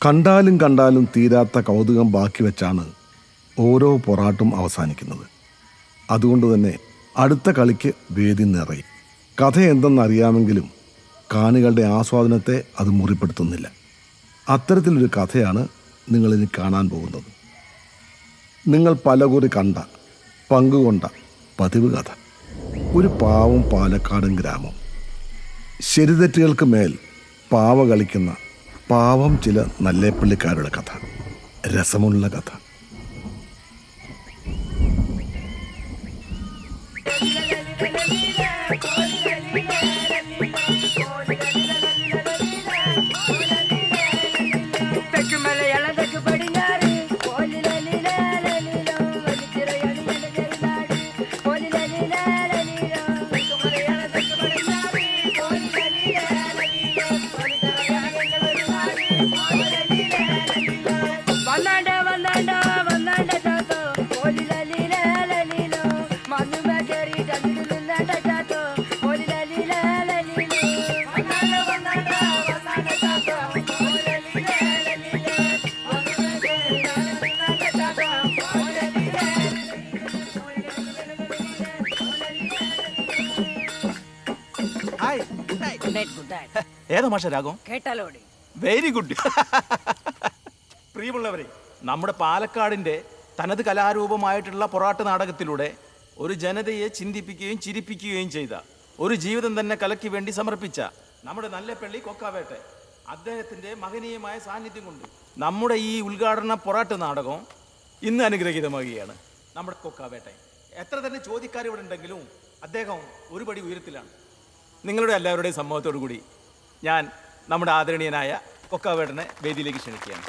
കണ്ടാലും കണ്ടാലും തീരാത്ത കൗതുകം ബാക്കി വെച്ചാണ് ഓരോ പൊറാട്ടും അവസാനിക്കുന്നത്. അതുകൊണ്ട് തന്നെ അടുത്ത കളിക്ക് വേദി നിറയും. കഥ എന്തെന്നറിയാമെങ്കിലും കാണികളുടെ ആസ്വാദനത്തെ അത് മുറിപ്പെടുത്തുന്നില്ല. അത്തരത്തിലൊരു കഥയാണ് നിങ്ങളിനി കാണാൻ പോകുന്നത്. നിങ്ങൾ പലകുറി കണ്ട, പങ്കുകൊണ്ട പതിവ് കഥ. ഒരു പാവം പാലക്കാടൻ ഗ്രാമം. ശരിതെറ്റുകൾക്ക് മേൽ പാവ കളിക്കുന്ന പാവം ചില നല്ലേപ്പള്ളിക്കാരുടെ കഥ. രസമുള്ള കഥ. ഏതാ മാഷ രാഗം? കേട്ടാലോടി. Very good. പ്രിയമുള്ളവരെ, നമ്മുടെ പാലക്കാടിന്റെ തനത് കലാരൂപമായിട്ടുള്ള പൊറാട്ട് നാടകത്തിലൂടെ ഒരു ജനതയെ ചിന്തിപ്പിക്കുകയും ചിരിപ്പിക്കുകയും ചെയ്ത, ഒരു ജീവിതം തന്നെ കലയ്ക്ക് വേണ്ടി സമർപ്പിച്ച നമ്മുടെ നല്ലേപ്പള്ളി കൊക്കാവേട്ടെ അദ്ദേഹത്തിന്റെ മഹനീയമായ സാന്നിധ്യം കൊണ്ട് നമ്മുടെ ഈ ഉദ്ഘാടന പൊറാട്ട് നാടകം ഇന്ന് അനുഗ്രഹീതമാകുകയാണ്. നമ്മുടെ കൊക്കാവേട്ടെ എത്ര തന്നെ ചോദ്യക്കാർ ഇവിടെ ഉണ്ടെങ്കിലും അദ്ദേഹം ഒരുപടി ഉയരത്തിലാണ്. നിങ്ങളുടെ എല്ലാവരുടെയും സമ്മതത്തോടു കൂടി ഞാൻ നമ്മുടെ ആദരണീയനായ കൊക്കാവേട്ടനെ വേദിയിലേക്ക് ക്ഷണിക്കുകയാണ്.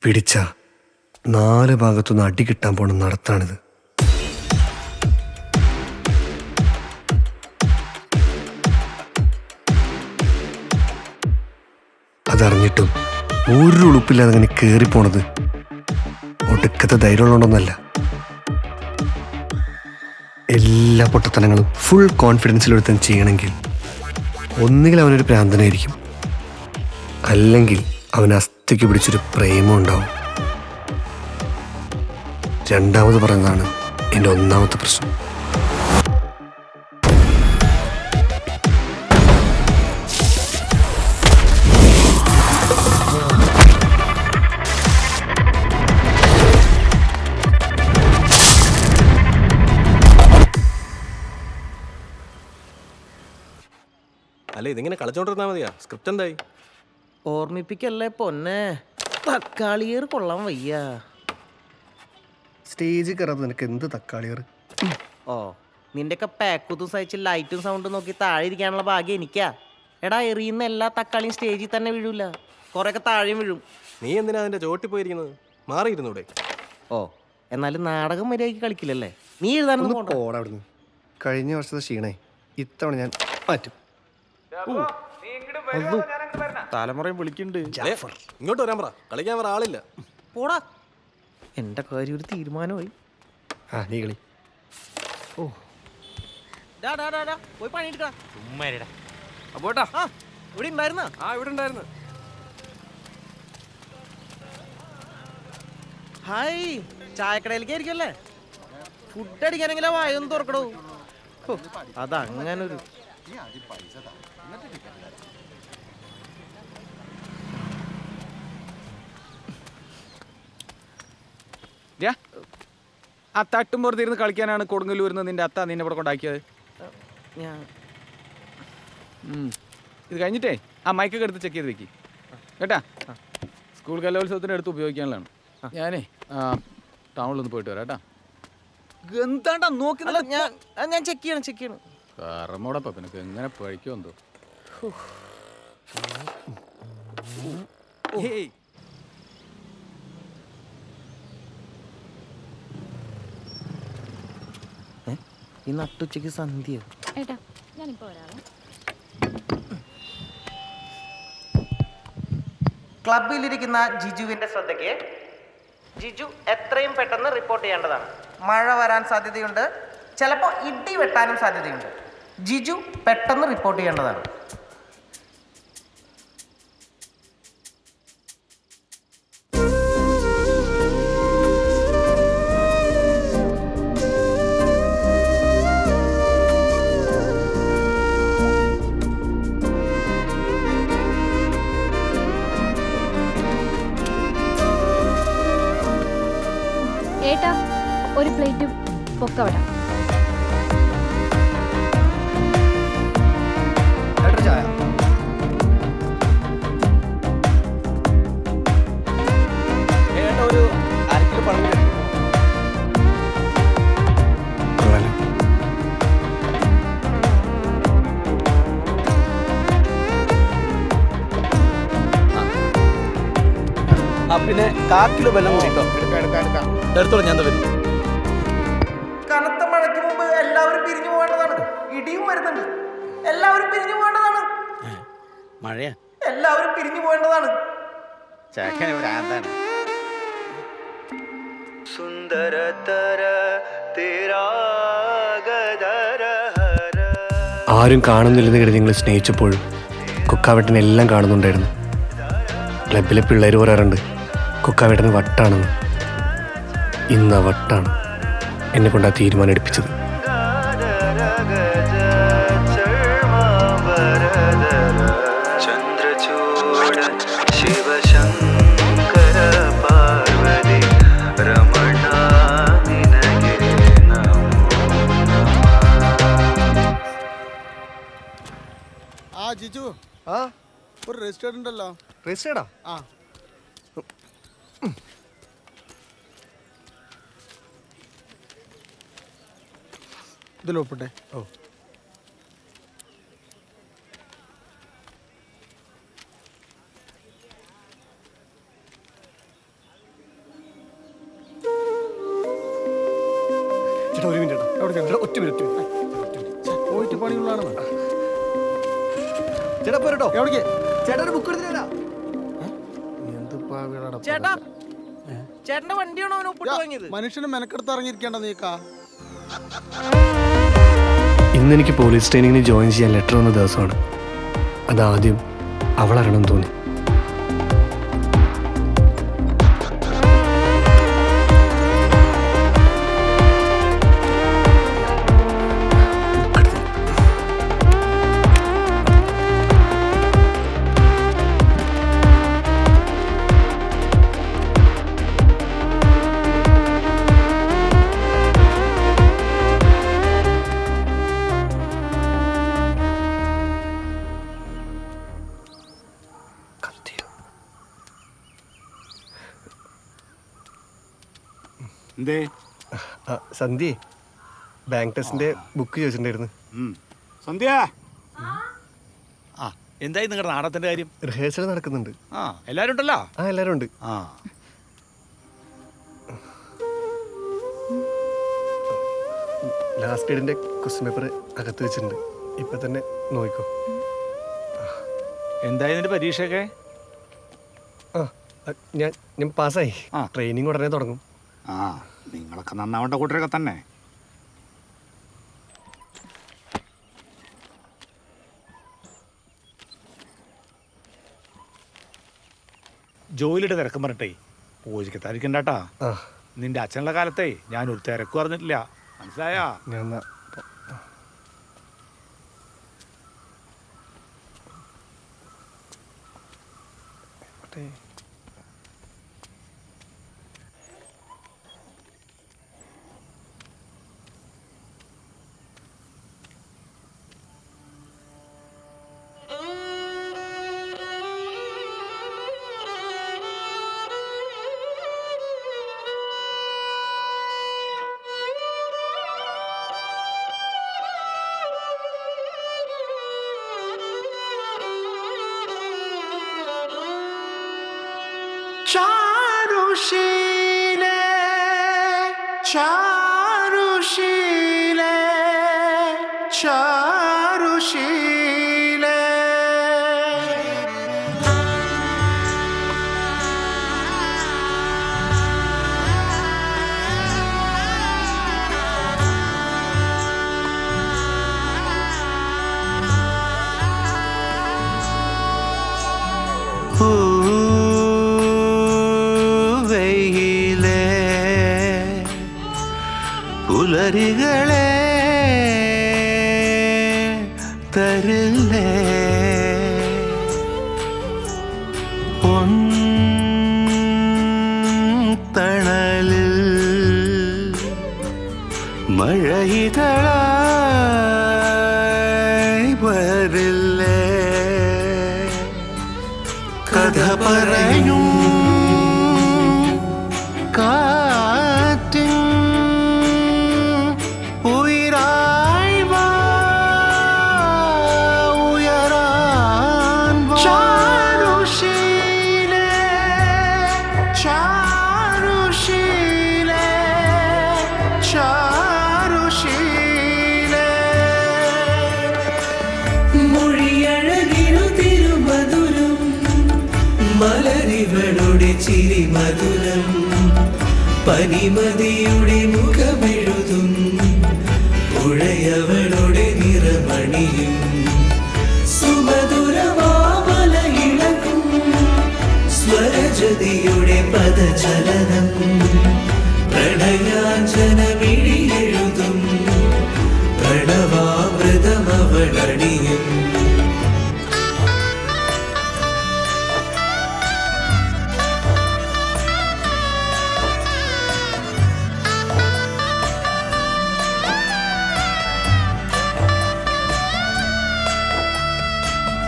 പിടിച്ച 4 ഭാഗത്തുനിന്ന് അടി കിട്ടാൻ പോണ നടത്താണിത്. അതറിഞ്ഞിട്ടും ഒരു ഉളുപ്പില്ലാതെ അങ്ങനെ കയറിപ്പോണത് ഒടുക്കത്തെ ധൈര്യമുള്ളതുകൊണ്ടൊന്നല്ല. എല്ലാ പൊട്ടത്തനങ്ങളും ഫുൾ കോൺഫിഡൻസിലെടുത്ത് ചെയ്യണമെങ്കിൽ ഒന്നുകിൽ അവനൊരു പ്രാന്തനായിരിക്കും, അല്ലെങ്കിൽ അവൻ അസ്ഥിക്ക് പിടിച്ചൊരു പ്രേമം ഉണ്ടാവും. രണ്ടാമത് പറയുന്നതാണ് എൻ്റെ ഒന്നാമത്തെ പ്രശ്നം. അല്ല, ഇതിങ്ങനെ കളിച്ചോണ്ടിരുന്നാ മതിയാ? സ്ക്രിപ്റ്റ് എന്തായി? ഓർമ്മിപ്പിക്കല്ലേ പൊന്നെ, തക്കാളിയേർ കൊള്ളാൻ വയ്യ. സ്റ്റേജിൽ കയറാതെ നിനക്ക് എന്ത് തക്കാളിയർ? ഓ നിന്റെയൊക്കെ പാക്കുത്തും സഹിച്ച് ലൈറ്റും സൗണ്ടും നോക്കി താഴെ ഇരിക്കാനുള്ള ഭാഗ്യം എനിക്കാ. എടാ എറിയുന്ന എല്ലാ തക്കാളിയും സ്റ്റേജിൽ തന്നെ വീഴൂല, കുറെയൊക്കെ താഴെയും വീഴും. നീ എന്തിനാ അതിന്റെ ചോട്ടി പോയിരിക്കുന്നത്? മാറിയിരുന്നൂടെ? ഓ എന്നാലും നാടകം മര്യാദയ്ക്ക് കളിക്കില്ലല്ലേ? നീ എഴുതാനൊന്നും പോണ്ട. പോടാ അവിടുന്ന്. കഴിഞ്ഞ വർഷത്തെ ക്ഷീണേ ഇത്തവണ ഞാൻ മാറ്റും. തലമുറയും വിളിക്കുന്നുണ്ട്. ഏ, ഇങ്ങോട്ട് വരാൻ പറ, കളിക്കാൻ വേറെ ആളില്ല. പോടാ, എന്റെ കാര്യം ഒരു തീരുമാനമായി. ആ നീ കളി. ഡാ, ഡാ, ഡാ, ഡാ, പോയി പണിയെടുക്കടാ. അപ്പോട്ടാ. ആ ഇവിടെ ഉണ്ടായിരുന്ന ഇവിടെ ഉണ്ടായിരുന്നു. ഹായ്, ചായക്കടയിലേക്ക് ആയിരിക്കും അല്ലേ? ഫുഡ് അടിക്കാനെങ്കിലും വായൊന്ന് തുറക്കടോ. അതങ്ങനൊരു ആ തട്ടും പുറത്തിരുന്ന് കളിക്കാനാണ് കൊടുങ്ങല്ലൂരിന്ന് നിന്റെ അത്ത നിന്നെ ഇവിടെ കൊണ്ടാക്കിയത്. ഞാൻ ഇത് കഴിഞ്ഞിട്ടേ ആ മൈക്കൊക്കെ എടുത്ത് ചെക്ക് ചെയ്ത് വെക്കി കേട്ടാ. സ്കൂൾ കലോത്സവത്തിന് എടുത്ത് ഉപയോഗിക്കാനുള്ളതാണ്. ഞാനേ ടൗണിലൊന്ന് പോയിട്ട് വരാം കേട്ടാ. എന്താണ്ടാ നോക്കി ഞാൻ ചെക്ക് ചെയ്യണം. കറമോടൊപ്പം നിനക്ക് എങ്ങനെ പഴിക്കോ എന്തോ. ഈ നട്ടുച്ചയ്ക്ക് സന്ധ്യ. ഏട്ടാ ഞാനിപ്പോ വരാവേ. ക്ലബിലിരിക്കുന്ന ജിജുവിന്റെ ശ്രദ്ധയ്ക്ക്. ജിജു എത്രയും പെട്ടെന്ന് റിപ്പോർട്ട് ചെയ്യേണ്ടതാണ്. മഴ വരാൻ സാധ്യതയുണ്ട്, ചിലപ്പോൾ ഇടി വെട്ടാനും സാധ്യതയുണ്ട്. ജിജു പെട്ടെന്ന് റിപ്പോർട്ട് ചെയ്യേണ്ടതാണ്. ഏട്ടാ ഒരു പ്ലേറ്റ് പൊക്കവട. ചായ. ഏട്ടാ ഒരു അരക്കിലോ പഴം കൂടി. കൊള്ളാലോ. പിന്നെ 1/4 കിലോ വെള്ളം കൂടിട്ടോ. എടുത്തോളൂ, ഞാൻ വരുന്നു. കനത്ത മഴയ്ക്ക് മുമ്പ് എല്ലാവരും പിരിഞ്ഞു പോകേണ്ടതാണ്. ഇടിയും വരുന്നുണ്ട്, എല്ലാവരും പിരിഞ്ഞു പോകേണ്ടതാണ്. മഴയാ, എല്ലാവരും പിരിഞ്ഞു പോകേണ്ടതാണ്. ആരും കാണുന്നില്ലെന്ന് കരുതി നിങ്ങൾ സ്നേഹിച്ചപ്പോഴും കുക്കാവേട്ടനെ എല്ലാം കാണുന്നുണ്ടായിരുന്നു. ക്ലബിലെ പിള്ളേർ പറയാറുണ്ട് കുക്കാവേട്ടന് വട്ടാണെന്ന്. ഇന്ന് ആ വട്ടാണ് എന്നെ കൊണ്ട് ആ തീരുമാനം എടുപ്പിച്ചത്. ആ ജിജു, ആ ഒരു രജിസ്റ്റർ ഉണ്ടല്ലോ. രജിസ്റ്റേർഡാ? ആ ഇതിലൊപ്പിട്ടെ. ഓ ചേട്ടാ ഒരു മിനിറ്റ്. ചേട്ടാ ഒറ്റ മിനിറ്റ്. പോയിട്ട് പണിയുള്ളതാണ്. ചേട്ടാ പോരട്ടോ. എവിടേക്ക്? ചേട്ടാ ഒരു ബുക്ക് എടുത്തിട്ടാ. ചേട്ടാ, ചേട്ടന്റെ വണ്ടിയാണോ അവൻ ഒപ്പിട്ട് വാങ്ങിയത്? മനുഷ്യന് മെനക്കെടുത്ത് ഇറങ്ങിയിരിക്കേണ്ട നീക്കാ. ഇന്ന് എനിക്ക് പോലീസ് ട്രെയിനിങ്ങിന് ജോയിൻ ചെയ്യാൻ ലെറ്റർ വന്ന ദിവസമാണ്. അതാദ്യം അവളറിയണം തോന്നി. എന്തേ സന്ധ്യേ, ബാങ്ക് ടെസ്റ്റിന്റെ ബുക്ക് ചോദിച്ചിട്ടുണ്ടായിരുന്നു. സന്ധ്യ ആ എന്തായി നിങ്ങളുടെ നാടകത്തിന്റെ കാര്യം? റിഹേഴ്സൽ നടക്കുന്നുണ്ട്. ആ എല്ലാരും ഉണ്ടല്ലോ? ആ എല്ലാരും ഉണ്ട്. ആ ലാസ്റ്റ് ഇയറിന്റെ ക്വസ്റ്റ്യൻ പേപ്പർ അകത്ത് വെച്ചിട്ടുണ്ട്. ഇപ്പൊ തന്നെ നോക്കിക്കോ. എന്തായി നിന്റെ പരീക്ഷയൊക്കെ? ആ ഞാൻ പാസ്സായി. ട്രെയിനിങ് ഉടനെ തുടങ്ങും. ആ നിങ്ങളൊക്കെ നന്നാവേണ്ട കൂട്ടരൊക്കെ തന്നെ. ജോലിയുടെ തിരക്കും പറഞ്ഞിട്ടേ പൂജയ്ക്ക് തരിക്കണ്ടാട്ടാ. നിന്റെ അച്ഛനുള്ള കാലത്തെ ഞാൻ ഒരു തിരക്ക് പറഞ്ഞിട്ടില്ല, മനസ്സിലായാ? ഞാൻ ചാരുശീലേ ചാരുശീലേ ചാരുശീലേ പുലരികളെ തരില്ലേ തണലിൽ മഴയിതളായി വരില്ലേ കഥ പറയും കാറ്റിൻ ഉയരായി വാ ഉയരാൻ ചാരുശീലേ ചാരുശീലേ ചാരുശീലേ മൊഴിയഴകിനു തിരുമധുരം മലരിവളുടെ ചിരി മധുരം പനിമതിയുടെ മുഖമെഴുതും പുഴയവളുടെ നിറമണിയും സുമധുരമാമല ഇളകും സ്വരജതിയുടെ പദചലനം പ്രണയാഞ്ജനമിഴിയെഴുതും പ്രണവാമൃതമവളണിയും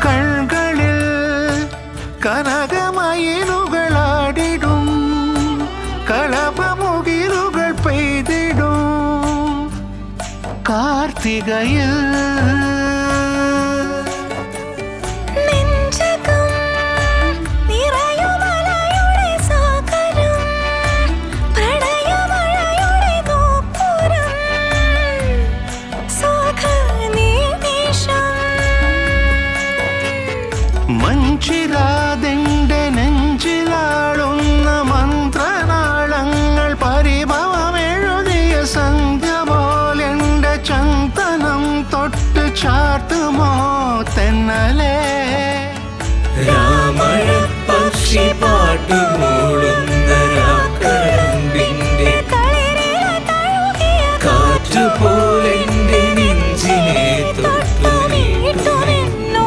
കൺകളിൽ കനകമയിലുകളാടിടും കളപമുകിലുകൾ പെയ്തിടും കാർത്തികയിൽ മഞ്ചിരാതെന്റെ നെഞ്ചിലാടുന്ന മന്ത്രനാളങ്ങൾ പരിഭവമെഴുതിയ സന്ധ്യ പോലെന്റെ ചന്ദനം തൊട്ട് ചാട്ടുമോ തെന്നലേ രാമഴ പക്ഷി പാട്ടുമൂളുന്ന രാക്കടമ്പിന്റെ കാറ്റുപോലെന്റെ നെഞ്ചിനെ തൊട്ടു നീട്ടുമെന്നോ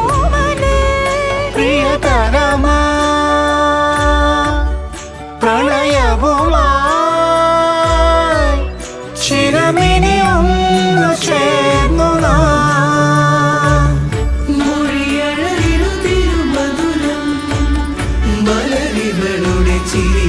പ്രിയതരമാ പ്രണയവുമായി ചിരമിനി ഒന്ന് ചേർന്നു മൊഴിയഴകിനു തിരുമധുരം മലരിവളുടെ ചിരി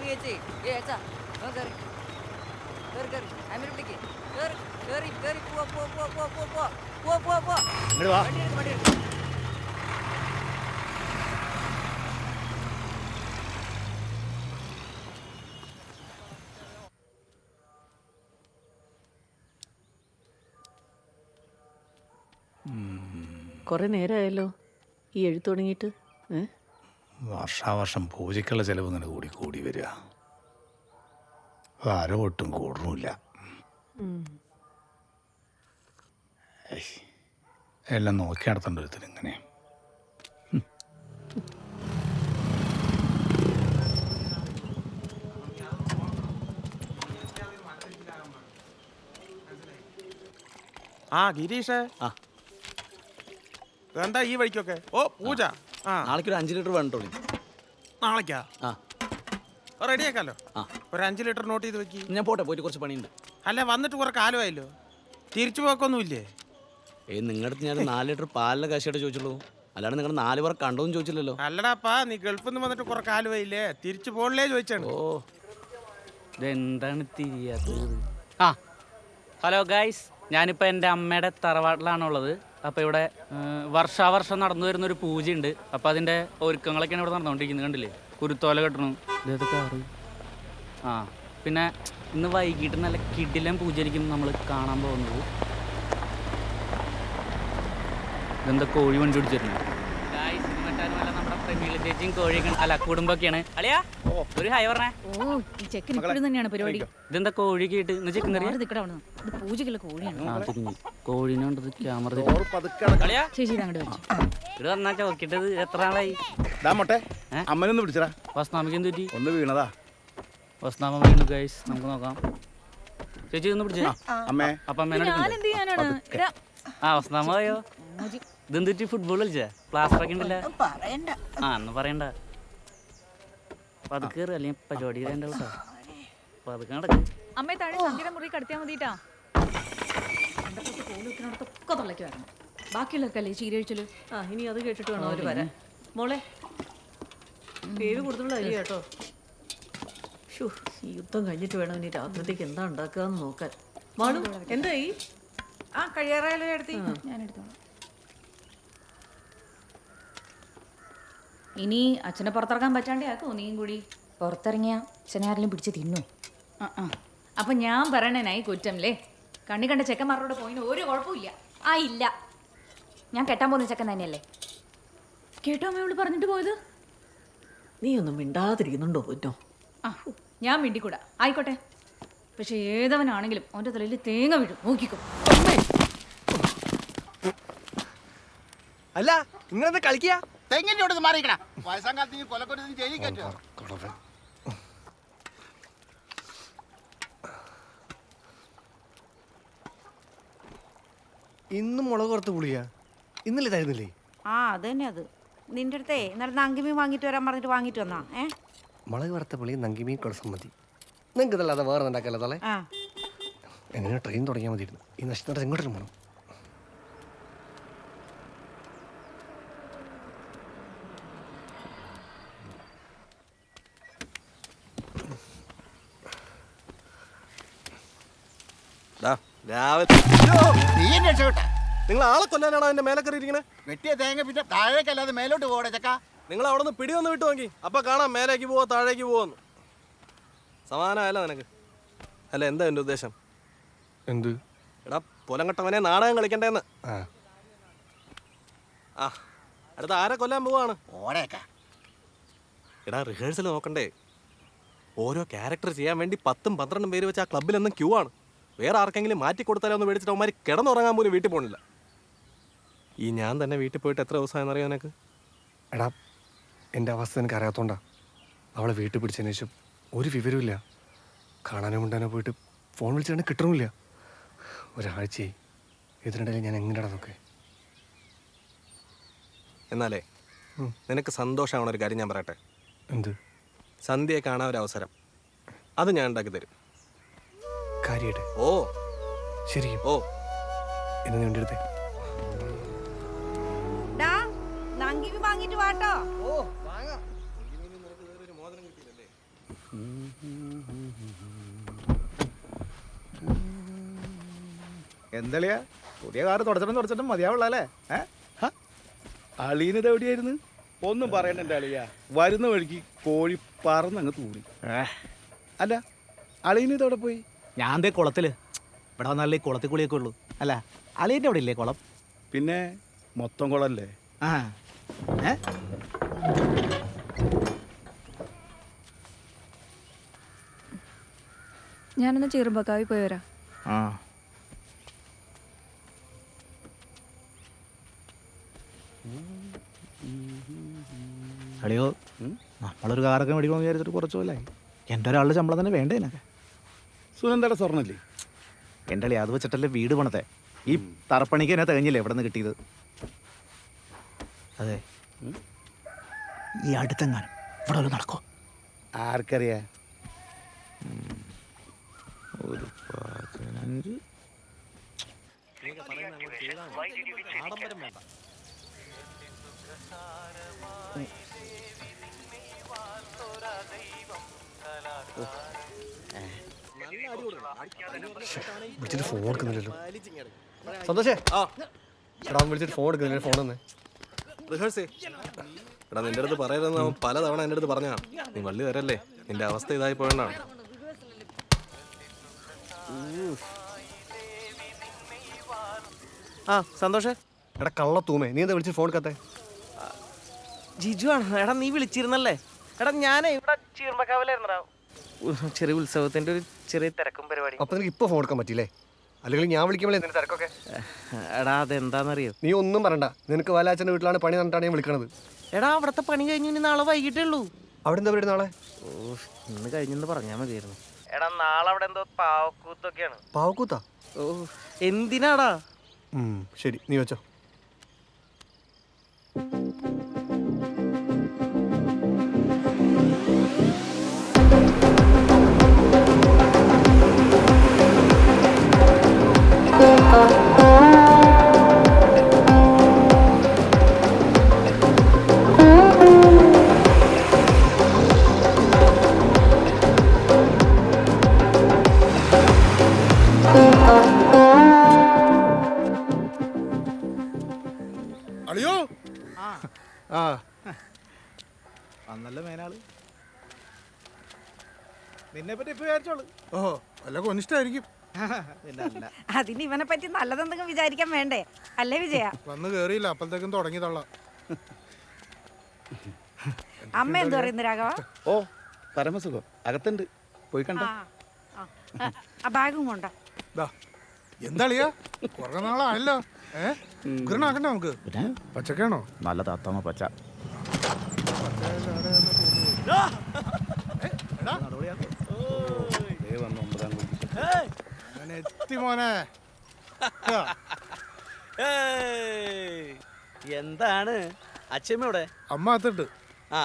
ചേച്ചി ഇങ്ങട് വാ. കുറെ നേരമായല്ലോ ഈ എഴുത്ത് തുടങ്ങിയിട്ട്. വർഷാവർഷം പൂജയ്ക്കുള്ള ചിലവ് ഇങ്ങനെ കൂടി കൂടി വരിക. ആരോ ഒട്ടും കൂടണമില്ല. എല്ലാം നോക്കി നടത്തേണ്ട ഒരുത്തിന് ഇങ്ങനെ. ആ ഗിരീഷേ, എന്താ ഈ വഴിക്കൊക്കെ? ഓ പൂജ. ആ നാളേക്ക് ഒരു 5 ലിറ്റർ വേണ്ടോ? നാളേക്കാ? ആ റെഡിയാക്കാലോ. ഒരു 5 ലിറ്റർ നോട്ട് ചെയ്ത് വെക്കി. ഞാൻ പോട്ടെ, പോയിട്ട് കുറച്ച് പണിയുണ്ട്. അല്ല വന്നിട്ട് കുറെ കാലമായല്ലോ, തിരിച്ചു പോക്കൊന്നുമില്ലേ? നിങ്ങളുടെ അടുത്ത് ഞാൻ 4 ലിറ്റർ പാലിൻ്റെ കാശായിട്ട് ചോദിച്ചുള്ളൂ, അല്ലാണ്ട് നിങ്ങൾ 4 പേർ കണ്ടോന്ന് ചോദിച്ചില്ലല്ലോ. അല്ലടാപ്പാ, നീ ഗൾഫിൽ നിന്ന് വന്നിട്ട് കുറെ കാലമായില്ലേ, തിരിച്ചു പോകണല്ലേ ചോദിച്ചാണ്. ഓ ഇതെന്താണ് തിരിയാത്തത്? ആ ഹലോ ഗൈസ്, ഞാനിപ്പോൾ എൻ്റെ അമ്മയുടെ തറവാട്ടിലാണുള്ളത്. അപ്പോൾ ഇവിടെ വർഷാവർഷം നടന്നു വരുന്നൊരു പൂജയുണ്ട്. അപ്പോൾ അതിൻ്റെ ഒരുക്കങ്ങളൊക്കെയാണ് ഇവിടെ നടന്നുകൊണ്ടിരിക്കുന്നത്. കണ്ടില്ലേ, കുരുത്തോല കെട്ടണം. ഇതൊക്കെ കാറ്. ആ പിന്നെ ഇന്ന് വൈകിട്ട് നല്ല കിടിലൻ പൂജയായിരിക്കും നമ്മൾ കാണാൻ പോകുന്നത്. ഇതെന്താ കോഴി വണ്ടി പിടിച്ചിരുന്നു? നമ്മുടെ പ്രമീള ചേച്ചിയും കോഴിയൊക്കെ അല്ല കുടുംബമൊക്കെയാണ്. അളിയാ ഒരു ഹായ് പറഞ്ഞേ. ഓ ഈ ചെക്കൻ ഇപ്പോഴും തന്നെയാണ് പരിപാടി. ഇതെന്താ കോഴിക്ക് ഇട്ട് ഇന്ന് ചിക്കൻ കറി? ഇത് പൂജക്കുള്ള കോഴിയാണ്. ആ തിരിഞ്ഞു കോഴിനോണ്ട് ക്യാമറ ചേച്ചി ഇത് അങ്ങോട്ട് വെച്ചു. ഇവിടെ വന്നാ ചോക്കിട്ടത് എത്ര നാളായി? അമ്മനൊന്ന് പിടിച്ചടാ. വസ്നാമയ്ക്ക് എന്ത് പറ്റി? ഒന്ന് വീണതാ. വസ്നാമ വീണു ഗൈസ്, നമുക്ക് നോക്കാം. ചേച്ചി ഒന്ന് പിടിച്ചേ. അമ്മേ അപ്പൊ അമ്മേനോട് ആ വസ്നാമ പോയോ? ഇതെന്ത് പറ്റി? ഫുട്ബോൾ കളിച്ചാ? പ്ലാസ്റ്റർ ഒക്കെ ഉണ്ടല്ല. ആ എന്ന് പറയണ്ട. പതുക്കെ അല്ലെങ്കിൽ പരിപാടി കേട്ടോ. പതുക്കെ നടക്കും. അമ്മയെ താഴെ സന്ധ്യയുടെ മുറി കടത്തിയാൽ മതിട്ടാ. കോലൊക്കെ തൊള്ളയ്ക്ക് വരണം. ബാക്കിയുള്ളൊക്കെ അല്ലേ ചീരഴിച്ചല്. ആ ഇനി അത് കേട്ടിട്ട് വേണം അവർ വരാൻ. മോളെ പേര് കൂടുതലുള്ള അരി കേട്ടോ. ഈ യുദ്ധം കഴിഞ്ഞിട്ട് വേണം ഇനി രാത്രിത്തേക്ക് എന്താ ഉണ്ടാക്കുക എന്ന് നോക്കാൻ. മാളു എന്തായി? ആ കഴിയാറായാലോ എടുത്തി. ഞാൻ എടുത്തോളാം. ഇനി അച്ഛനെ പുറത്തിറക്കാൻ പറ്റാണ്ടേ ആക്കോ നീയും കൂടി. പുറത്തിറങ്ങിയ അച്ഛനെ ആരെങ്കിലും പിടിച്ച് തിന്നു. അപ്പൊ ഞാൻ പറയണേനായി കുറ്റംല്ലേ. കണ്ണി കണ്ട ചെക്കന്മാരോട് പോയിന് ഒരു കുഴപ്പമില്ല. ആ ഇല്ല, ഞാൻ കെട്ടാൻ പോകുന്ന ചെക്കൻ തന്നെയല്ലേ. കേട്ടോ അമ്മയോട് പറഞ്ഞിട്ട് പോയത്? നീ ഒന്നും മിണ്ടാതിരിക്കുന്നുണ്ടോ പൊന്നോ? ആ ഞാൻ മിണ്ടിക്കൂടാ, ആയിക്കോട്ടെ. പക്ഷെ ഏതവനാണെങ്കിലും അവൻ്റെ തലയിൽ തേങ്ങ വീഴും, നോക്കിക്കോ. അല്ല നിങ്ങളെന്താ കളിക്കുക? തെങ്ങിൻ്റെ മാറിക്കണ വയസ്സാം കാലത്ത് കൊലക്കൊരു ജയിലിൽ കയറ്റുക. ഇന്നും മുളക് വറുത്ത് പുളിയാ? ഇന്നലെ തരുന്നില്ലേ? ആ അത് തന്നെ. അത് നിന്റെ അടുത്തേ ഇന്നലെ നങ്കിമീൻ വാങ്ങിട്ട് വരാൻ പറഞ്ഞിട്ട് വാങ്ങിട്ട് വന്നാ. മുളക് വറുത്ത പുളി നങ്കിമീൻ കുഴസം മതി. നിങ്ങൾക്ക് ഇതല്ലാതെ വേറെ ഉണ്ടാക്കല്ലോ തളെ. എങ്ങനെ ട്രെയിൻ തുടങ്ങിയാൽ മതിയിരുന്നു. ഈ നഷ്ടം എങ്ങോട്ടും പോകണം. നിങ്ങൾ ആളെ കൊല്ലാനാണോ എന്റെ മേലെ കയറി ഇരിക്കണേ? വെട്ടിയ തേങ്ങ പിന്നെ താഴേക്കല്ലാതെ മേലോട്ട് പോകണേ ചക്ക. നിങ്ങൾ അവിടെ നിന്ന് പിടിയൊന്ന് വിട്ടു നോക്കി, അപ്പൊ കാണാം മേലേക്ക് പോവോ താഴേക്ക് പോവോന്ന്. സമാനമല്ല നിനക്ക്. അല്ല എന്താ എൻ്റെ ഉദ്ദേശം? എന്ത്? എടാ പൊലങ്കട്ടവനെ നാടകം കളിക്കണ്ടേന്ന്. ആ അടുത്ത ആരെ കൊല്ലാൻ പോവാണ്? എടാ റിഹേഴ്സൽ നോക്കണ്ടേ? ഓരോ ക്യാരക്ടർ ചെയ്യാൻ വേണ്ടി 10ഉം 12ഉം പേര് വെച്ച് ആ ക്ലബ്ബിലെന്നും ക്യൂ ആണ്. വേറെ ആർക്കെങ്കിലും മാറ്റി കൊടുത്താലോ ഒന്ന് മേടിച്ചിട്ട് അവന്മാർ കിടന്നുറങ്ങാൻ പോലും വീട്ടിൽ പോകണില്ല. ഈ ഞാൻ തന്നെ വീട്ടിൽ പോയിട്ട് എത്ര ദിവസമായെന്ന് അറിയാം നിനക്ക്? എടാ എൻ്റെ അവസ്ഥ എനിക്ക് അറിയാത്തോണ്ടാ. അവളെ വീട്ടിൽ പിടിച്ചതിന് ശേഷം ഒരു വിവരമില്ല. കാണാനോ മിണ്ടാനോ പോയിട്ട് ഫോൺ വിളിച്ചാൽ കിട്ടണമില്ല. ഒരാഴ്ചയായി. ഇതിനിടയിൽ ഞാൻ എങ്ങനെയാടാ നോക്കേ? എന്നാലേ നിനക്ക് സന്തോഷമാവണ ഒരു കാര്യം ഞാൻ പറയട്ടെ. എന്ത്? സന്ധ്യയെ കാണാൻ ഒരു അവസരം, അത് ഞാൻ ഉണ്ടാക്കി തരും. കാര്യമായിട്ട്? ഓ ശരിക്കും? ഓ എന്ന് വേണ്ടി എടുത്തേ. നങ്കിമീൻ വാങ്ങിട്ട് വാട്ടോ. എന്തളിയാ പുതിയ കാറ് തുടച്ചിട്ടും മതിയാവുള്ള അല്ലേ? അളീനിത് എവിടെയായിരുന്നു? ഒന്നും പറയണ്ട എൻ്റെ അളിയ. വരുന്ന വഴിക്ക് കോഴി പറന്നങ്ങ് തൂറി. അല്ല അളീനിത് എവിടെ പോയി? ഞാൻ ദേ കുളത്തില്. ഇവിടെ വന്നാലേ കുളത്തിൽ കുളിയൊക്കെ ഉള്ളൂ. അല്ല അളിയൻ്റെ അവിടെ ഇല്ലേ കുളം? പിന്നെ മൊത്തം കുളല്ലേ? ആ ഏ ഞാനൊന്ന് ചെറുമ്പക്കാവി പോയി വരാം. ആ അളിയോ, നമ്മളൊരു കാറൊക്കെ മേടിക്കണമെന്ന് വിചാരിച്ചിട്ട് കുറച്ച് പോലായി. എൻ്റെ ഒരാളുടെ ശമ്പളം തന്നെ വേണ്ടേ എനിക്ക്? സുനന്ദയുടെ സ്വർണ്ണല്ലേ? എൻ്റെ അളി അത് വെച്ചിട്ടല്ലേ വീട് പണത്തെ. ഈ തറപ്പണിക്ക് എന്നെ തികഞ്ഞില്ലേ എവിടെ നിന്ന് കിട്ടിയത്? അതെ, ഈ അടുത്തെങ്ങാനും ഇവിടെ ഒരു നടക്കോ? ആർക്കറിയാ? ഒരു 15 ആഡംബരം വേണ്ട. വിളിച്ചിട്ട് ഫോൺ എടുക്കുന്നില്ലല്ലോ. സന്തോഷേ, എടാ വിളിച്ചിട്ട് ഫോൺ എടുക്കുന്നില്ല. ഫോൺ തന്നെ റിഹേഴ്സേ. എടാ നിന്റെ അടുത്ത് പറയരുതെന്ന് അവൻ പലതവണ എൻ്റെ അടുത്ത് പറഞ്ഞാ. നീ വള്ളി വരല്ലേ, നിന്റെ അവസ്ഥ ഇതായി പോയെന്നാണ്. ആ സന്തോഷേ. എടാ കള്ള തൂമേ, നീ എന്താ വിളിച്ചിട്ട് ഫോൺ എടുക്കാത്തെ? ജിജു ആണ്. എടാ നീ വിളിച്ചിരുന്നല്ലേ? എടാ ഞാനേ ഇവിടെ ചീർമക്കാവിലായിരുന്നടാ. ചെറിയ ഉത്സവത്തിന്റെ ഒരു ചെറിയ തിരക്കും പരിപാടി. അപ്പൊ നിനക്ക് ഇപ്പൊ ഫോൺ എടുക്കാൻ പറ്റില്ലേ? അല്ലെങ്കിൽ ഞാൻ വിളിക്കുമ്പോഴേ നിന്റെ തിരക്കൊക്കെ. എടാ അതെന്താണെന്നറിയോ? നീ ഒന്നും പറയണ്ട. നിനക്ക് വാലാച്ചന്റെ വീട്ടിലാണ് പണി നടന്നിട്ടാണ് ഞാൻ വിളിക്കണത്. എടാ അവിടുത്തെ പണി കഴിഞ്ഞു, ഇനി നാളെ വൈകിട്ടേ ഉള്ളൂ. അവിടെ എന്താ പരിപാടി നാളെ? ഓ ഇന്ന് കഴിഞ്ഞെന്ന് പറഞ്ഞാൽ മതിയായിരുന്നു. എടാ നാളെ അവിടെ എന്തോ പാവക്കൂത്തൊക്കെയാണ്. പാവക്കൂത്താ? ഓ എന്തിനാടാ? ശരി, നീ വെച്ചോ. അളിയോ ആ അന്നല്ല മേനാള്. നിന്നെ പറ്റി ഇപ്പൊ വിചാരിച്ചോളൂ. ഓഹോ വല്ല കൊനിഷ്ടായിരിക്കും. അതിന് ഇവനെ പറ്റി നല്ലതെന്തെങ്കിലും വിചാരിക്കാൻ വേണ്ടേ? അല്ലേ വിജയ? വന്ന് കേറിയില്ല, അപ്പോഴത്തേക്കും തുടങ്ങി തള്ള. അമ്മ എന്ത് പറയുന്നു രാഘവ? ഓ പരമസുഖം. അകത്തുണ്ട്, പോയി കണ്ട. ആ ബാഗും കൊണ്ടോ? എന്താളിയാ കുറെ നാളായല്ലോ. ഉഗ്രനാക്കണ്ട നമുക്ക്. പച്ചക്കാണോ? നല്ല താത്തമ്മ പച്ച. എത്തി മോനെ. എന്താണ് അച്ഛമ്മയുടെ? അമ്മ അത്തിട്ട്. ആ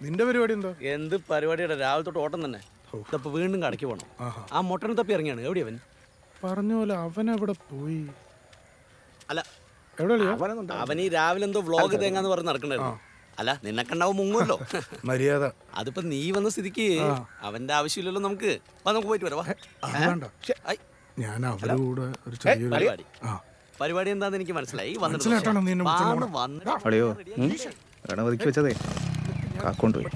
നിന്റെ പരിപാടി എന്തോ? എന്ത് പരിപാടിയുടെ? രാവിലെ തൊട്ട് ഓട്ടം തന്നെ. ഇതപ്പോ വീണ്ടും കടയ്ക്ക് പോകണം. ആ മൊട്ടനെ തപ്പി ഇറങ്ങിയാണ്. എവിടെയാ അവൻ? പറഞ്ഞ പോലെ അവൻ എവിടെ പോയി? അല്ല എവിടെയാ അവൻ ഈ രാവിലെ എന്തോ വ്ളോഗ് തേങ്ങാന്ന് പറഞ്ഞ് നടക്കണ്ടായിരുന്നു. അല്ല നിന്നെ കണ്ടാവും മുങ്ങുമല്ലോ. മര്യാദ. അതിപ്പോ നീ വന്ന സ്ഥിതിക്ക് അവന്റെ ആവശ്യമില്ലല്ലോ. നമുക്ക് പോയിട്ട് വരാം. ഞാൻ അവരോട് ഒരു ചെറിയൊരു പരിപാടി എന്താന്ന് എനിക്ക് മനസ്സിലായി. അളിയോ ഗണപതിക്ക് വെച്ചതേ കാക്കൊണ്ട് പോയി.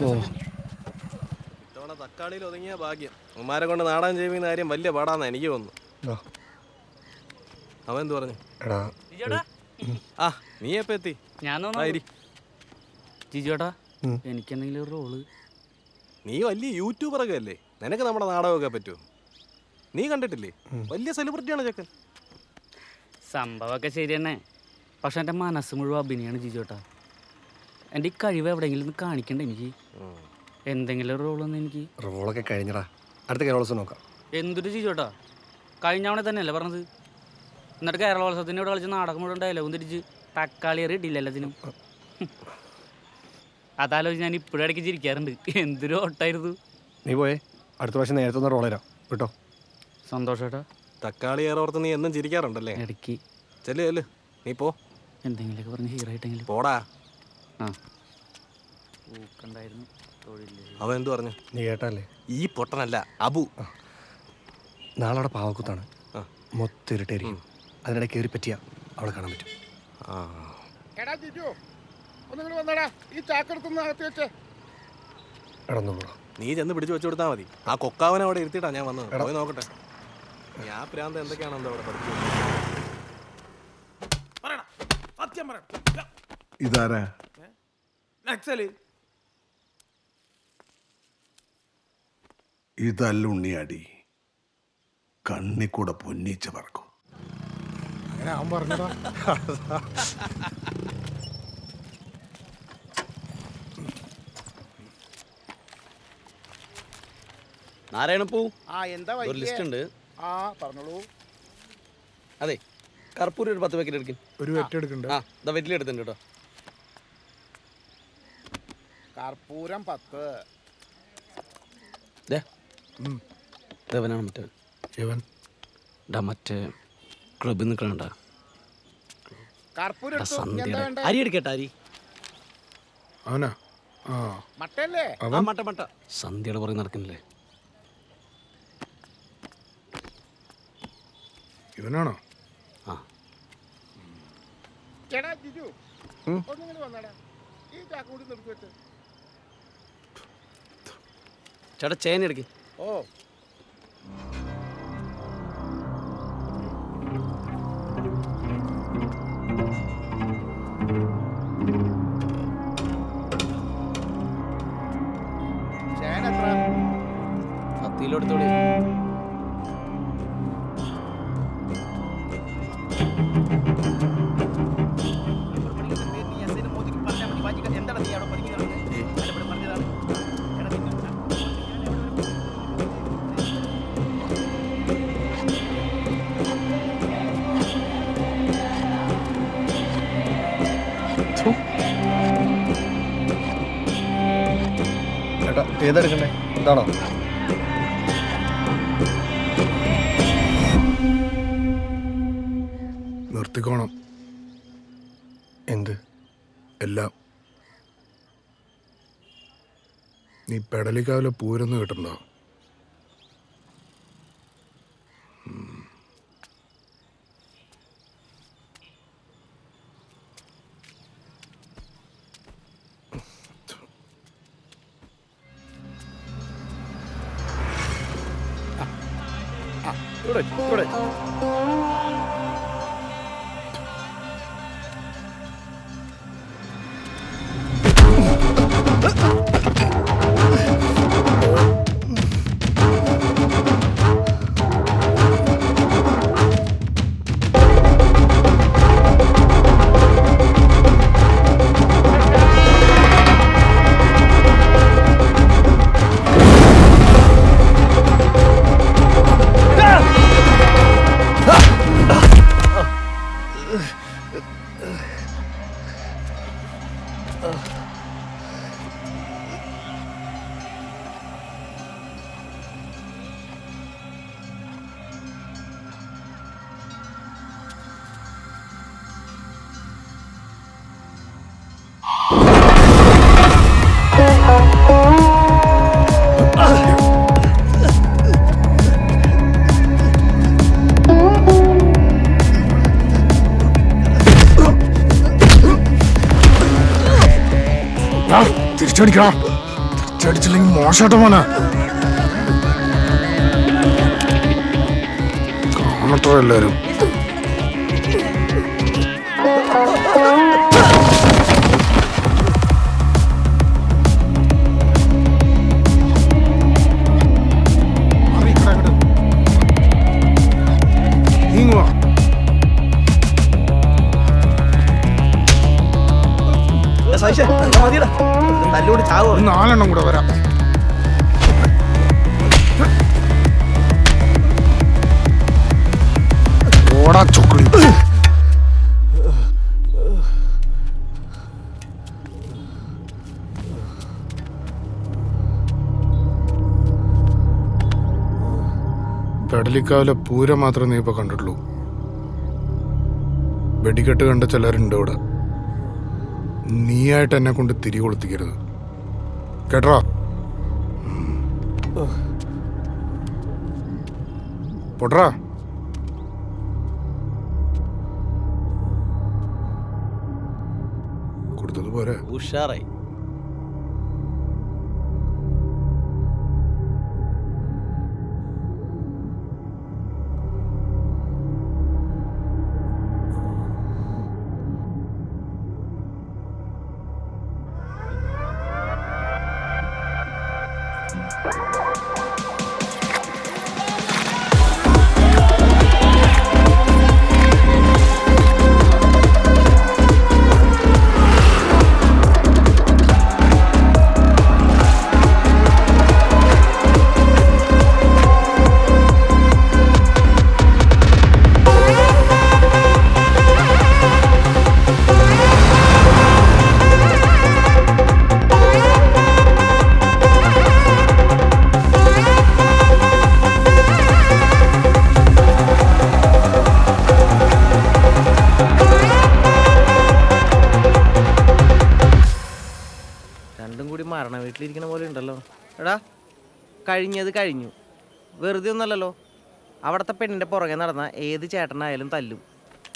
ഇത്തവണ തക്കാളിയിൽ ഒതുങ്ങിയ ഭാഗ്യം. ഉമ്മാരെ കൊണ്ട് നാടൻ ചെയ്യുന്ന കാര്യം വലിയ പാടാന്നാ എനിക്ക് തോന്നുന്നു. അവൻ എന്ത് പറഞ്ഞു? ആ നീ എപ്പോ എത്തി? ഞാൻ ജിജോട്ടാ, എനിക്ക് എന്തെങ്കിലും ഒരു റോള്. നീ വലിയ യൂട്യൂബറൊക്കെ അല്ലേ, നിനക്ക് നമ്മുടെ നാടകമൊക്കെ പറ്റുമോ? നീ കണ്ടിട്ടില്ലേ, വലിയ സെലിബ്രിറ്റിയാണ് ചെക്കൻ. സംഭവമൊക്കെ ശരി തന്നെ, പക്ഷെ എൻ്റെ മനസ്സ് മുഴുവൻ അഭിനയാണ് ജിജോട്ടാ. എൻ്റെ ഈ കഴിവ് എവിടെയെങ്കിലും ഒന്ന് കാണിക്കണ്ടേ എനിക്ക്? എന്തെങ്കിലും ഒരു റോളൊന്നും എനിക്ക്. റോളൊക്കെ കഴിഞ്ഞടാ, അടുത്ത കേരളോത്സവം നോക്കാം. എന്തൊരു ജിജോട്ടാ, കഴിഞ്ഞ തവണ തന്നെയല്ലേ പറഞ്ഞത്? എന്നിട്ട് കേരളോത്സവത്തിൻ്റെ ഇവിടെ കളിച്ച് നാടകം മുഴുവൻ ഡയലോഗും തിരിച്ച് തക്കാളി ഇട്ടില്ല എല്ലാത്തിനും. അതാലോചിച്ച് ഞാൻ ഇപ്പോഴും ഇടയ്ക്ക് ചിരിക്കാറുണ്ട്. എന്തൊരു ഓട്ടായിരുന്നു. നീ പോയേ, അടുത്ത പ്രാവശ്യം നേരത്തെ ഒന്ന് റോൾ തരാം കേട്ടോ. സന്തോഷേട്ടാ. തക്കാളി ഏറോർത്ത് നീ എന്നും ചിരിക്കാറുണ്ടല്ലേ? ഇടയ്ക്ക് ചെല്ലു നീ പോ. എന്തെങ്കിലുമൊക്കെ പറഞ്ഞ് ഹീറോ ആയിട്ടെങ്കിലും പോടാ. ആ ഊക്കണ്ടായിരുന്നു. അവൻ എന്തു പറഞ്ഞു? നീ കേട്ടല്ലേ? ഈ പൊട്ടനല്ല, അബു. നാളെ അവിടെ പാവക്കുത്താണ്. മൊത്തം ഇരുട്ടായിരിക്കും. അതിനിടെ കയറി പറ്റിയാ അവളെ കാണാൻ പറ്റും. എടാ ജിജു, ഒന്നിങ്ങോട്ട് വന്നടാ. ഈ ചാക്കെടുത്തൊന്ന് അകത്ത് വെച്ചേ. നീ ചെന്ന് പിടിച്ചു വെച്ചു കൊടുത്താൽ മതി. ആ കൊക്കാവനെ അവിടെ ഇരുത്തിയിട്ടാ ഞാൻ വന്നത്. പോയി നോക്കട്ടെ. ഞാൻ പ്രാന്ത് എന്തൊക്കെയാണോ അവിടെ പഠിച്ചു. സത്യം പറയണം. ഇതാരാ? നക്സല്. ഇതല്ല ഉണ്ണിയാടി, കണ്ണിക്കൂടെ പൊന്നീച്ച പറക്കും. അങ്ങനെ അവൻ പറഞ്ഞതാ. നാരായണപ്പൂ, ആ എന്താ ഒരു ലിസ്റ്റ് ഉണ്ട്. ആ പറഞ്ഞോളൂ. അതെ, കർപ്പൂരം ഒരു 10 പാക്കറ്റ് എടുക്കും. ഒരു വെറ്റ് എടുക്കണ്ട. ആ, ഇതാ വെറ്റില എടുത്തുണ്ട് കേട്ടോ. കർപ്പൂരം 10. ദേവനാണ് മറ്റേ മറ്റേ ക്ലബിൽ നിൽക്കണ കർപ്പൂരം അരി എടുക്കട്ടെ. അരി അവനാ? മട്ടല്ലേ? മട്ട സന്ധ്യയുടെ പുറകെ നടക്കുന്നില്ലേ? ഇവനാണോ? ആ. ചേട്ടാ ജിജു, ഒന്നിങ്ങനെ വന്നടാ. ഈ ചാക്കൂടി നിർത്തി വെച്ച്. ചേട്ടാ ചേന എടുക്കും. ഓ, ചേന എത്ര? 10 കിലോ എടുത്തോളി. ചേട്ടാ ഏതെടുക്കണ്ടേ? ഇതാണോ? നിർത്തിക്കോണം. എന്ത്? എല്ലാം. നീ പെടലിക്കാവിലെ പൂരൊന്നും കേട്ടിട്ടുണ്ടോ? ഇവിടെ തിരിച്ചടിക്കണം. തിരിച്ചടിച്ചില്ലെങ്കിൽ മോശമായിട്ട് പോനെ കാണട്ടോ എല്ലാരും. നാലെണ്ണം കൂടെ വരാം. ഓടാ ചൊക്കളി. പെടലിക്കാവിലെ പൂരം മാത്രമേ നീ ഇപ്പൊ കണ്ടിട്ടുള്ളൂ. വെടിക്കെട്ട് കണ്ട ചിലരുണ്ട് ഇവിടെ. നീയായിട്ട് എന്നെ കൊണ്ട് തിരി കൊളുത്തിക്കരുത് കേട്ടോ. പൊട്ടറാ കൊടുത്തത് പോരെ. ഉഷാറായി. രണ്ടും കൂടി മരണ വീട്ടിലിരിക്കണ പോലെ ഉണ്ടല്ലോ. എടാ കഴിഞ്ഞത് കഴിഞ്ഞു, വെറുതെ ഒന്നല്ലല്ലോ. അവിടുത്തെ പെണ്ണിന്റെ പുറകെ നടന്ന ഏത് ചേട്ടനായാലും തല്ലും.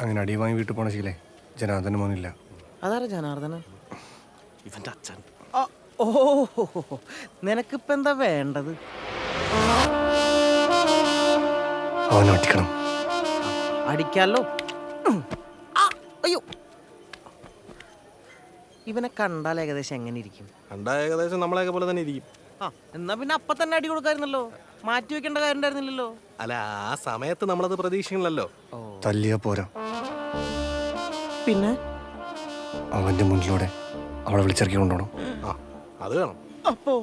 അങ്ങനെ അടി വാങ്ങി വീട്ടിൽ പോണ ശീലേ ജനാർദ്ദന മോനില്ല. അതാരാ ജനാർദ്ദനൻ? ഇവന്റെ അച്ഛൻ. ഓ, നിനക്കിപ്പോ എന്താ വേണ്ടത്? അവനെ ഒറ്റിക്കണം. അടിക്കാലോ. അയ്യോ, ഇവനെ കണ്ടാൽ ഏകദേശം എങ്ങനെ ഇരിക്കും? കണ്ടാ ഏകദേശം നമ്മളെയൊക്കെ പോലെ തന്നെ ഇരിക്കും. എന്നാ പിന്നെ അപ്പൊ തന്നെ അടി കൊടുക്കായിരുന്നല്ലോ, മാറ്റി വെക്കേണ്ട കാര്യം ഉണ്ടായിരുന്നില്ലല്ലോ. അല്ല, ആ സമയത്ത് നമ്മളത് പ്രതീക്ഷിക്കണല്ലോ. തല്ലിയാ പോരാ, പിന്നെ അവന്റെ മുന്നിലൂടെ അവളെ വിളിച്ചിറക്കി കൊണ്ടുപോകണം. ആ, അത് വേണം. അപ്പോ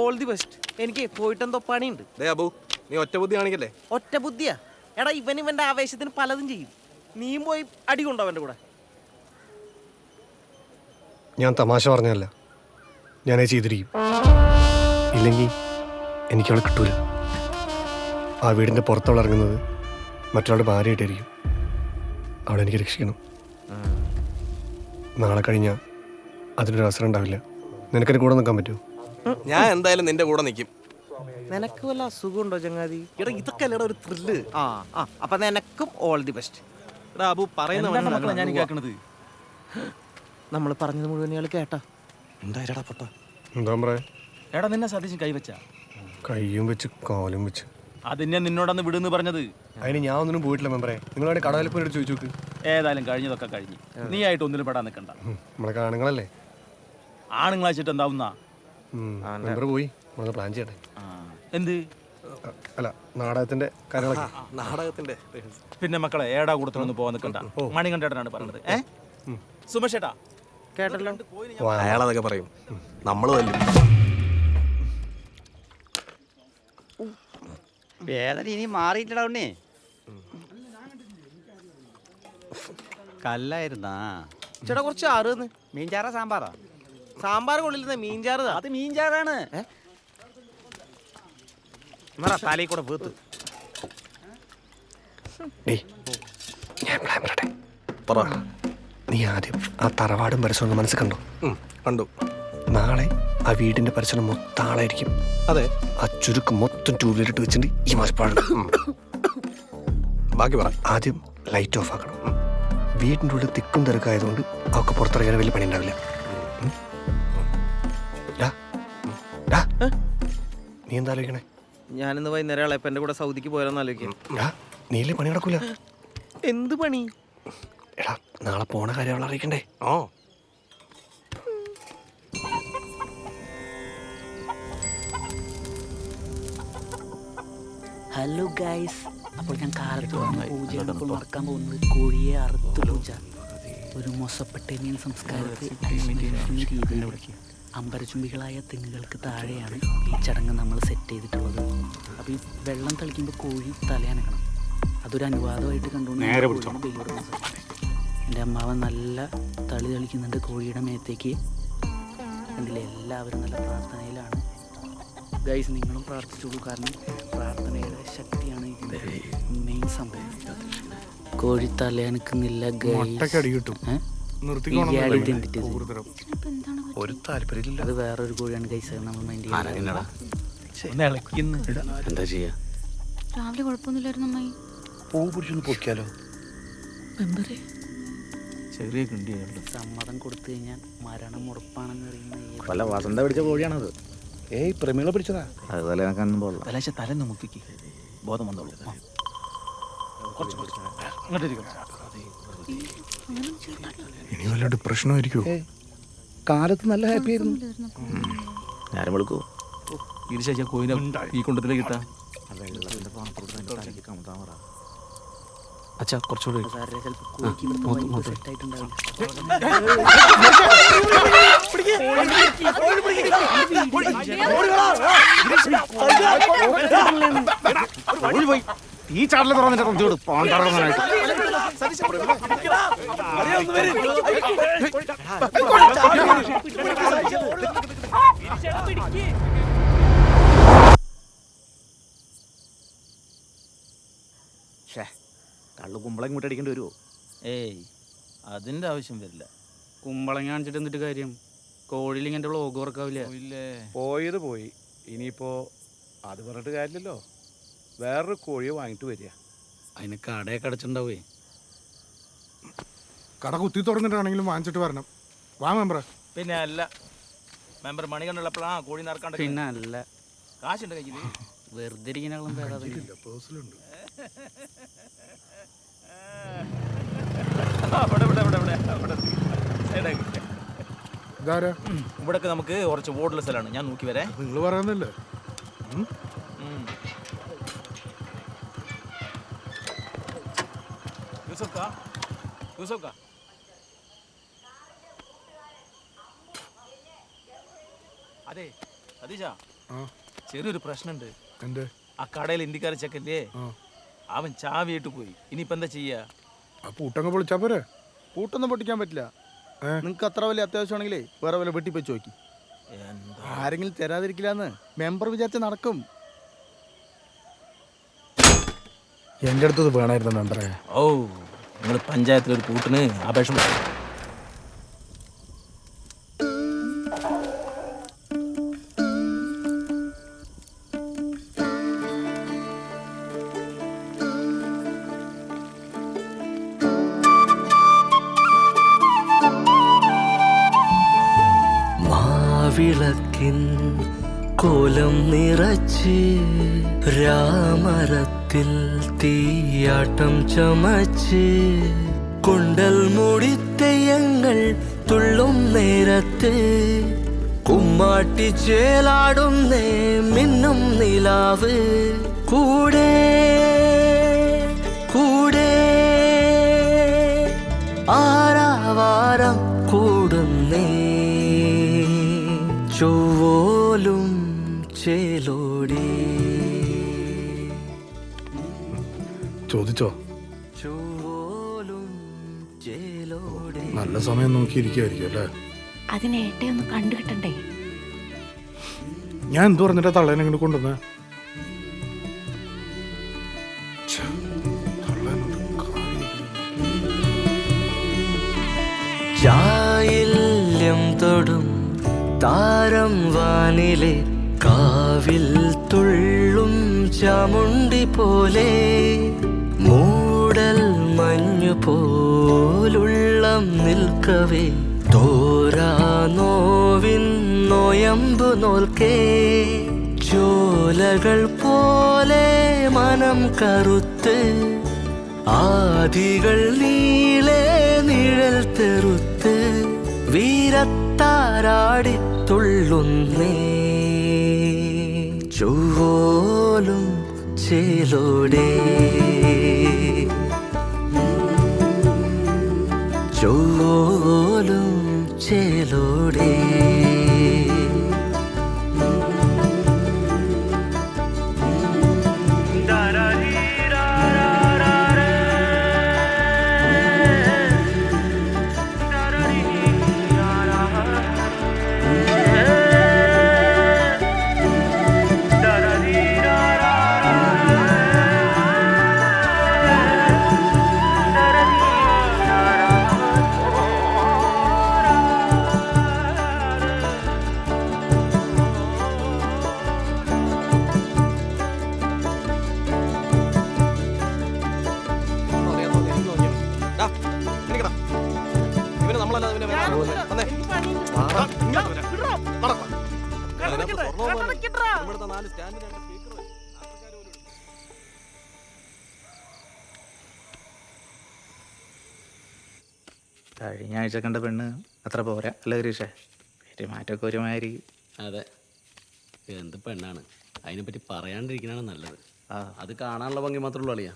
ഓൾ ദി ബെസ്റ്റ്. എനിക്ക് പോയിട്ടെന്തോ പണിയുണ്ട്. അബു, നീ ഒറ്റ ബുദ്ധി കാണിക്കല്ലേ. ഒറ്റ ബുദ്ധിയാ? എടാ, ഇവന്റെ ആവേശത്തിന് പലതും ചെയ്യും. നീയും പോയി അടി കൊണ്ടോ അവന്റെ കൂടെ. ഞാൻ തമാശ പറഞ്ഞല്ല, ഞാനത് ചെയ്തിരിക്കും. ഇല്ലെങ്കിൽ എനിക്കവളെ കിട്ടൂല. ആ വീടിൻ്റെ പുറത്തവൾ ഇറങ്ങുന്നത് മറ്റൊരാളുടെ ഭാര്യയായിട്ടായിരിക്കും. അവളെ എനിക്ക് രക്ഷിക്കണം. നാളെ കഴിഞ്ഞാൽ അതിനൊരു അവസരം ഉണ്ടാവില്ല. നിനക്കെന്നെ കൂടെ നിൽക്കാൻ പറ്റുമോ? ഞാൻ എന്തായാലും നിന്റെ കൂടെ നിൽക്കും. നിനക്ക് വല്ല അസുഖമുണ്ടോ ചങ്ങാതി? എടാ, ഇതൊക്കെ അല്ലടാ ഒരു ത്രില്ല്. അപ്പൊ നിനക്കും ഓൾ ദി ബെസ്റ്റ്. എടാ അബു, പറയുന്ന ഞാൻ കേൾക്കണത്. നമ്മൾ പറഞ്ഞത് മുഴുവൻ ഇയാൾ കേട്ടാ? എന്താ പൊട്ട? എന്താ പറയാ? എടാ, നിന്നെ സതീശൻ കൈവച്ച കയ്യും വെച്ച് കാലും വെച്ച്. അതിനെ നിന്നോടന്ന് വിടുന്ന് പറഞ്ഞത്. അതിന് ഞാൻ ഒന്നിനും പോയിട്ടില്ല മെമ്പറെ. നിങ്ങളവിടെ കടവിൽ പോയിട്ട് ചോദിച്ചു നോക്ക്. ഏതായാലും കഴിഞ്ഞതൊക്കെ കഴിഞ്ഞ് നീ ആയിട്ട് ഒന്നിനും പെടാൻ നിൽക്കണ്ട. നമ്മളെ ആണുങ്ങളല്ലേ. ആണുങ്ങളാച്ചിട്ട് എന്താവുന്ന മെമ്പർ പോയി നമ്മളത് പ്ലാൻ ചെയ്യട്ടെ. എന്ത്? അല്ല, നാടകത്തിന്റെ കാര്യങ്ങളൊക്കെ. നാടകത്തിന്റെ പിന്നെ മക്കളെ, ഏടാ കൂടത്തിലൊന്നും പോകാൻ നിൽക്കണ്ട. മണികണ്ഠേട്ടനാണ് പറഞ്ഞത്. സുമേഷേട്ടാ കേട്ടല്ലോ. അയാളതൊക്കെ പറയും, നമ്മള് തല്ലും. വേദന ഇനി മാറിയില്ലടാ ഉണ്ണി. കല്ലായിരുന്നാ ചേട്ടാ, കുറച്ച് ആറ് മീൻചാറാ സാമ്പാറാ? സാമ്പാർ കൊള്ളില്ലെന്ന മീൻചാറ്. അത് മീൻചാറാണ്. തലയിൽ കൂടെ വീത്ത്. ഞാൻ പ്ലാൻ പറയട്ടെ. പറ. നീ ആദ്യം ആ തറവാടും പരിസരവും മനസ്സിൽ കണ്ടോ? കണ്ടു. നാളെ ആ വീടിന്റെ പരിസരം മൊത്തം ആളായിരിക്കും. അതെ, ആ ചുരുക്ക് മൊത്തം ടൂ വീലർ ഇട്ട് വെച്ചിട്ട് ഈ മാസപ്പാട്. ബാക്കി പറ. ആദ്യം ലൈറ്റ് ഓഫ് ആക്കണം. വീടിൻ്റെ ഉള്ളിൽ തിക്കും തിരക്കായതുകൊണ്ട് അവർക്ക് പുറത്തിറങ്ങാൻ വലിയ പണി ഉണ്ടാവില്ല. നീ എന്താ ആലോചിക്കണേ? ഞാനിന്ന് വൈകുന്നേരം ഇളയപ്പൻ്റെ കൂടെ സൗദിക്ക് പോയാലോന്ന് ആലോചിക്കാം. നീലേ പണി നടക്കൂല. എന്ത് പണി? എടാ, നാളെ പോണ കാര്യം അവളെ അറിയിക്കണ്ടേ? ഹലോ ഗൈസ്, അപ്പോൾ ഞാൻ കാലത്ത് വന്ന പൂജയാണ് ഇപ്പോൾ നടക്കാൻ പോകുന്നത്. കോഴിയെ അറുത്ത് പൂജ. ഒരു മൊസപ്പെട്ടേനിയൻ സംസ്കാരത്തിൽ രീതിയിൽ അമ്പരചുംബികളായ തെങ്ങുകൾക്ക് താഴെയാണ് ഈ ചടങ്ങ് നമ്മൾ സെറ്റ് ചെയ്തിട്ടുള്ളത്. അപ്പോൾ ഈ വെള്ളം തളിക്കുമ്പോൾ കോഴി തലയനക്കണം. അതൊരു അനുവാദമായിട്ട് കണ്ടുകൊണ്ട് എൻ്റെ അമ്മാവൻ നല്ല തളി തളിക്കുന്നുണ്ട് കോഴിയുടെ മേത്തേക്ക്. കണ്ടില്ലേ, എല്ലാവരും നല്ല പ്രാർത്ഥനയിലാണ്. ഗൈസ്, നിങ്ങളും പ്രാർത്ഥിച്ചോളൂ, കാരണം പ്രാർത്ഥനയുടെ ശക്തിയാണ് ഇതിൻ്റെ മെയിൻ സംഭവം. കോഴി തലയനക്കുന്നില്ല ഗൈസ്. ഒരു താല്പര്യമില്ല. അത് വേറൊരു കോഴിയാണ് ഗൈസ്, നമ്മൾ മൈൻഡ് ചെയ്യുന്നത്. എന്താ ചെയ്യാ? രാവിലെ കുഴപ്പമൊന്നുമില്ലായിരുന്നു അമ്മായി. പൂ പിടിച്ചൊന്ന് പൊക്കിയാലോ? ചെറിയ കിണ്ടിയാണ്. സമ്മതം കൊടുത്തു കഴിഞ്ഞാൽ മരണം ഉറപ്പാണെന്ന് അറിയുന്ന വല്ല വസന്ത പിടിച്ച കോഴിയാണത്. ഏയ് പ്രമീള പിടിച്ചതാ. അതുപോലെ കാണുമ്പോൾ പോലുള്ള തലേശ തലന്ന് മുക്കിക്ക് ബോധം വന്നോളൂ. ഇനി വല്ല ഡിപ്രഷനായിരിക്കും. കാലത്ത് നല്ല ഹാപ്പി ആയിരുന്നു. നേരം വെളുക്കൂ. ഇരിശ കോയിനെ ഈ കുണ്ടത്തിലേക്ക് ഇട്ടാ. അച്ഛാ കുറച്ചുകൂടി ഈ ചാടല് തുറന്നിട്ട് കൊണ്ടുവിട് പോണ്ടാറായിട്ട്. കള്ളു കുമ്പളം ഇങ്ങോട്ട് അടിക്കേണ്ടി വരുമോ? ഏയ് അതിന്റെ ആവശ്യം വരില്ല. കുമ്പളങ്ങ കാണിച്ചിട്ട് എന്നിട്ട് കാര്യം? കോഴിയിൽ ഇങ്ങനെ വ്ളോഗ് വർക്കാവില്ല. പോയത് പോയി. ഇനിയിപ്പോ അത് പറഞ്ഞിട്ട് കാര്യമില്ലല്ലോ. വേറൊരു കോഴിയെ വാങ്ങിട്ട് വരിക. അതിന് കടയൊക്കെ അടച്ചിട്ടുണ്ടാവേ. കട കുത്തി തുറന്നിട്ടാണെങ്കിലും വാങ്ങിച്ചിട്ട് വരണം. വാ മെമ്പറ. പിന്നെ അല്ല മെമ്പർ മണി കണ്ടുള്ളപ്പോഴാ കോഴി നടക്കാണ്ട്. പിന്നെ അല്ല കാശുണ്ട് കയ്യിൽ. വെറുതെ ഇരിക്കുന്നയാളും പേരാ. ഇവിടൊക്കെ നമുക്ക് കുറച്ച് വോട്ടുള്ള സ്ഥലമാണ്. ഞാൻ നോക്കി വരാം. നിങ്ങൾ പറയുന്നില്ലേ? അതെ സതീശ, ചെറിയൊരു പ്രശ്നമുണ്ട്. എന്തേ? ആ കടയിൽ ഇന്ത്യക്കാര ചെക്കല്ലേ, അവൻ ചാവിയിട്ട് പോയി. ഇനിയിപ്പോ എന്താ ചെയ്യാ? ആ പൂട്ടങ്ങ് പൊളിച്ചാ പോരെ? പൂട്ടൊന്നും പൊട്ടിക്കാൻ പറ്റില്ല. നിങ്ങൾക്ക് അത്ര വലിയ അത്യാവശ്യമാണെങ്കിലേ വേറെ വല്ല വെട്ടിപ്പോയി നോക്കി. ആരെങ്കിലും തരാതിരിക്കില്ലാന്ന് മെമ്പർ വിചാരിച്ച നടക്കും. എൻ്റെ അടുത്തത് വേണമായിരുന്നു മെമ്പറെ. ഓ, നിങ്ങൾ പഞ്ചായത്തിലൊരു കൂട്ടിന് അപേക്ഷ വിളക്കിൻ കോലം നിറച്ച് രാമരത്തിൽ തീയാട്ടം ചമച്ച് കൊണ്ടൽ മുടിത്തെയ്യങ്ങൾ തുള്ളും നേരത്ത് കുമ്മാട്ടി ചേലാടുന്നേ മിന്നും നിലാവ് കൂടെ കൂടെ ആരാവാരം കൂടുന്നേ ചൊവ്വോലും ചേലോടി. ചോദിച്ചോ? ചൊവ്വോലും ചേലോടി. നല്ല സമയം നോക്കിയിരിക്കുമായിരിക്കും അല്ലേ? അതിനെ ഏട്ടയൊന്ന് കണ്ടു കിട്ടണ്ടേ? ഞാൻ എന്ത് പറഞ്ഞിട്ടാ തള്ളേനെ ഇങ്ങോട്ട് കൊണ്ടുവന്നേ? ചായില്യം തൊടും താരം വാനിലെ കാവിൽ തുള്ളും ചാമുണ്ടി പോലെ മൂടൽ മഞ്ഞു പോലുള്ളം നിൽക്കവേ തോരാ നോവിൻ നോയമ്പു നോൽക്കേ ചോലകൾ പോലെ മനം കറുത്ത് ആദികൾ നീളെ നിഴൽ തെറുത്ത് വീരത്താരാടി തുള്ളുന്നേ ചൊവ്വോലും ചേലോടെ ചൊവ്വോലും ചേലോടെ. കഴിഞ്ഞ ആഴ്ച കണ്ട പെണ്ണ് അത്ര പോരാ അല്ല ഗരീഷേ പെരുമാറ്റമൊക്കെ ഒരുമാതിരി. അതെ, എന്ത് പെണ്ണാണ്, അതിനെപ്പറ്റി പറയാണ്ടിരിക്കണാണ് നല്ലത്. അത് കാണാനുള്ള ഭംഗി മാത്രമേ ഉള്ളൂ അളിയാ.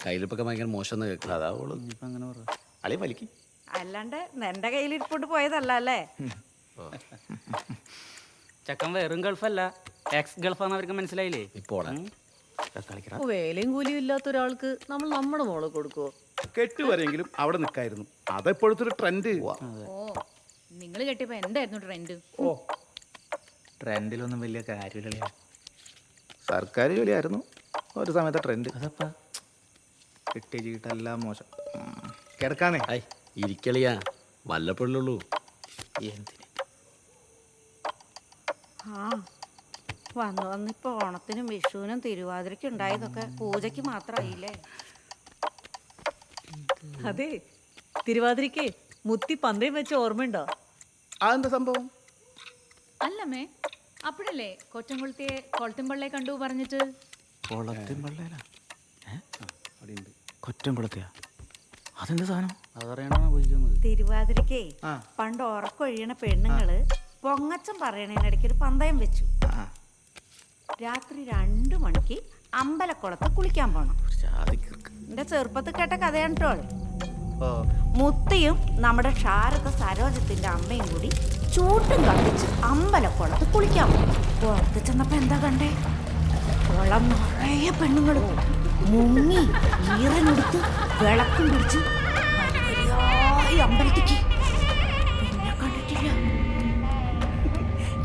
കയ്യിലിപ്പൊക്കെ ഭയങ്കര മോശം എന്ന് കേൾക്കും. അതാവുള്ളൂ. ഇപ്പം അങ്ങനെ പറ അളിയ വലിക്ക്. അല്ലാണ്ട് എന്റെ കയ്യിൽ ഇരിപ്പോണ്ട് പോയതല്ല അല്ലേ? ചെക്കൻ വെറും ഗൾഫല്ല, എക്സ് ഗൾഫാന്ന് അവർക്ക് മനസ്സിലായില്ലേ? ഇപ്പോൾ വേലയും കൂലിയും ഇല്ലാത്ത ഒരാൾക്ക് നമ്മൾ നമ്മുടെ മോളെ കൊടുക്കുവോ? കെട്ടുവരെങ്കിലും അവിടെ നിൽക്കായിരുന്നു. അതെപ്പോഴത്തെ ഒരു ട്രെൻഡ്. ഓ നിങ്ങൾ കെട്ടിയപ്പോ എന്തായിരുന്നു ട്രെൻഡ്? ട്രെൻഡിലൊന്നും വലിയ കാര്യമില്ല. സർക്കാർ ജോലിയായിരുന്നു ഒരു സമയത്തെ ട്രെൻഡ്. അതപ്പാ കിട്ടിയ ചീട്ടെല്ലാം മോശം. കിടക്കാന്നേ ഇരിക്കളിയാ, വല്ലപ്പോഴുള്ളൂ. എന്തിന് വന്നിപ്പോ ഓണത്തിനും വിഷുവിനും തിരുവാതിരയ്ക്കും ഉണ്ടായതൊക്കെ പൂജയ്ക്ക് മാത്രമായില്ലേ? അതെ, തിരുവാതിരയ്ക്ക് മുത്തി പന്തയം വെച്ച ഓർമ്മയുണ്ടോ? അതെന്താ സംഭവം? അല്ലമ്മേ, അപ്പോഴല്ലേ കൊറ്റംകുളത്തിയെ കൊളത്തിമ്പള്ളയെ കണ്ടു പറഞ്ഞിട്ട്? കൊറ്റംകുളത്തിയാ? അതെന്താ സാധനം? അതറിയണോ പൂജിക്കുന്നത്? തിരുവാതിരയ്ക്കേ പണ്ട് ഉറക്കൊഴിയണ പെണ്ണുങ്ങള് പൊങ്ങച്ചം പറയണതിനിടയ്ക്ക് ഒരു പന്തയം വെച്ചു. രാത്രി 2 മണിക്ക് അമ്പലക്കുളത്ത് കുളിക്കാൻ പോണം. എന്റെ ചെറുപ്പത്തിൽ കേട്ട കഥയാണ് കേട്ടോ. മുത്തിയും നമ്മുടെ ക്ഷാരത സരോജത്തിന്റെ അമ്മയും കൂടി ചൂട്ടും കത്തിച്ച് അമ്പലക്കുളത്ത് കുളിക്കാൻ പോണം. പുറത്ത് ചെന്നപ്പോ എന്താ കണ്ടേ? കുളം നിറയെ പെണ്ണുങ്ങളും മുങ്ങി ഈറനെടുത്ത് വിളക്കും പിടിച്ച് അമ്പലത്തേക്ക്. പിന്നെ കണ്ടിട്ടില്ല.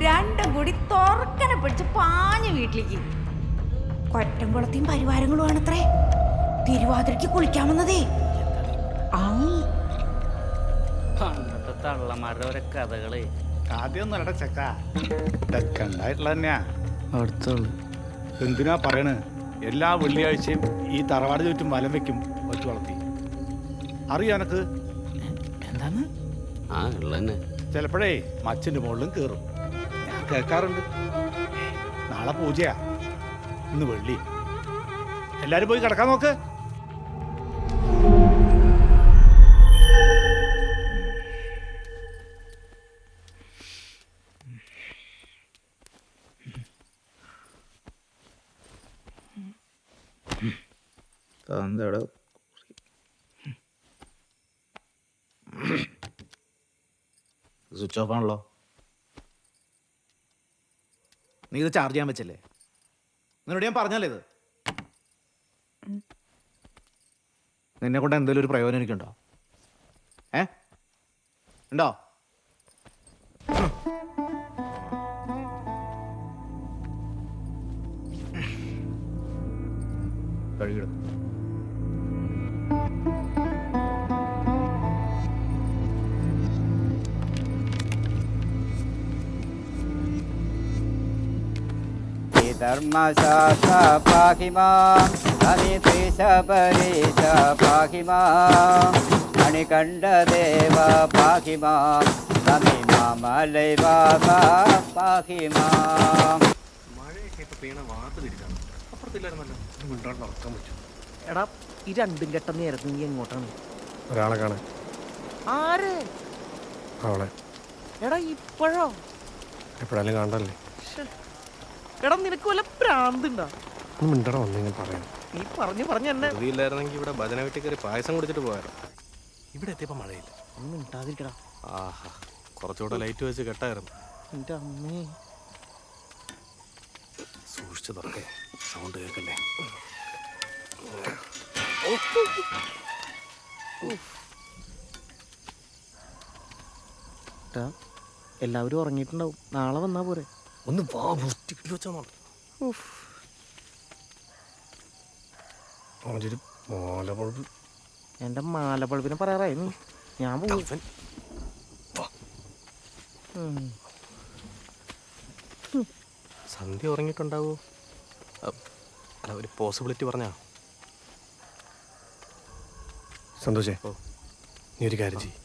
2 കൂടി തുറക്കനെ പിടിച്ച് പാഞ്ഞ വീട്ടിലേക്ക്. കൊറ്റംകുളത്തെയും പരിവാരങ്ങളുമാണത്രേ തിരുവാതിരയ്ക്ക് കുളിക്കാൻ വന്നതേ. പണ്ടത്തെ തള്ളമാരുടെ ഓരോ കഥകള്. ആദ്യം നല്ല ചെക്ക ഇതൊക്കെ ഉണ്ടായിട്ടുള്ള തന്നെയാ. അടുത്തുള്ളു. എന്തിനാ പറയണ്? എല്ലാ വെള്ളിയാഴ്ചയും ഈ തറവാട് ചുറ്റും വലം വെക്കും ഒറ്റ വളർത്തി. അറിയാനക്ക് എന്താണ്? ആ ഉള്ളന്നെ. ചിലപ്പോഴേ മച്ചിന്റെ മുകളിലും കയറും. ഞാൻ കേൾക്കാറുണ്ട്. നാളെ പൂജയാ, ഇന്ന് വെള്ളി. എല്ലാരും പോയി കിടക്കാൻ നോക്ക്. എന്താടോ സ്വിച്ച് ഓഫ് ആണല്ലോ. നീ ഇത് ചാർജ് ചെയ്യാൻ വെച്ചല്ലേ? നിന്നോട് ഞാൻ പറഞ്ഞല്ലേ ഇത്? നിന്നെ കൊണ്ട് എന്തെങ്കിലും ഒരു പ്രയോജനം എനിക്കുണ്ടോ? ഉണ്ടോ? കഴുകിടും. ധർമ്മശാസ്ത്ര പാഹിമാം അമിതേശപരേശ പാഹിമാം മണികണ്ഠദേവ പാഹിമാം തമിമാമലൈവാസ പാഹിമാം. മഴയൊക്കെ ഇപ്പൊ വീണ വാർത്ത തിരിച്ചാണ്. അപ്പുറത്തില്ലായിരുന്നല്ലോ. നടക്കാൻ പറ്റും. എടാ, ഈ 2 ഘട്ടം നേരത്തെ നീ എങ്ങോട്ടാണ്? ഒരാളെ കാണാൻ. ആര്? അവളെ. എടാ ഇപ്പോഴോ? എപ്പോഴാലും കാണണ്ടല്ലേ. എടാ നിനക്ക് വല്ല പ്രാന്തുണ്ടോ? മിണ്ടട വന്നെങ്കിൽ പറയാം. നീ പറഞ്ഞു എന്നെ ഇല്ലായിരുന്നെങ്കിൽ ഇവിടെ ഭജന വീട്ടിൽ കയറി പായസം കുടിച്ചിട്ട് പോയായിരുന്നു. ഇവിടെ എത്തിയപ്പോ മഴയില്ല. ഒന്നും ഉണ്ടാതിരിക്കടാ. ആഹാ, കുറച്ചുകൂടെ ലൈറ്റ് വെച്ച് കെട്ടായിരുന്നു. എന്റെ അമ്മേ, സൂക്ഷിച്ചു തുറക്കേ, സൗണ്ട് കേൾക്കല്ലേ. എല്ലാവരും ഉറങ്ങിയിട്ടുണ്ടാവും. നാളെ വന്നാ പോരെ? ഒന്ന് വാ, വൃത്തിക്കിട്ട് വെച്ചാൽ മാലപ്പഴുപ്പ്. എന്റെ മാലപ്പഴുപ്പിനെ പറയാറായി. ഞാൻ പോകും. സന്ധ്യ ഉറങ്ങിയിട്ടുണ്ടാവോ? അല്ല, ഒരു പോസിബിലിറ്റി പറഞ്ഞാ. സന്തോഷേ, നീ ഒരു കാര്യം ചെയ്യ്.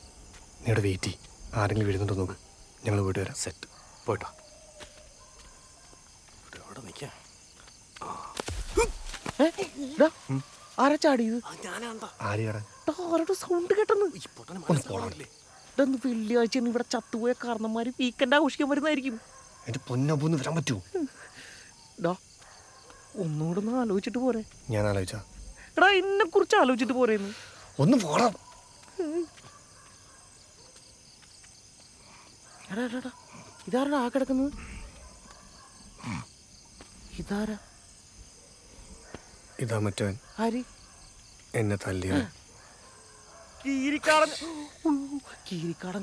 നീ അവിടെ വെയിറ്റ് ചെയ്യ്. ആരെങ്കിലും വീഴുന്നുണ്ടോ നോക്ക്. ഞങ്ങൾ വീട്ടിൽ വരാം. സെറ്റ് പോയിട്ടോ. അവിടെ നിൽക്കാം. ആരാ ചാടിയത്? ആരെയാടാ? ആരുടെ സൗണ്ട് കേട്ടെന്ന്? വെള്ളിയാഴ്ച ഇവിടെ ചത്തുപോയ കാരണന്മാര് വീക്കെൻഡ് ആഘോഷിക്കാൻ വരുന്നതായിരിക്കും. എന്റെ പൊന്നൊന്ന് വരാൻ പറ്റൂ? ഒന്നുകൂടെ ഒന്ന് ആലോചിച്ചിട്ട് പോരെ. ഞാൻ ആലോചിച്ച എടാ എന്നെ കുറിച്ച് ആലോചിച്ചിട്ട് പോരേന്ന്. ഒന്ന് പോടാം. എടാ ഇതാരാ ആ കിടക്കുന്നത്? ഇതാരാ? ഇതാ മറ്റവൻ. ആര്? എന്നെ തല്ലിയ കീരിക്കാടൻ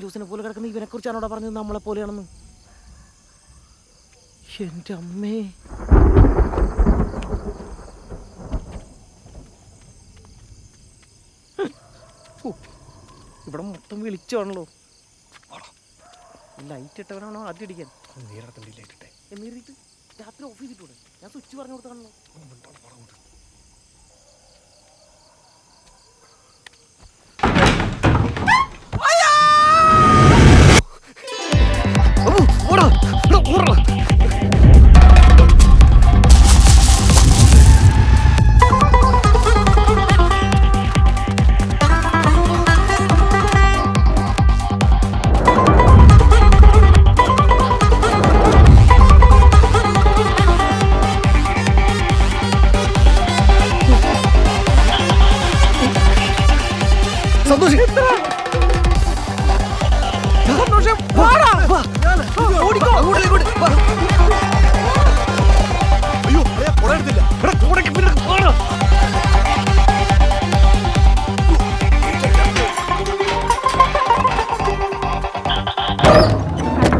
ജ്യൂസിനെ പോലെ കിടക്കുന്ന ഇവനെ കുറിച്ചാണോടാ പറഞ്ഞത് നമ്മളെ പോലെയാണെന്ന്? എന്റെ അമ്മേ. ഇവിടെ മൊത്തം വിളിച്ചാണല്ലോ. ലൈറ്റ് ഇട്ടവനാണോ ആദ്യം അടിക്കാൻ? എന്നിട്ട് രാത്രി ഓഫ് ചെയ്തിട്ടൂടെ? ഞാൻ സ്വിച്ച് പറഞ്ഞു കൊടുത്താണല്ലോ.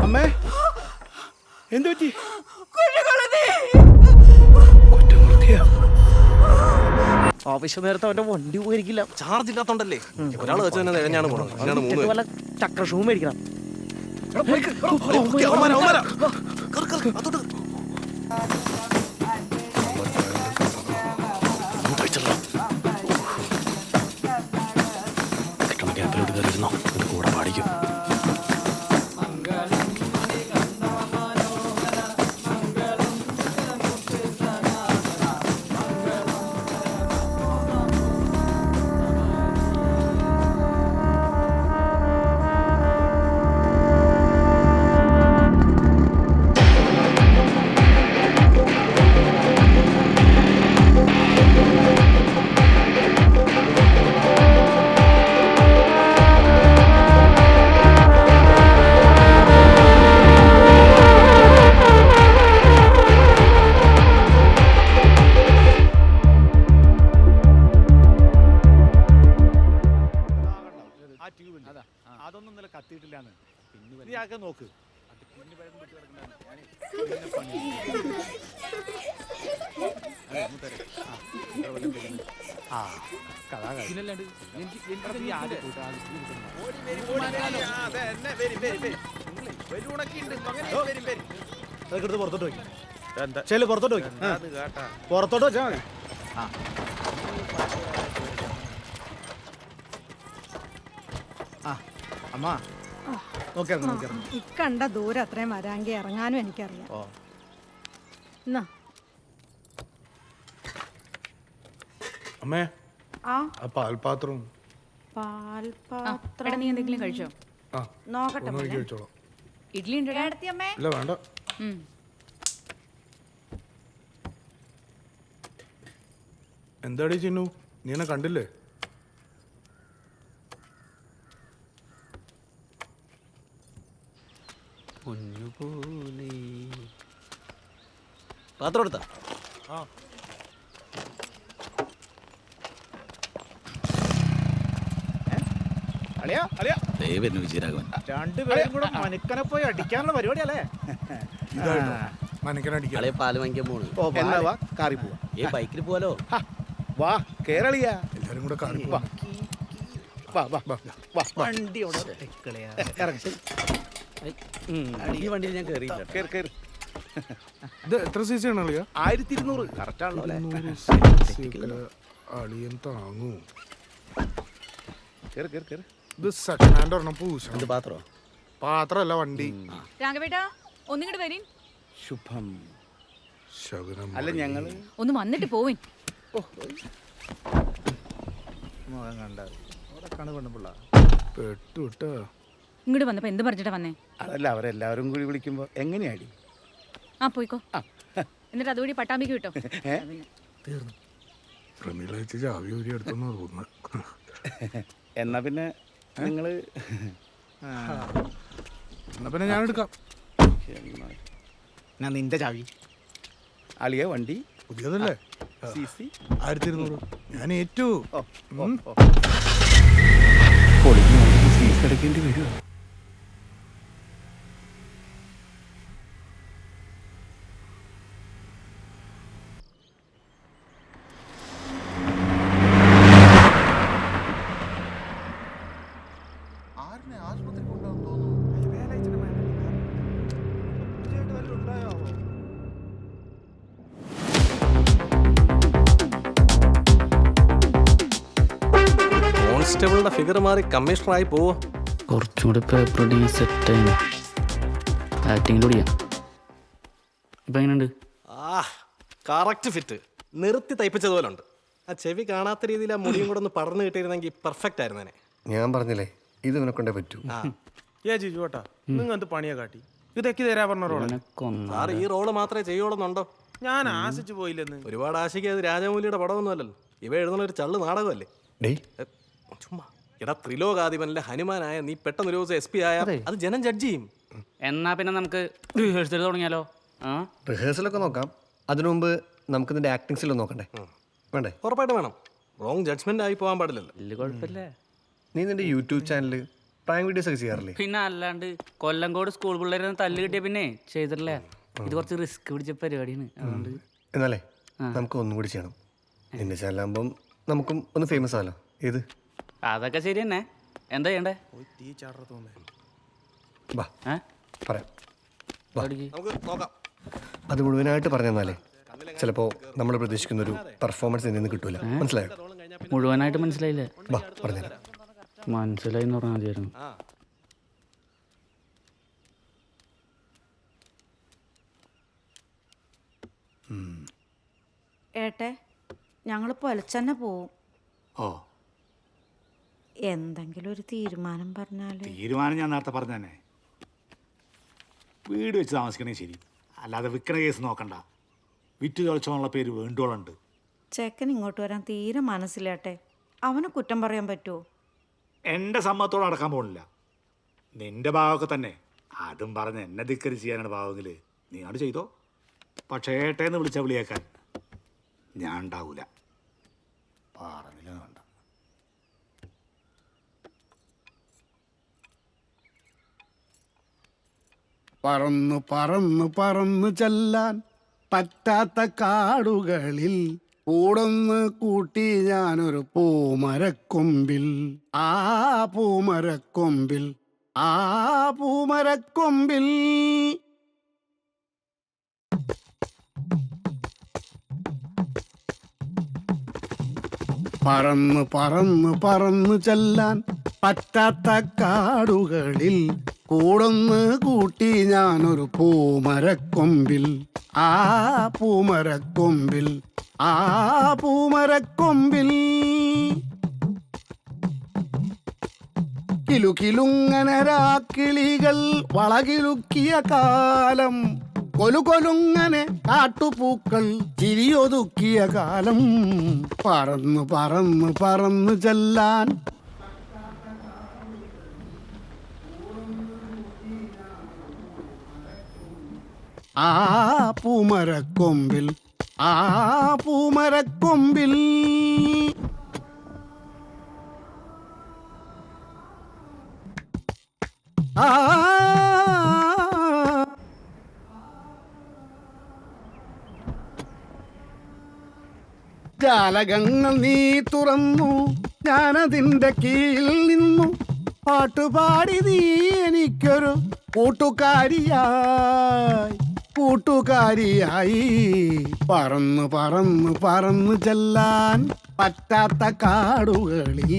അമ്മേ എന്തു പറ്റി? ആവശ്യ നേരത്തെ അവന്റെ വണ്ടി പോയിരിക്കില്ല. ചാർജ് ഇല്ലാത്തോണ്ടല്ലേ? ഒരാൾ വെച്ച് തന്നെ തികഞ്ഞാണ് പോണത്. ഇതിനാണ് 3 പേര്. വല്ല ചക്ര ഷൂ മേടിക്കണം. കൂടെ പാടിക്കും. അതൊന്നും ഇന്നലെ കത്തിയിട്ടില്ലാന്ന്. നീ ആകെ നോക്ക്. പുറത്തോട്ട് പോയി ചെല്. പുറത്തോട്ട് പോയി. പുറത്തോട്ട് വെച്ചാ മതി. അമ്മ ഇക്കണ്ട ദൂരം അത്രയും വരാങ്കി ഇറങ്ങാനും എനിക്കറിയാം. എന്നാ അമ്മേ ആ പാൽപാത്രം പാൽപാത്രം നീ എന്തെങ്കിലും കഴിച്ചോ? നോക്കട്ടെ. ഇഡ്ഡലി ഉണ്ടോ? ഇല്ല വേണ്ട. എന്താടി ചിന്നു, നീ എന്നെ കണ്ടില്ലേ? പാത്രം എടുത്താ? രണ്ടുപേരും കൂടെ മനക്കനെ പോയി അടിക്കാനുള്ള പരിപാടിയല്ലേ? മനക്കനടിക്കാൻ പാല് വാങ്ങിക്കാൻ പോണ്. കാറി പോവാ. ബൈക്കിൽ പോവാലോ? വാ കേരളിയാ. എല്ലാരും കൂടെ കാറി പോവാ. വണ്ടി ഈ വണ്ടിയിൽ ഞാൻ കയറിയില്ല. ഇത് എത്ര സി സി ആണ് അളിയ? 1200. കറക്റ്റ് ആണല്ലോ. അളിയൻ താങ്ങൂ. ഇത് സെക്കൻഡ് ഹാൻഡ് ഒരെണ്ണം പൂശ. പാത്രോ? പാത്രമല്ല വണ്ടി. രാഘവേട്ടാ ഒന്നിങ്ങോട്ട് വരീൻ. ശുഭം. ശകുനം. അല്ല ഞങ്ങള് ഒന്ന് വന്നിട്ട് പോവിൻ. മുഖം കണ്ട അവിടെ കാണു പെണ്ണുപിള്ള പെട്ടു വിട്ടോ. ഇങ്ങോട്ട് വന്നപ്പോ എന്ത് പറഞ്ഞിട്ടാ വന്നേ? അതല്ല അവരെല്ലാവരും കൂടി വിളിക്കുമ്പോ എങ്ങനെയാടി? ആ പോയിക്കോ. എന്നിട്ട് അതുകൂടി പട്ടാമ്പിക്ക് കിട്ടോ. തീർന്നു. പ്രമീള ചേച്ചി ചാവി ഊരി എടുത്തെന്ന് തോന്നുന്നു. എന്നാ പിന്നെ നിങ്ങള് എന്നാ പിന്നെ ഞാൻ എടുക്കാം. ഞാൻ നിന്റെ ചാവി. അളിയ വണ്ടി പുതിയതല്ലേ? CC 1200. ഞാൻ ഏറ്റു. ഫീസ് അടയ്ക്കേണ്ടി വരുമോ? കോൺസ്റ്റബിളിന്റെ ഫിഗർ മാറി കമ്മീഷണറായി പോവോ? കുറച്ചുകൂടി പേപ്പർ ഡി സെറ്റ് ആക്ടിങ്ങിലൂടെ ഇപ്പം എങ്ങനെയുണ്ട്? Correct fit. നിർത്തി തയ്പ്പിച്ചതുപോലെ ഉണ്ട്. ആ ചെവി കാണാത്ത രീതിയിൽ ആ മുടിയും കൂടെ ഒന്ന് പടർന്നു കിട്ടിയിരുന്നെങ്കിൽ പെർഫെക്റ്റ് ആയിരുന്നേനെ. ഞാൻ പറഞ്ഞില്ലേ ഇത് ഇവനെ കൊണ്ടേ പറ്റൂ. ജിജു ഏട്ടാ നിങ്ങൾ എന്ത് പണിയാ കാട്ടി? ഇതൊക്കെ തരാ പറഞ്ഞ റോള്. സാർ ഈ റോള് മാത്രമേ ചെയ്യുള്ളൂന്നുണ്ടോ? ഞാൻ ആശിച്ചു പോയില്ലെന്ന്. ഒരുപാട് ആശിക്കാത് രാജമൗലിയുടെ പടമൊന്നും അല്ലല്ലോ. ഇവ എഴുതുന്ന ഒരു ചള്ളു നാടകമല്ലേ? ചുമ്മാ എടാ, ത്രിലോകാധിപനിലെ ഹനുമാനായ നീ പെട്ടെന്ന് ഒരു ദിവസം SP ആയ അത് ജനം ജഡ്ജ് ചെയ്യും. എന്നാ പിന്നെ നമുക്ക് റിഹേഴ്സൽ തുടങ്ങിയാലോ? റിഹേഴ്സലൊക്കെ നോക്കാം. അതിനു മുമ്പ് നമുക്ക് നിന്റെ ആക്ടിങ്സിലൊന്നും നോക്കണ്ടേ? വേണ്ടേ? ഉറപ്പായിട്ട് വേണം. റോങ് ജഡ്ജ്മെന്റ് ആയി പോകാൻ പാടില്ലല്ലോ. വലിയ കുഴപ്പമില്ല. നീ നിന്റെ യൂട്യൂബ് ചാനലിൽ പ്രാങ്ക് വീഡിയോസ് ഒക്കെ ചെയ്യാറില്ലേ? പിന്നെ അല്ലാണ്ട് കൊല്ലങ്കോട് സ്കൂൾ പിള്ളേരെ തല്ല് കിട്ടിയ പിന്നെ ചെയ്തിട്ടില്ല. ഇത് കുറച്ച് റിസ്ക് പിടിച്ച പരിപാടിയാണ്. അതുകൊണ്ട് എന്നാലേ നമുക്ക് ഒന്നും കൂടി ചെയ്യണം. നിന്റെ ചാനലാകുമ്പം നമുക്കും ഒന്ന് ഫേമസ് ആണല്ലോ. ഏത്? അതൊക്കെ ശരി തന്നെ. എന്താ ചെയ്യണ്ടേ? വാ പറയാം. നമുക്ക് നോക്കാം. അത് മുഴുവനായിട്ട് പറഞ്ഞു തന്നാലേ ചിലപ്പോൾ നമ്മൾ പ്രതീക്ഷിക്കുന്നൊരു പെർഫോമൻസ് ഇതിൽ നിന്ന് കിട്ടൂല. മനസ്സിലായോ? മുഴുവനായിട്ട് മനസ്സിലായില്ലേ? വാ പറഞ്ഞുതരാം. മനസ്സിലായി എന്ന് പറഞ്ഞാൽ മതിയായിരുന്നു. ഏട്ടെ ഞങ്ങൾ പൊലച്ചന്നെ പോവും. ഓ എന്തെങ്കിലും ഒരു തീരുമാനം പറഞ്ഞാല്. തീരുമാനം ഞാൻ നേരത്തെ പറഞ്ഞു തന്നെ. വീട് വെച്ച് താമസിക്കണേ ശരി, അല്ലാതെ വിൽക്കണ കേസ് നോക്കണ്ട. വിറ്റ് തൊളിച്ചോന്നുള്ള പേര് വേണ്ടുകളുണ്ട്. ചെക്കൻ ഇങ്ങോട്ട് വരാൻ തീരെ മനസ്സിലേട്ടെ. അവനെ കുറ്റം പറയാൻ പറ്റുമോ? എൻ്റെ സമ്മതത്തോടെ അടക്കാൻ പോകണില്ല. നിന്റെ ഭാഗമൊക്കെ തന്നെ. അതും പറഞ്ഞ് എന്നെ ധിക്കരി ചെയ്യാനാണ് ഭാവമെങ്കിൽ നീ അത് ചെയ്തോ. പക്ഷേ ഏട്ടേന്ന് വിളിച്ച വിളിയേക്കാൻ ഞാൻ ഉണ്ടാവൂല. പറഞ്ഞില്ല വേണ്ട. പറന്നു പറന്നു പറന്നു ചെല്ലാൻ പറ്റാത്ത കാടുകളിൽ കൂടൊന്ന് കൂട്ടി ഞാനൊരു പൂമരക്കൊമ്പിൽ. ആ പൂമരക്കൊമ്പിൽ, ആ പൂമരക്കൊമ്പിൽ. പറന്നു പറന്നു പറന്നു ചെല്ലാൻ പറ്റാത്ത കാടുകളിൽ കൂടൊന്ന് കൂട്ടി ഞാനൊരു പൂമരക്കൊമ്പിൽ. ആ പൂമരക്കൊമ്പിൽ, ആ പൂമരക്കൊമ്പിൽ. കിലുകിലുങ്ങനെ രാക്കിളികൾ വളകിലുക്കിയ കാലം, കൊലുകൊലുങ്ങനെ കാട്ടുപൂക്കൾ ചിരിയൊതുക്കിയ കാലം. പറന്നു പറന്നു പറന്നു ചെല്ലാൻ ആ പൂമരക്കൊമ്പിൽ, ആ പൂമരക്കൊമ്പിൽ. ആ ജാലകങ്ങൾ നീ തുറന്നു, ഞാനതിൻ്റെ കീഴിൽ നിന്നു. പാട്ടുപാടി നീ എനിക്കൊരു കൂട്ടുകാരിയായി, കൂട്ടുകാരിയായി. പറന്നു പറന്നു പറന്നു ചെല്ലാൻ പറ്റാത്ത കാടുകളിൽ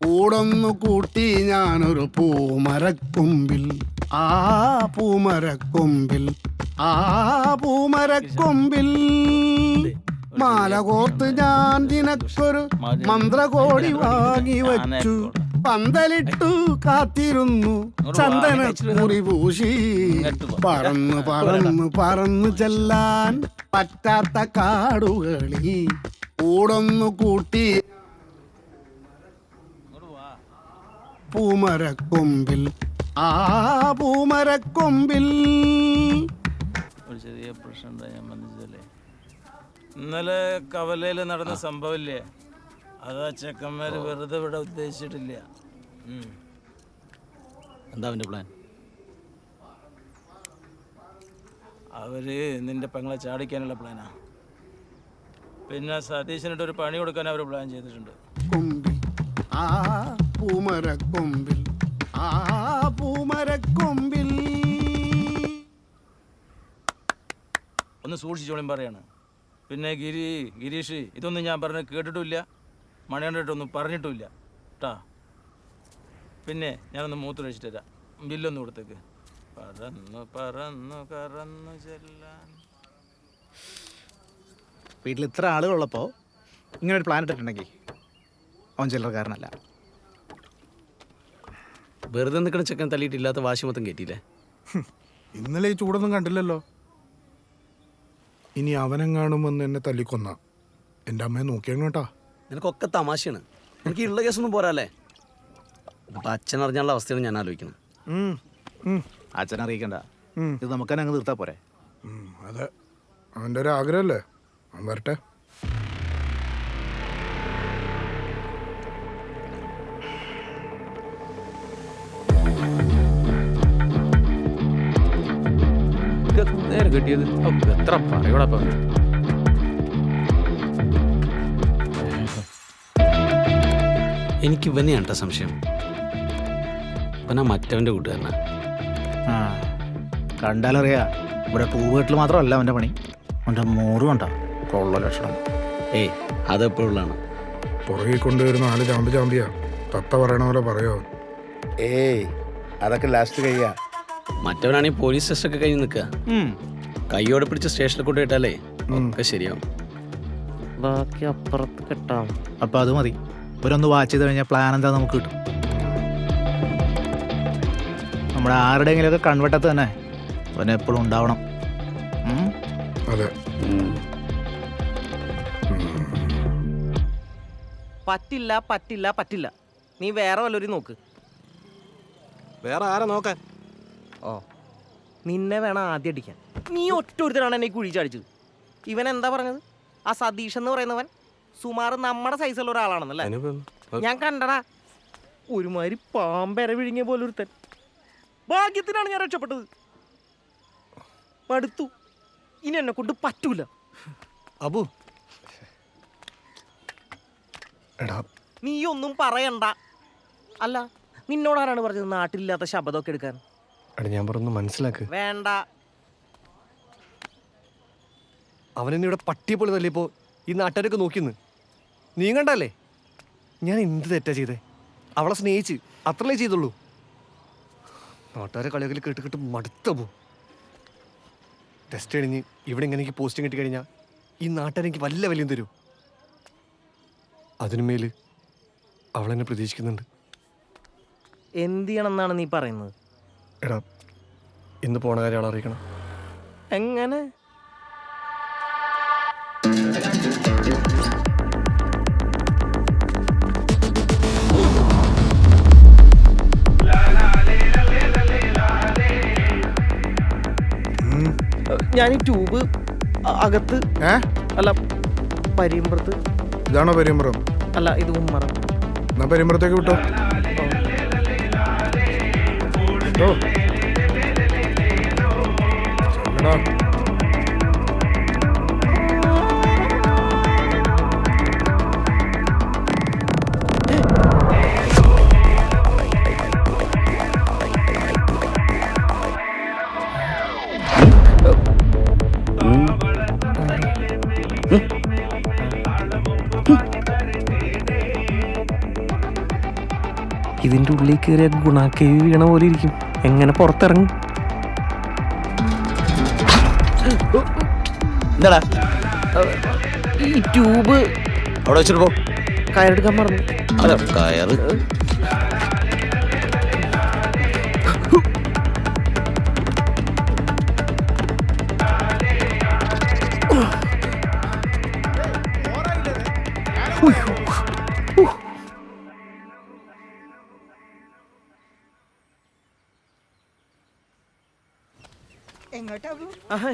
കൂടൊന്നു കൂട്ടി ഞാനൊരു പൂമരക്കൊമ്പിൽ, ആ പൂമരക്കൊമ്പിൽ, ആ പൂമരക്കൊമ്പിൽ മാല കോർത്ത് ഞാൻ നിനക്കൊരു മന്ത്രകോടി വാങ്ങി വച്ചു, പന്തലിട്ടു കാത്തിരുന്നു ചന്ദനക്കുറി പൂശി, പറന്നു പറന്നു പറന്നു ചെല്ലാൻ പറ്റാത്ത കാടുകളിൽ കൂടൊന്നു കൂട്ടി പൂമരക്കൊമ്പിൽ, ആ പൂമരക്കൊമ്പിൽ. ഒരു ചെറിയ പ്രശ്നം എന്താ ഞാൻ മനസ്സിലല്ലേ, ഇന്നലെ കവലയിൽ നടന്ന സംഭവമില്ലേ, അതാ ചെക്കന്മാര് വെറുതെ ഇവിടെ ഉദ്ദേശിച്ചിട്ടില്ല. എന്താ അവൻ്റെ പ്ലാൻ? അവര് നിന്റെ പെങ്ങളെ ചാടിക്കാനുള്ള പ്ലാനാ. പിന്നെ സതീശനിട്ട് ഒരു പണി കൊടുക്കാൻ അവർ പ്ലാൻ ചെയ്തിട്ടുണ്ട്. കൊമ്പിൽ, ആ പൂമരക്കൊമ്പിൽ, ആ പൂമരക്കൊമ്പിൽ. ഒന്ന് സൂക്ഷിച്ചോളിയും പറയാണ്. പിന്നെ ഗിരീഷ് ഇതൊന്നും ഞാൻ പറഞ്ഞ് കേട്ടിട്ടുമില്ല, മണികണ്ഠിട്ടൊന്നും പറഞ്ഞിട്ടുമില്ല കേട്ടാ. പിന്നെ ഞാനൊന്ന് മൂത്രമൊഴിച്ചിട്ട് തരാം, ബില്ലൊന്ന് കൊടുത്തേക്ക്. പറന്നു പറന്നു കറന്നു ചെല്ലാൻ. വീട്ടിൽ ഇത്ര ആളുകളുള്ളപ്പോൾ ഇങ്ങനെ ഒരു പ്ലാൻ ഇട്ടിട്ടുണ്ടെങ്കിൽ അവൻ ചില്ലറക്കാരനല്ല. വെറുതെ നിൽക്കണ ചെക്കൻ തല്ലിയിട്ടില്ലാത്ത വാശി മൊത്തം കയറ്റിയില്ലേ? ഇന്നലെ ഈ ചൂടൊന്നും കണ്ടില്ലല്ലോ. ഇനി അവനെങ്ങാണുമെന്ന് എന്നെ തല്ലിക്കൊന്ന എൻ്റെ അമ്മയെ നോക്കിയാണ് കേട്ടാ. നിനക്കൊക്കെ തമാശയാണ്. എനിക്ക് ഉള്ള കേസൊന്നും പോരാല്ലേ. അപ്പം അച്ഛൻ അറിഞ്ഞാലുള്ള അവസ്ഥയാണ് ഞാൻ ആലോചിക്കുന്നത്. അച്ഛനെ അറിയിക്കണ്ട, ഇത് നമുക്ക് തന്നെ അങ്ങ് തീർത്താ പോരെ. അതെ, അവൻ്റെ ഒരു ആഗ്രഹമല്ലേ, അവൻ വരട്ടെ. നേരെ കിട്ടിയത് എത്ര പറയൂടപ്പം. എനിക്ക് ഇവനെയാണ് കേട്ടോ സംശയം. ഇവനാ മറ്റവൻ്റെ കൂട്ടുകാരനാ. ആ കണ്ടാലറിയാ, ഇവിടെ പൂവീട്ടിൽ മാത്രമല്ല അവൻ്റെ പണി, അവൻ്റെ മോറും ഉണ്ടോ കൊള്ള ലക്ഷണം. ഏയ് അതെപ്പോഴുള്ളതാണ്. പുറകെ കൊണ്ടുവരുന്ന 4 ചാമ്പിയാ തത്ത പറയണ പോലെ പറയോ. ഏയ് അതൊക്കെ ലാസ്റ്റ് കഴിയാ. മറ്റവനാണെങ്കിൽ പോലീസ് സ്റ്റേഷനൊക്കെ കഴിഞ്ഞ് നിൽക്കുക. കൈയോടെ പിടിച്ച് സ്റ്റേഷനിൽ കൊണ്ടുപോയിട്ടാലേ ഒക്കെ ശരിയാവും. ബാക്കി അപ്പുറത്ത് കെട്ടാം. അപ്പം അത് മതി. ഇവരൊന്ന് വാച്ച് ചെയ്ത് കഴിഞ്ഞാൽ പ്ലാൻ എന്താ നമുക്ക് കിട്ടും. നമ്മുടെ ആരുടെയെങ്കിലുമൊക്കെ കൺവെട്ടത്ത് തന്നെ അവനെപ്പോഴും ഉണ്ടാവണം. അതെ, പറ്റില്ല പറ്റില്ല പറ്റില്ല, നീ വേറെ വല്ലവരും നോക്ക്. വേറെ ആരെ നോക്കാൻ? ഓ നിന്നെ വേണം ആദ്യം അടിക്കാൻ. നീ ഒറ്റൊരുത്തരാണ് എന്നെ കുഴി ചാടിച്ചത്. ഇവൻ എന്താ പറഞ്ഞത്? ആ സതീഷ് എന്ന് പറയുന്നവൻ സുമാർ നമ്മുടെ സൈസുള്ള ഒരാളാണെന്നല്ലേ? ഞാൻ കണ്ടടാ, ഒരുമാതിരി പാമ്പര വിഴുങ്ങിയ പോലെ ഒരുത്തൻ. ഭാഗ്യത്തിനാണ് ഞാൻ രക്ഷപ്പെട്ടത്. മടുത്തു, ഇനി എന്നെ കൊണ്ട് പറ്റൂല. അബു എടാ, നീ ഒന്നും പറയണ്ട. അല്ല നിന്നോടാരാണ് പറഞ്ഞത് നാട്ടിലില്ലാത്ത ശബ്ദമൊക്കെ എടുക്കാൻ? എടാ ഞാൻ പറഞ്ഞു മനസ്സിലാക്ക്. വേണ്ട. അവനെന്നെ ഇവിടെ പട്ടിയെ പോലെ തല്ലിയപ്പോ ഈ നാട്ടുകാരൊക്കെ നോക്കിന്ന് നീ കണ്ടല്ലേ? ഞാൻ എന്ത് തെറ്റാ ചെയ്തേ? അവളെ സ്നേഹിച്ച് അത്രല്ലേ ചെയ്തുള്ളൂ. നാട്ടുകാരെ കളികളിൽ കേട്ട് കേട്ട് മടുത്തപ്പോ ടെസ്റ്റ് കഴിഞ്ഞ് ഇവിടെ ഇങ്ങനെ എനിക്ക് പോസ്റ്റിംഗ് കിട്ടിക്കഴിഞ്ഞാൽ ഈ നാട്ടുകാരെനിക്ക് വല്ല വിലയും തരൂ. അതിനുമേല് അവളെന്നെ പ്രതീക്ഷിക്കുന്നുണ്ട്. എന്ത് ചെയ്യണമെന്നാണ് നീ പറയുന്നത്? എടാ ഇന്ന് പോണ കാര്യം അവളെ അറിയിക്കണം. എങ്ങനെ? ഞാൻ ഈ ട്യൂബ് അകത്ത് അല്ല പരിയമ്പുറത്ത്. ഇതാണോ പരിയമ്പുറം? അല്ല ഇത് ഉമ്മറം. എന്നാ പരിയമ്പുറത്തേക്ക് വിട്ടോ. ഇതിൻ്റെ ഉള്ളിൽ കയറിയ ഗുണാക്കേവി വീണ പോലെ ഇരിക്കും. എങ്ങനെ പുറത്തിറങ്ങും? എന്താടാ ഈ ട്യൂബ് അവിടെ വെച്ചിട്ട് പോ. കയറെടുക്കാൻ പറഞ്ഞു. അതെ കയറ്.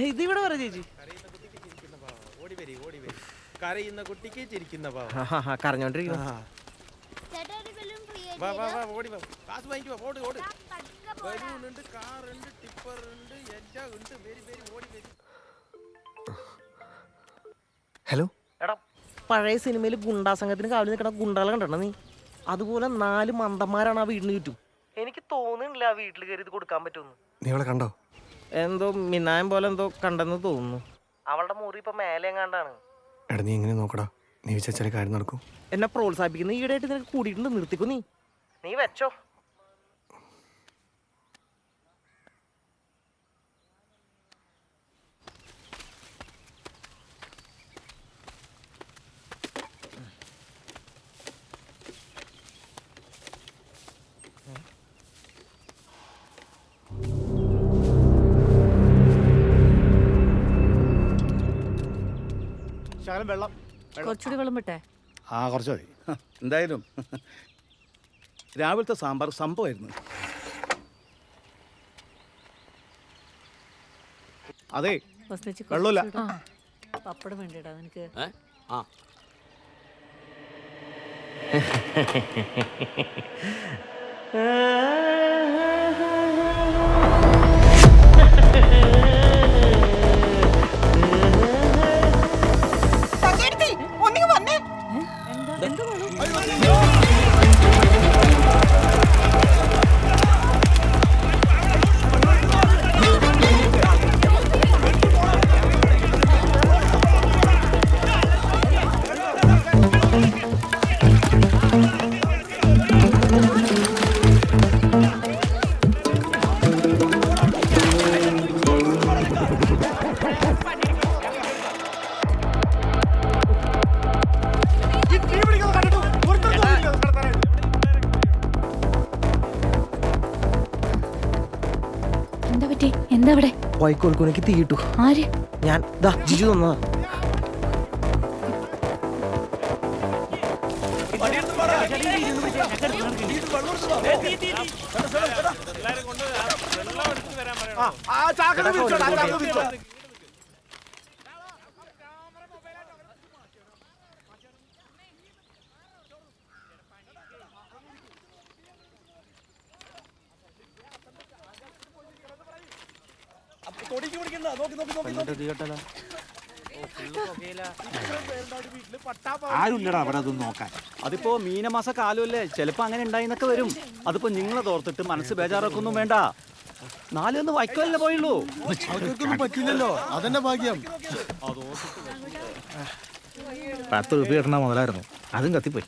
ഇതിവിടെ പറ ചേച്ചി. കരയുന്ന കുട്ടിക്ക് ചിരിക്കുന്ന കരഞ്ഞോണ്ടിരിക്കുന്നു. ഹലോ എടാ പഴയ സിനിമയിൽ ഗുണ്ടാ സംഘത്തിന് കാവലി നിൽക്കണ ഗുണ്ടാളെ കണ്ടോ നീ? അതുപോലെ 4 മന്ദന്മാരാണ് ആ വീടിന് ചുറ്റും. എനിക്ക് തോന്നുന്നില്ല ആ വീട്ടിൽ കയറി ഇത് കൊടുക്കാൻ പറ്റുമെന്ന്. നീ അവളെ കണ്ടോ? എന്തോ മിന്നായം പോലെ എന്തോ കണ്ടെന്ന് തോന്നുന്നു. അവളുടെ മുറി ഇപ്പൊ മേലെ എങ്ങാണ്ടാണ്. എടാ നീ എങ്ങനെ നോക്കടാ? നീ വിചാരിച്ചാലേ കാര്യം നടക്കും. എന്നെ പ്രോത്സാഹിപ്പിക്കുന്ന ഈടായിട്ട് നിനക്ക് കൂടിയിട്ടുണ്ട്. നിർത്തിക്കോ നീ വെച്ചോ. ശകലം വെള്ളം. കുറച്ചുകൂടി വെള്ളം വിട്ടെ. ആ കുറച്ച് മതി. എന്തായാലും രാവിലത്തെ സാമ്പാർ സംഭവമായിരുന്നു. അതെ വെള്ളമില്ല. പപ്പടം വേണ്ടിടാ നിനക്ക്. എന്താ അവിടെ? വൈക്കോൽക്കുനക്ക് തീ കിട്ടു. ആര്? ഞാൻ ജിജു തന്നതാ. ആരുമില്ലടാ അവിടെ അതൊന്നും നോക്കാൻ. അതിപ്പോ മീനമാസ കാലമല്ലേ, ചിലപ്പോ അങ്ങനെ ഉണ്ടായിന്നൊക്കെ വരും. അതിപ്പോ നിങ്ങളെ തോർത്തിട്ട് മനസ്സ് ബേജാറാക്കൊന്നും വേണ്ട. 4 വൈക്കോലല്ലേ പോയുള്ളൂ. അവർക്കൊന്നും പറ്റില്ലല്ലോ, അതെന്നെ ഭാഗ്യം. 10 രൂപ കിട്ടണ മുതലായിരുന്നു, അതും കത്തിപ്പോയി.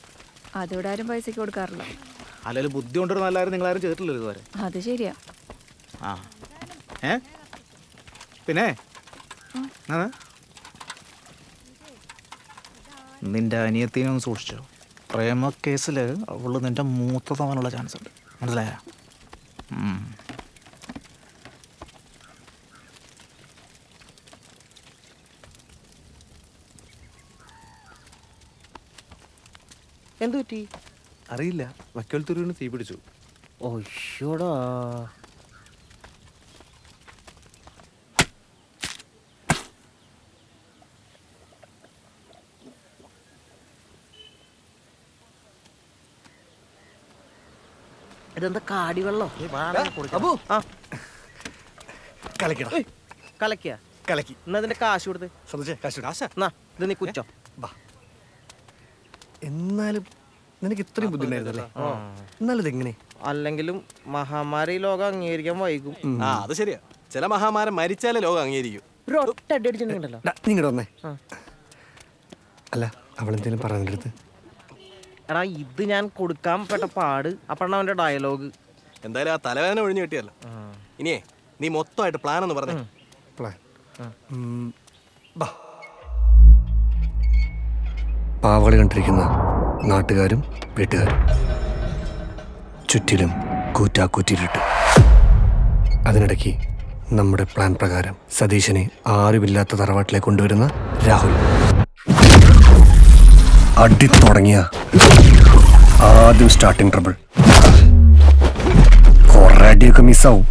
അതിവിടെ ആരും പൈസക്ക് കൊടുക്കാറില്ല. അല്ലെങ്കിൽ ബുദ്ധി കൊണ്ടിരുന്ന എല്ലാവരും നിങ്ങളാരും ചെയ്തിട്ടില്ലല്ലോ ഇതുവരെ. അത് ശരിയാ. ആ പിന്നെ നിന്റെ അനിയത്തിനെ ഒന്ന് സൂക്ഷിച്ചോ. പ്രേമ കേസിൽ അവള് നിന്റെ മൂത്ത തവനുള്ള ചാൻസ് ഉണ്ട്, മനസ്സിലായ? എന്തു പറ്റി അറിയില്ല. വക്കൽ തുരുവിന് തീ പിടിച്ചു. ഓശോടാ. ഇതെന്താ കാടി വെള്ളം? കലക്കിയ കലക്കി. എന്നാ ഇതിന്റെ കാശ് കൊടുത്ത്. ഇത് നീ കുച്ചോ. എന്നാലും നിനക്ക് ഇത്രയും ബുദ്ധിമുട്ടായിരുന്നല്ലേ? എന്നാലും ഇതെങ്ങനെ? അല്ലെങ്കിലും മഹാമാരി ലോകം അംഗീകരിക്കാൻ വൈകും. അത് ശരിയാ. ചില മഹാമാരൻ മരിച്ചാലേ ലോകം അംഗീകരിക്കും. ഒരു ഒറ്റ അടി അടിച്ചിട്ടുണ്ടല്ലോ. നിങ്ങടെ വന്നേ. അല്ല അവളെന്തേലും പറഞ്ഞെടുത്ത് എടാ ഇത് ഞാൻ കൊടുക്കാൻ പെട്ട പാട് അപ്പഴാണ് അവന്റെ ഡയലോഗ്. എന്തായാലും ആ തലവേദന ഒഴിഞ്ഞു കിട്ടിയല്ലോ. ഇനിയേ നീ മൊത്തമായിട്ട് പ്ലാൻ ഒന്ന് പറഞ്ഞേ. പ്ലാൻ പാവകളി കണ്ടിരിക്കുന്ന നാട്ടുകാരും വീട്ടുകാരും ചുറ്റിലും കൂറ്റാക്കൂറ്റിലിട്ട്. അതിനിടയ്ക്ക് നമ്മുടെ പ്ലാൻ പ്രകാരം സതീശനെ ആരുമില്ലാത്ത തറവാട്ടിലേക്ക് കൊണ്ടുവരുന്ന രാഹുൽ. അടി തുടങ്ങിയ ആദ്യം സ്റ്റാർട്ടിങ് ട്രബിൾ. കുറെ അടിയൊക്കെ മിസ്സാവും.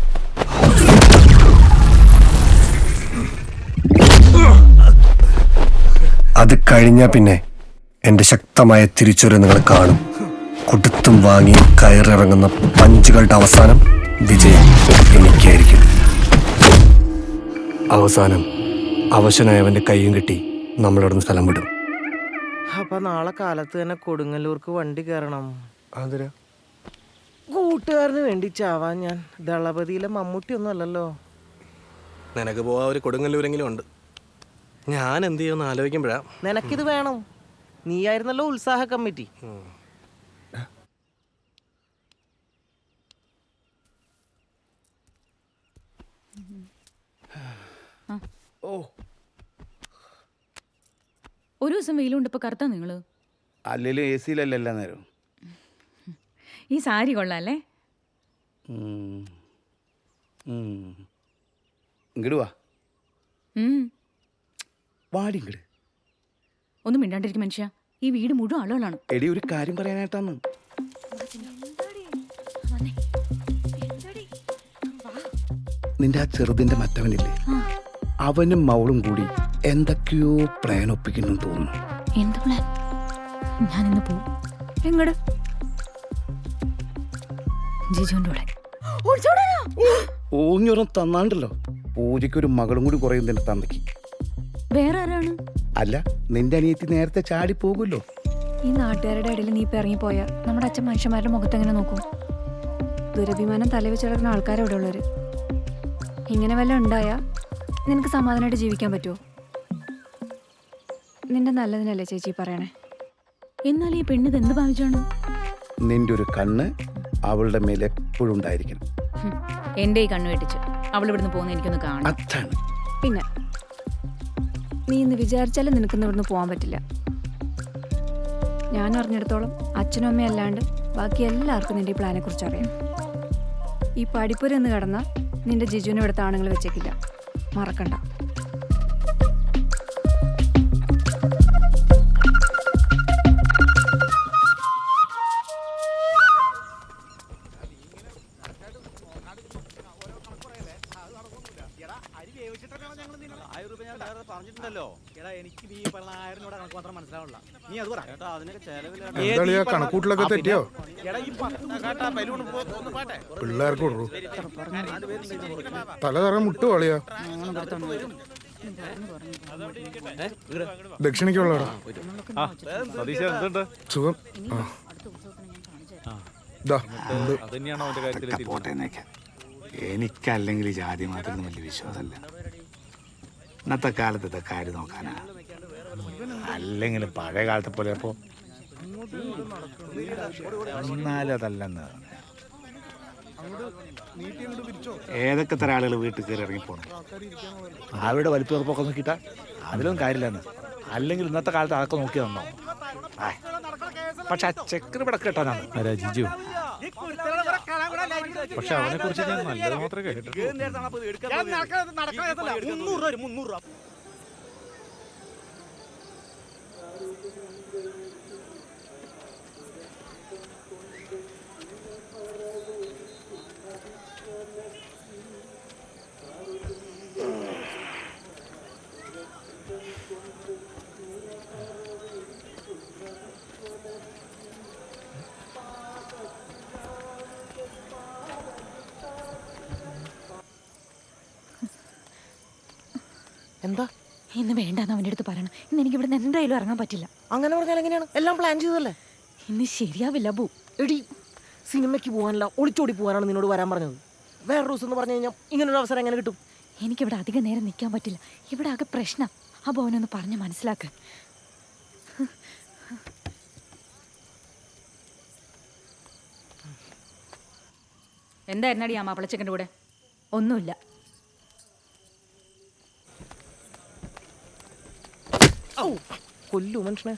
അത് കഴിഞ്ഞാൽ പിന്നെ എന്റെ ശക്തമായ തിരിച്ചുവരവ് നിങ്ങൾ കാണും. കൊടുത്തും വാങ്ങിയും കയറിറങ്ങുന്ന പഞ്ചുകളുടെ അവസാനം വിജയം എനിക്കായിരിക്കും. അവസാനം അവശനായവന്റെ കൈയും കെട്ടി നമ്മളിവിടുന്ന് സ്ഥലം വിടും. അപ്പൊ നാളെ കാലത്ത് തന്നെ കൊടുങ്ങല്ലൂർക്ക് വണ്ടി കയറണം. അതിരാ കൂട്ടുകാരന് വേണ്ടി ചാവാൻ ഞാൻ ദളപതിയിലെ മമ്മൂട്ടി ഒന്നും അല്ലല്ലോ. നിനക്ക് പോവാ ഒരു കൊടുങ്ങല്ലൂരെങ്കിലും ഉണ്ട്. ഞാൻ എന്ത് ചെയ്യുമെന്ന് ആലോചിക്കുമ്പോഴാ. നിനക്കിത് വേണം. നീയായിരുന്നല്ലോ ഉത്സാഹ കമ്മിറ്റി. ഒരു ദിവസം വെയിലുണ്ട് ഇപ്പൊ കറുത്താ നിങ്ങള്. അല്ലെങ്കിലും എ സിയിലല്ല എല്ലാ നേരം. ഈ സാരി കൊള്ളാല്ലേ. ഇങ്ങട് വാ. വാടി ഇങ്ങട്. ഒന്നും മിണ്ടാണ്ടിരിക്കും മനുഷ്യ. ഈ വീട് മുഴുവൻ ആളുകളാണ്. എടി ഒരു കാര്യം പറയാനായിട്ടാണ്. നിന്റെ ആ ചെറുതിന്റെ മറ്റവനില്ലേ, അവനും മൗളും കൂടി എന്തൊക്കെയോ പ്ലാൻ ഒപ്പിക്കുന്നു തോന്നുന്നു. എന്ത് പ്ലാൻ? ഞാൻ ഇന്ന് പോവും. എങ്ങട്? ജിജുവിന്റെ കൂടെ. ഓഞ്ഞൊരം തന്നാണ്ടല്ലോ. പൂജയ്ക്കൊരു മകളും കൂടി കുറയും നിന്റെ തന്തയ്ക്ക്. വേറെ ആരാണ്? അല്ല, നിന്റെ അനിയത്തി നേരത്തെ ചാടി പോകുമല്ലോ. ഈ നാട്ടുകാരുടെ ഇടയിൽ നീ ഇപ്പൊ ഇറങ്ങിപ്പോയാ നമ്മുടെ അച്ഛൻ മനുഷ്യന്മാരുടെ മുഖത്ത് എങ്ങനെ നോക്കും? ദുരഭിമാനം തലവെച്ച് കിടക്കുന്ന ആൾക്കാരെ ഇവിടെ ഉള്ളവര്. ഇങ്ങനെ വല്ല ഉണ്ടായാ നിനക്ക് സമാധാനമായിട്ട് ജീവിക്കാൻ പറ്റുമോ? നിന്റെ നല്ലതിനല്ലേ ചേച്ചി പറയണേ. എന്നാൽ ഈ പെണ്ണിത് എന്ത് ഭാവിച്ചാണ്? നിന്റെ ഒരു കണ്ണ് അവളുടെ മേലെ എപ്പോഴും ഉണ്ടായിരിക്കണം. എന്റെ ഈ കണ്ണ് വെട്ടിച്ച് അവൾ ഇവിടുന്ന് പോകുന്ന എനിക്കൊന്ന് കാണാം. അതാണ്. പിന്നെ നീ ഇന്ന് വിചാരിച്ചാലും നിനക്കിന്ന് ഇവിടുന്ന് പോകാൻ പറ്റില്ല. ഞാൻ അറിഞ്ഞിടത്തോളം അച്ഛനും അമ്മയും അല്ലാണ്ട് ബാക്കി എല്ലാവർക്കും നിന്റെ ഈ പ്ലാനെ കുറിച്ച് അറിയാം. ഈ പഠിപ്പുര എന്ന് കിടന്ന നിന്റെ ജിജുവിനെ ഇവിടുത്തെ ആണുങ്ങൾ വെച്ചേക്കില്ല, മറക്കണ്ട. പറഞ്ഞിട്ടുണ്ടല്ലോ. എടാ എനിക്ക് നീ 1000 രൂപ കണക്ക് മാത്രം മനസ്സിലാവില്ല. നീ അത് പറ. ചേട്ടാ അതിനൊക്കെ എന്താ കണക്കൂട്ടിലൊക്കെ തെറ്റിയോ? പിള്ളേർക്ക് കൊടുക്കൂ. തല തറ മുട്ടു കളിയാ. ദക്ഷിണിക്കുള്ളടാ സുഖം. എനിക്കല്ലെങ്കിൽ ജാതി മാത്രം വലിയ വിശ്വാസമല്ല. ഇന്നത്തെ കാലത്ത് ഇതൊക്കെ ആര് നോക്കാനാ? അല്ലെങ്കിലും പഴയ കാലത്തെ പോലെ അപ്പോ എന്നാലും അതല്ലെന്ന്. ഏതൊക്കെ തരം ആളുകൾ വീട്ടിൽ കയറി ഇറങ്ങിപ്പോണം. അവിടെ വലിപ്പം ഉറപ്പൊക്കെ നോക്കിയിട്ടാ അതിലൊന്നും കാര്യമില്ലെന്ന്. അല്ലെങ്കിൽ ഇന്നത്തെ കാലത്ത് അതൊക്കെ നോക്കി തന്നോ. പക്ഷെ ആ ചെക്കന് ഇവിടെ കേട്ടാനാണ് ജിജു. പക്ഷെ അവനെ കുറിച്ച് ഞാൻ നല്ലത് മാത്രമേ കേട്ടിട്ടുള്ളൂ. എന്താ ഇന്ന് വേണ്ടെന്ന് അവൻ്റെ അടുത്ത് പറയണം. ഇന്ന് എനിക്ക് ഇവിടെ എന്തായാലും ഇറങ്ങാൻ പറ്റില്ല. അങ്ങനെ പറഞ്ഞാൽ എങ്ങനെയാണ്? എല്ലാം പ്ലാൻ ചെയ്തല്ലേ. ഇന്ന് ശരിയാവില്ല ബു. എടി സിനിമയ്ക്ക് പോകാനല്ല ഒളിച്ചോടി പോകാനാണ് നിന്നോട് വരാൻ പറഞ്ഞത്. വേറെ ദിവസം എന്ന് പറഞ്ഞു കഴിഞ്ഞാൽ ഇങ്ങനൊരു അവസരം എങ്ങനെ കിട്ടും? എനിക്കിവിടെ അധികം നേരം നിൽക്കാൻ പറ്റില്ല. ഇവിടെ ആകെ പ്രശ്നം. അപ്പോൾ അവനൊന്ന് പറഞ്ഞ് മനസ്സിലാക്ക്. എന്തായിരുന്നാടി ആ മാപ്പിളച്ചക്കൻ്റെ കൂടെ? ഒന്നുമില്ല. കൊല്ലു മനുഷ്യനെ.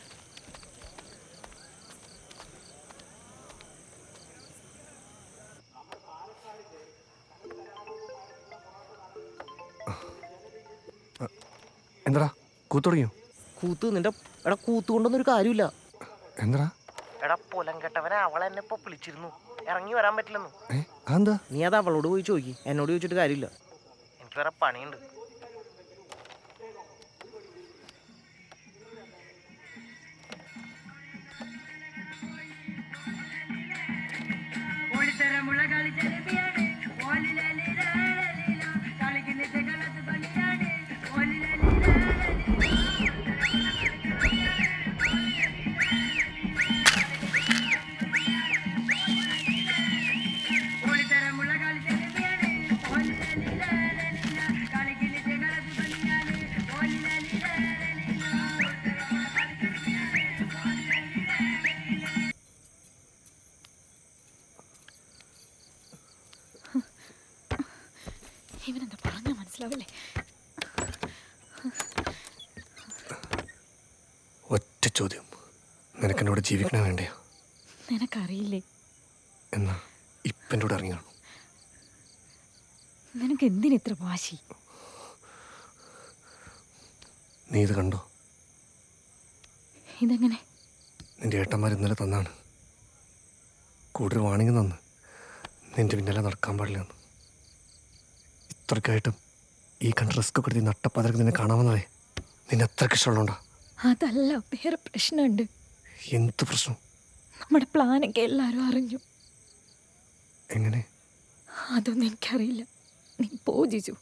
എന്താടാ കൂത്ത് തുടങ്ങിയോ? കൂത്ത് നിന്റെ എടാ കൂത്ത് കൊണ്ടൊന്നും ഒരു കാര്യമില്ല. എന്താടാ? എടാ പൊലം കെട്ടവനെ അവളെന്നെ ഇപ്പൊ വിളിച്ചിരുന്നു, ഇറങ്ങി വരാൻ പറ്റില്ലെന്നു. അതെന്താ? നീ അത് അവളോട് പോയി ചോദിക്കി, എന്നോട് ചോദിച്ചിട്ട് കാര്യമില്ല. എനിക്ക് വേറെ പണിയുണ്ട്. ഇവനെന്താ പറഞ്ഞാ മനസ്സിലാവില്ലേ? ഒറ്റ ചോദ്യം, നിനക്കെന്നോട് ജീവിക്കണ വേണ്ടയോ? നിനക്കറിയില്ലേ? എന്നാ ഇപ്പം എൻ്റെ കൂടെ ഇറങ്ങി കാണും. നിനക്ക് എന്തിനിത്ര വാശി? നീ ഇത് കണ്ടോ? ഇതെങ്ങനെ? നിന്റെ ഏട്ടന്മാർ ഇന്നലെ തന്നാണ്. കൂടുതൽ വാണിംഗ് തന്ന് നിന്റെ പിന്നാലെ നടക്കാൻ പാടില്ലെന്ന്. ഇത്രയ്ക്കായിട്ടും ഈ കണ്ട റിസ്ക് കൊടുത്തി നട്ടപ്പാതിരക്ക് നിന്നെ കാണാമെന്നതേ നിന്നെ അത്രയ്ക്ക് ഇഷ്ടമുള്ളതുകൊണ്ടാ. അതല്ല, വേറെ പ്രശ്നമുണ്ട്. എന്ത് പ്രശ്നം? നമ്മുടെ പ്ലാനൊക്കെ എല്ലാവരും അറിഞ്ഞു. എങ്ങനെ? അതൊന്നും എനിക്കറിയില്ല. നീ പോ ജിജു.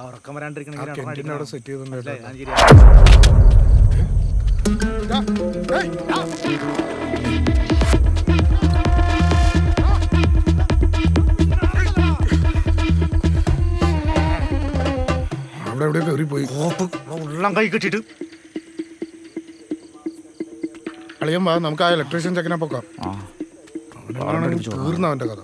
ഉറക്കം വരാണ്ടിരിക്കണമെങ്കിൽ സെറ്റ് ചെയ്തിട്ടുണ്ട്. അവിടെ എവിടെ കയറി പോയി ഉള്ളം കൈ കെട്ടിട്ട് അളിയൻ വാ, നമുക്ക് ആ ഇലക്ട്രീഷ്യൻ ചെക്കനെ പൊക്കാം. അവനാണെങ്കിൽ തീർന്ന അവന്റെ കഥ.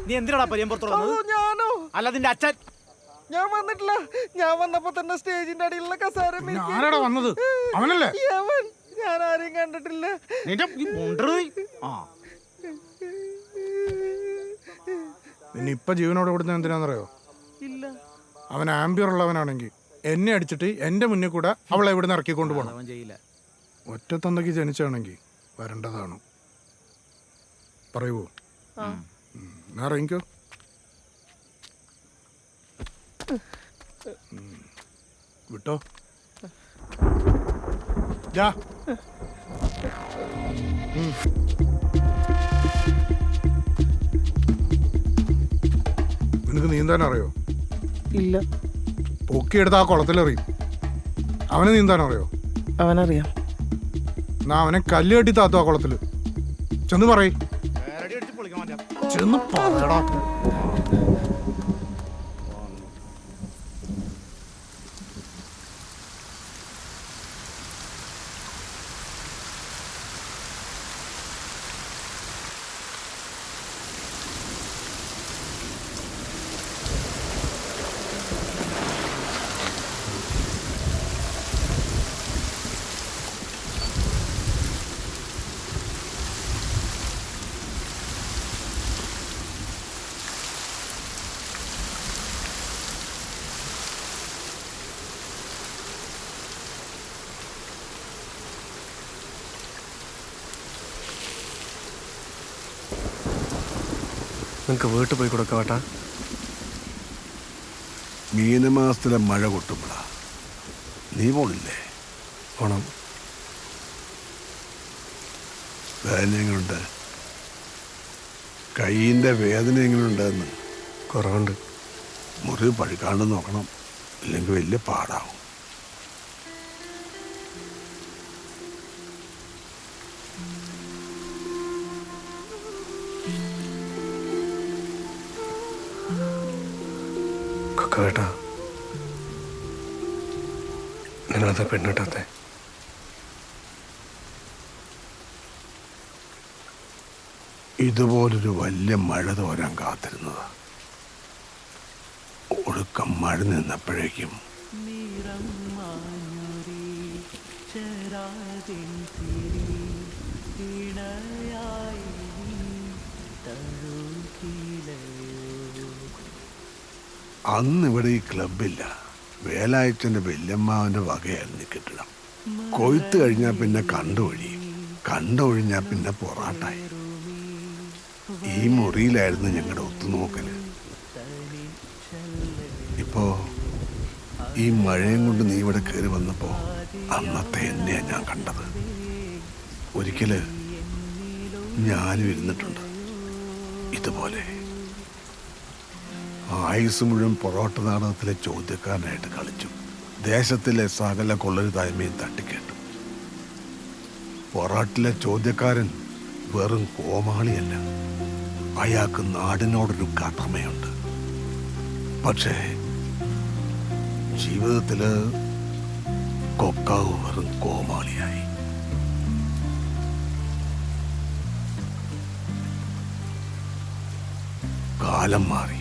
നീ എന്തിനാടാ പരിയമ്പുറത്തോട് വന്നത്? ഞാനോ? അല്ല നിന്റെ അച്ഛൻ. ഞാൻ വന്നിട്ടില്ല. ഞാൻ വന്നപ്പോ തന്നെ സ്റ്റേജിന്റെ അടിയിലുള്ള കസേര ആരാടാ വന്നത്? അവനല്ലേ? ഞാൻ ആരെയും കണ്ടിട്ടില്ല. പിന്നെ ഇപ്പൊ ജീവനോടെ കൊടുത്ത എന്തിനാന്നറിയോ? ഇല്ല. അവൻ ആംബിയർ ഉള്ളവനാണെങ്കിൽ എന്നെ അടിച്ചിട്ട് എന്റെ മുന്നിൽ കൂടെ അവളെ ഇവിടെ നിന്ന് ഇറക്കിക്കൊണ്ട് പോകണം. ഒറ്റത്തന്തയ്ക്ക് ജനിച്ചാണെങ്കിൽ വരേണ്ടതാണ്. പറയുവോ? ഇറങ്ങിക്കോ. വിട്ടോ. നിനക്ക് നീന്താൻ അറിയോ? ഇല്ല. പൊക്കിയെടുത്ത് ആ കുളത്തിലെറിയും. അവന് നീന്താൻ അറിയോ? അവനറിയാം. എന്നാ അവനെ കല്ല് കെട്ടി താത്തു ആ കുളത്തില്. ചെന്ന് പറയ്. ചെന്ന് പറയടാ. നിനക്ക് വീട്ടിൽ പോയി കൊടുക്കാവട്ടാ? മീനമാസത്തിലെ മഴ കൊട്ടുമ്പോഴാ. നീ പോണില്ലേ? പോണം. വേദന എങ്ങനെയുണ്ട്? കൈയിൻ്റെ വേദന എങ്ങനെയുണ്ടെന്ന്? കുറവുണ്ട്. മുറിവ് പഴുക്കാണ്ട് നോക്കണം, ഇല്ലെങ്കിൽ വലിയ പാടാവും. കൊക്കാവേട്ടാ, നിങ്ങളത് പെണ്ണിട്ടാത്തെ? ഇതുപോലൊരു വലിയ മഴ തോരാൻ കാത്തിരുന്നതാ. ഒടുക്കം മഴ നിന്നപ്പോഴേക്കും അന്നിവിടെ ഈ ക്ലബില്ല. വേലായച്ചൻ്റെ വല്യമ്മാവൻ്റെ വകയായിരുന്നു കെട്ടിടം. കൊയ്ത്ത് കഴിഞ്ഞാൽ പിന്നെ കണ്ടൊഴിയും, കണ്ടൊഴിഞ്ഞാൽ പിന്നെ പൊറാട്ടായി. ഈ മുറിയിലായിരുന്നു ഞങ്ങളുടെ ഒത്തുനോക്കല്. ഇപ്പോ ഈ മഴയും കൊണ്ട് നീ ഇവിടെ കയറി വന്നപ്പോ അന്നത്തെ എന്നെയാ ഞാൻ കണ്ടത്. ഒരിക്കല് ഞാനും ഇരുന്നിട്ടുണ്ട് ഇതുപോലെ. ആയുസ് മുഴുവൻ പൊറോട്ട നാടകത്തിലെ ചോദ്യക്കാരനായിട്ട് കളിച്ചു. ദേശത്തിലെ സകല കൊള്ളരുതായ്മയും തട്ടിക്കേട്ടു. പൊറോട്ടിലെ ചോദ്യക്കാരൻ വെറും കോമാളിയല്ല, അയാൾക്ക് നാടിനോടൊരു കടമയുണ്ട്. പക്ഷേ ജീവിതത്തില് കൊക്കാവ് വെറും കോമാളിയായി. കാലം മാറി,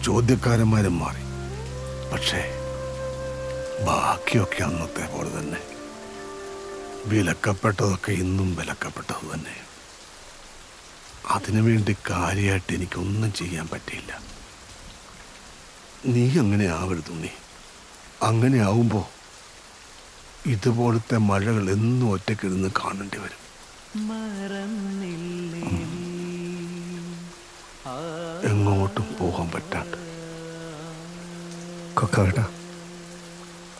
ചോദ്യക്കാരന്മാരും മാറി, പക്ഷേ ബാക്കിയൊക്കെ അന്നത്തെ പോലെ തന്നെ. വിലക്കപ്പെട്ടതൊക്കെ ഇന്നും വിലക്കപ്പെട്ടത് തന്നെ. അതിനുവേണ്ടി കാര്യമായിട്ട് എനിക്കൊന്നും ചെയ്യാൻ പറ്റിയില്ല. നീ അങ്ങനെ ആവരുത് ഉണ്ണി. അങ്ങനെ ആവുമ്പോ ഇതുപോലത്തെ മഴകൾ എന്നും ഒറ്റക്കിരുന്ന് കാണേണ്ടി വരും. എങ്ങോട്ടും പോകാൻ പറ്റാണ്ട്. കൊക്കാവേട്ടാ,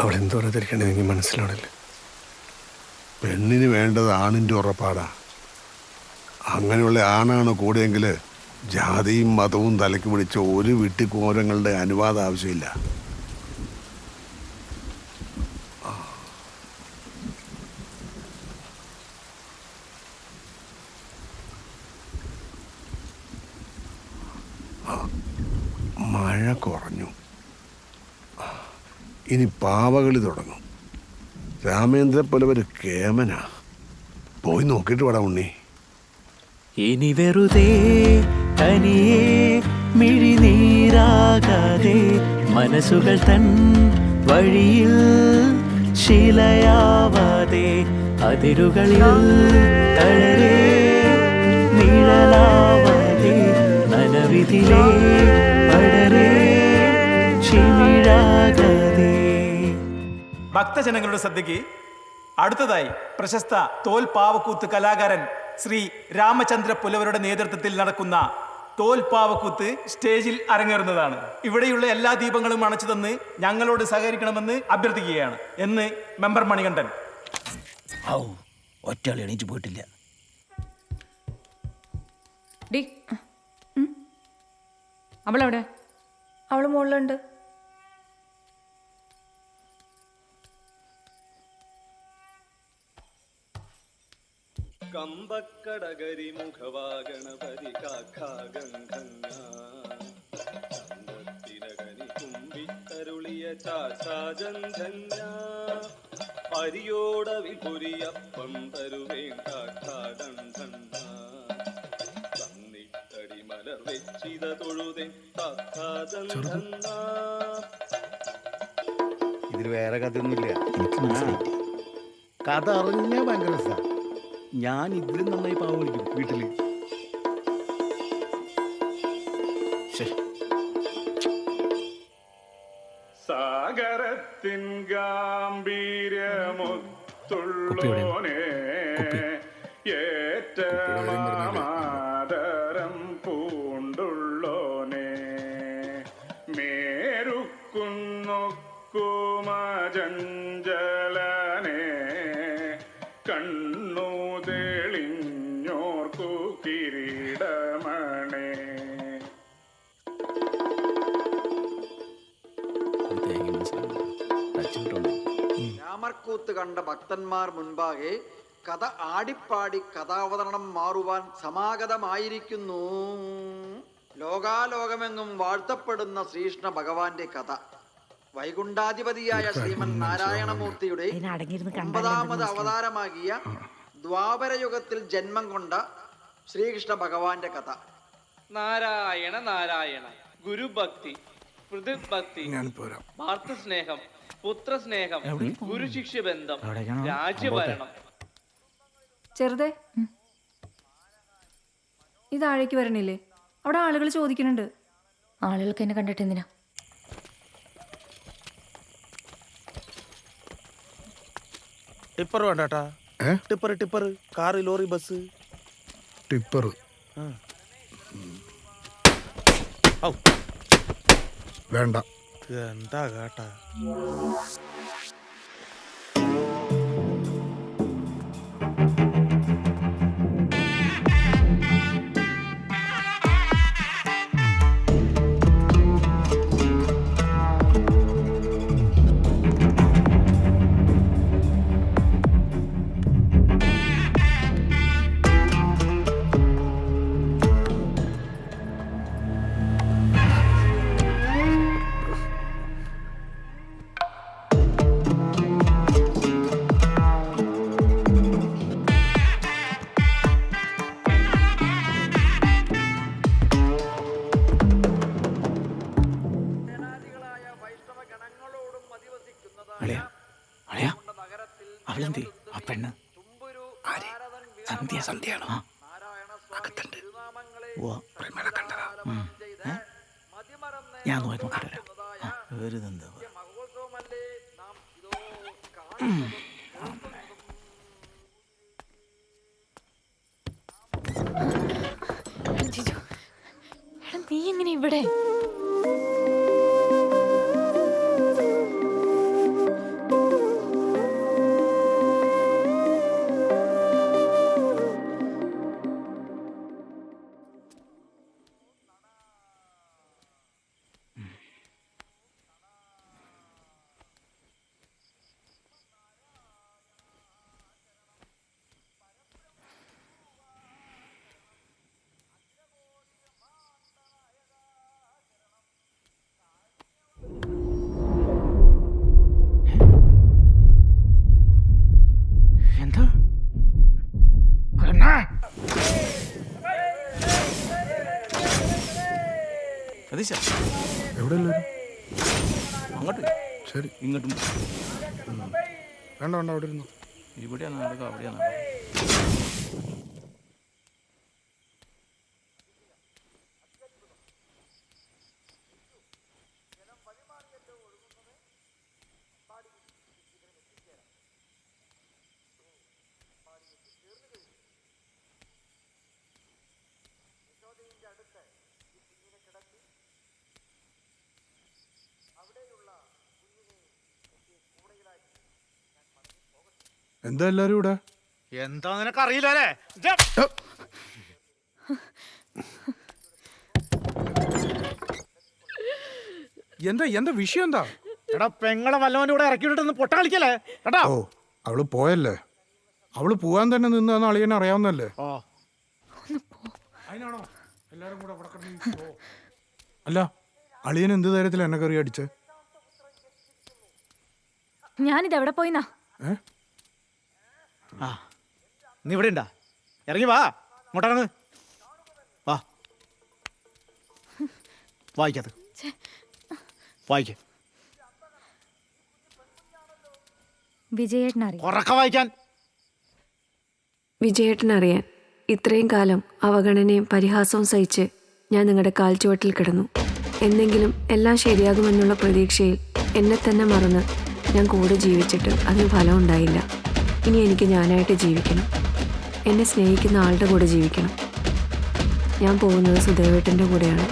അവൾ എന്തോ തിരിക്കണമെങ്കിൽ മനസ്സിലാണില്ല. പെണ്ണിന് വേണ്ടത് ആണിൻ്റെ ഉറപ്പാടാ. അങ്ങനെയുള്ള ആണാണ് കൂടെയെങ്കിൽ ജാതിയും മതവും തലയ്ക്ക് പിടിച്ച ഒരു വിട്ടിക്കോരങ്ങളുടെ അനുവാദം ആവശ്യമില്ല. മഴ കുറഞ്ഞു, ഇനി പാവകളി തുടങ്ങും. രാമേന്ദ്ര പുലവര് കേമനാ. പോയി നോക്കിയിട്ട് വേടാ ഉണ്ണി. ഇനി വെറുതെ തനിയെ മിഴിനീരാകാതെ മനസ്സുകൾ തൻ വഴിയിൽ ശിലയാവാതെ അതിരുകളിൽ തളരെ നിഴലാവാതെ നനവിധിലേ പടരെ ചിമിഴാകാതെ. ഭക്തജനങ്ങളുടെ ശ്രദ്ധയ്ക്ക് അടുത്തതായി പ്രശസ്ത തോൽപ്പാവക്കൂത്ത് കലാകാരൻ ശ്രീ രാമചന്ദ്ര പുലവരുടെ നേതൃത്വത്തിൽ നടക്കുന്ന തോൽപ്പാവക്കൂത്ത് സ്റ്റേജിൽ അരങ്ങേറുന്നതാണ്. ഇവിടെയുള്ള എല്ലാ ദീപങ്ങളും അണച്ചു തന്ന് ഞങ്ങളോട് സഹകരിക്കണമെന്ന് അഭ്യർത്ഥിക്കുകയാണ് എന്ന് മെമ്പർ മണികണ്ഠൻ. ഒറ്റയാൾ എണീറ്റ് പോയിട്ടില്ല. അവളെവിടെ? അവള് മുകളിലുണ്ട്. കമ്പക്കടകരി മുഖവാഗണപതി കാഖാഗന്ധന്യത്തിനകനി കുമ്പിത്തരുളിയ ചാചാജന്ധന്യ അരിയോട വിപുരിയപ്പം തരുവേൻ കാഖാഗന്ധന്യ തന്നിട്ടടി മലർ വെച്ചിത തൊഴുതേ കാഖാഗന്ധന്യ. ഇതിൽ വേറെ കഥയൊന്നുമില്ല. എനിക്ക് മനസ്സിലായി. കഥ അറിഞ്ഞാൽ ഭയങ്കര രസമാണ്. ഞാൻ ഇതിലും നന്നായി പാവ വിളിക്കും വീട്ടില്. സാഗരത്തിൻ ഗാംഭീര്യമൊത്തുള്ളോനെ ഏറ്റമാദരം പൂണ്ടുള്ളോനെ മേരുക്കുന്നൊക്കുമജഞ്ചലനെ കണ്ണു തെളിഞ്ഞോർക്കു കിരീടമണേ. രാമർകൂത്ത് കണ്ട ഭക്തന്മാർ മുൻപാകെ കഥ ആടിപ്പാടി കഥാവതരണം മാറുവാൻ സമാഗതമായിരിക്കുന്നു. ലോകാലോകമെങ്ങും വാഴ്ത്തപ്പെടുന്ന ശ്രീകൃഷ്ണ ഭഗവാന്റെ കഥ. വൈകുണ്ഠാധിപതിയായ ശ്രീമൻ നാരായണമൂർത്തിയുടെ 9ാമത് അവതാരമാകിയ ദ്വാപരയുഗത്തിൽ ജന്മം കൊണ്ട ശ്രീകൃഷ്ണ ഭഗവാന്റെ കഥ. നാരായണ നാരായണ. ഗുരുഭക്തി, പൃഥുഭക്തി, ഭാതൃസ്നേഹം, പുത്രസ്നേഹം, ഗുരുശിഷ്യ ബന്ധം, രാജ്യഭരണം. ചെറുതേ, ഇത് താഴേക്ക് വരണില്ലേ? അവിടെ ആളുകൾ ചോദിക്കുന്നുണ്ട്. ആളുകൾക്ക് എന്നെ കണ്ടിട്ട് എന്തിനാ? ടിപ്പർ വേണ്ടാ? Tipper tipper, car, lorry, bus. Tipper വേണ്ട. എന്താ കേട്ടാ? അവളെന്തി ആ പെണ്ണ് സന്ധ്യ സന്ധ്യയാണോ? അകത്തുണ്ട്. ഞാൻ നോക്കിട്ട് വരാം. വെറുതെന്താ നീ എങ്ങനെ ഇവിടെ? എവിടെ അങ്ങോട്ട് ശരി, ഇങ്ങോട്ടും വേണ്ട വേണ്ട, അവിടെ ഇരുന്നു. ഇവിടെയാണ് നടക്കുക, അവിടെയാണ്. എന്താ എല്ലാരും ഇവിടെ? എന്താ നിനക്ക് അറിയില്ലേ? എന്താ എന്താ വിഷയം എന്താ? എടാ പെങ്ങളെ വല്ലവൻ്റെ കൂടെ ഇറക്കി വിട്ടിട്ടൊന്ന് പൊട്ട കളിക്കല്ലേ കേട്ടാ? ഓ, അവള് പോയല്ലേ? അവള് പോവാൻ തന്നെ നിന്നാന്ന് അളിയനെ അറിയാവുന്നല്ലേ? അല്ല, അളിയൻ എന്ത് ധൈര്യത്തിൽ എന്നെ കറി അടിച്ചേ? ഞാനിത് എവിടെ പോയിന്നാ? ആ, നീ ഇവിടെ ഉണ്ടാ? ഇറങ്ങി വാ, ഇങ്ങോട്ടിറങ്ങ് വാ. വായിക്കത് വായിക്ക. വിജയേട്ടനറിയാം വായിക്കാൻ. വിജയേട്ടനറിയാൻ ഇത്രയും കാലം അവഗണനയും പരിഹാസവും സഹിച്ച് ഞാൻ നിങ്ങളുടെ കാൽച്ചുവട്ടിൽ കിടന്നു. എന്നെങ്കിലും എല്ലാം ശരിയാകുമെന്നുള്ള പ്രതീക്ഷയിൽ എന്നെ തന്നെ മറന്ന് ഞാൻ കൂടെ ജീവിച്ചിട്ട് അതിന് ഫലം ഉണ്ടായില്ല. ഇനി എനിക്ക് ഞാനായിട്ട് ജീവിക്കണം. എന്നെ സ്നേഹിക്കുന്ന ആളുടെ കൂടെ ജീവിക്കണം. ഞാൻ പോകുന്നത് സുദേവേട്ടൻ്റെ കൂടെയാണ്.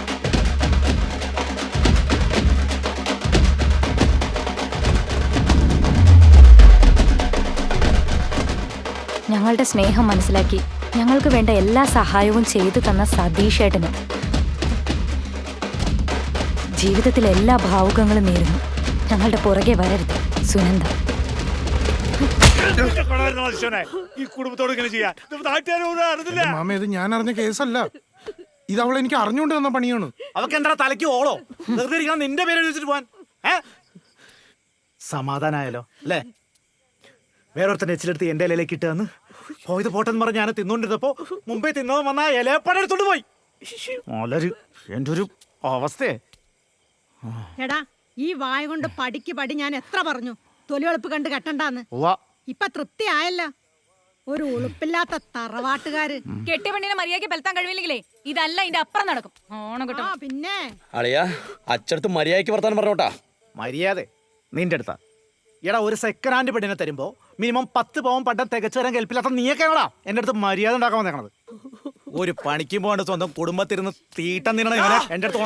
ഞങ്ങളുടെ സ്നേഹം മനസ്സിലാക്കി ഞങ്ങൾക്ക് വേണ്ട എല്ലാ സഹായവും ചെയ്തു തന്ന സതീഷേട്ടനും ജീവിതത്തിലെ എല്ലാ ഭാവുകങ്ങളും നേരുന്നു. ഞങ്ങളുടെ പുറകെ വരരുത് സുനന്ദ. ഈ കുടുംബത്തോട് ഇങ്ങനെ ചെയ്യാൻ മാമ, ഇത് ഞാൻ അറിഞ്ഞ കേസല്ല. ഇത് അവൾ എനിക്ക് അറിഞ്ഞുകൊണ്ട് തന്ന പണിയാണ്. അവക്ക് എന്താ തലയ്ക്ക് ഓളോ? വെറുതെ ഇരിക്കണം നിന്റെ പേര് എഴുതിച്ചിട്ട് പോവാൻ. സമാധാനായാലോ അല്ലേ? വേറൊരുത്തന്നെ എച്ചിലെടുത്ത് എന്റെ ഇലയിലേക്ക് ഇട്ടുവന്ന് പോയത് പോട്ടെന്ന് പറഞ്ഞ് ഞാൻ തിന്നോണ്ടിരുന്നപ്പോ മുമ്പേ തിന്നവൻ വന്ന ഇലയപ്പടം എടുത്തോണ്ട് പോയി. എന്റെ ഒരു അവസ്ഥയെ. എടാ ഈ വായ കൊണ്ട് പടിക്ക് പടി ഞാൻ എത്ര പറഞ്ഞു തൊലിവെളുപ്പ് കണ്ട് കെട്ടണ്ടാന്ന്. ഇപ്പൊ തൃപ്തി ആയല്ല. ഒരു ഉളുപ്പില്ലാത്ത തറവാട്ടുകാര്. കെട്ടിയ പെണ്ണിനെ മര്യാദയ്ക്ക് പെലത്താൻ കഴിവില്ലെങ്കിലേ ഇതല്ല ഇതിന്റെ അപ്പുറം നടക്കും. ഓണം കിട്ടും. പിന്നെ അളിയാ അച്ചടത്ത് മര്യാദയ്ക്ക് വർത്താനം പറഞ്ഞോട്ടാ. മര്യാദ നിന്റെ അടുത്താ. എടാ ഒരു സെക്കൻഡ് ഹാൻഡ് പെണ്ണിനെ തരുമ്പോ മിനിമം 10 പവൻ പട്ടം തികച്ചു തരാൻ കേൾപ്പില്ലാത്ത നീയൊക്കെയാണോടാ എന്റെ അടുത്ത് മര്യാദ ഉണ്ടാക്കാൻ വന്നേക്കണത്? ഒരു പണിക്കും പോകണ്ട സ്വന്തം കുടുംബത്തിരുന്ന് തീട്ടം തിന്നണ ഇവനെ എന്റെ അടുത്ത്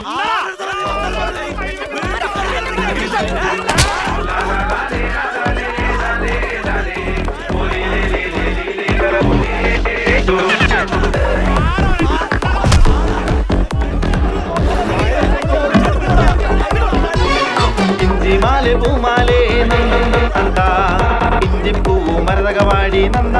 മാലെ പൂമാലേ നന്ദം നന്ദ ഇഞ്ചിപ്പൂ മരതകവാടി നന്ദ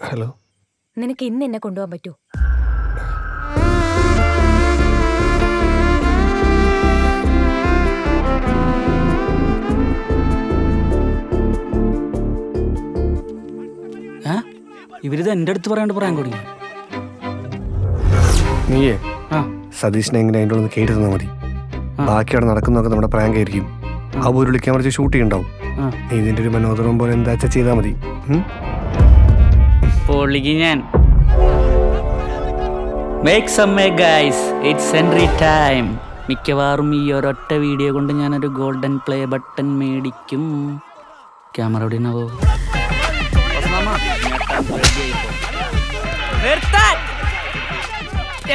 ഹലോ, നിനക്ക് ഇന്ന് എന്നെ കൊണ്ടുപോകാൻ പറ്റുമോ? ഇവരിത് എന്റെ അടുത്ത് പറയാണ്ട് പറയാൻ തുടങ്ങി. നീയേ സതീഷിനെ എങ്ങനെ അതിൻ്റെ ഒന്ന് കേട്ട് തന്നാൽ മതി. ബാക്കി അവിടെ നടക്കുന്നതൊക്കെ നമ്മുടെ പ്രാങ്ക് ആയിരിക്കും. ആ ഒരു വിളിക്കാൻ കുറച്ച് ഷൂട്ട് ചെയ്യുന്നുണ്ടാവും. നീ ഇതിന്റെ ഒരു മനോദരം പോലെ എന്താ ചെയ്താൽ മതി. പൊളിക്ക് ഞാൻ. Make some guys, it's entry time. മിക്കവാറും ഈ ഒരൊറ്റ വീഡിയോ കൊണ്ട് ഞാനൊരു ഗോൾഡൻ പ്ലേ ബട്ടൺ മേടിക്കും. ക്യാമറ എവിടെ നിന്നാവോ?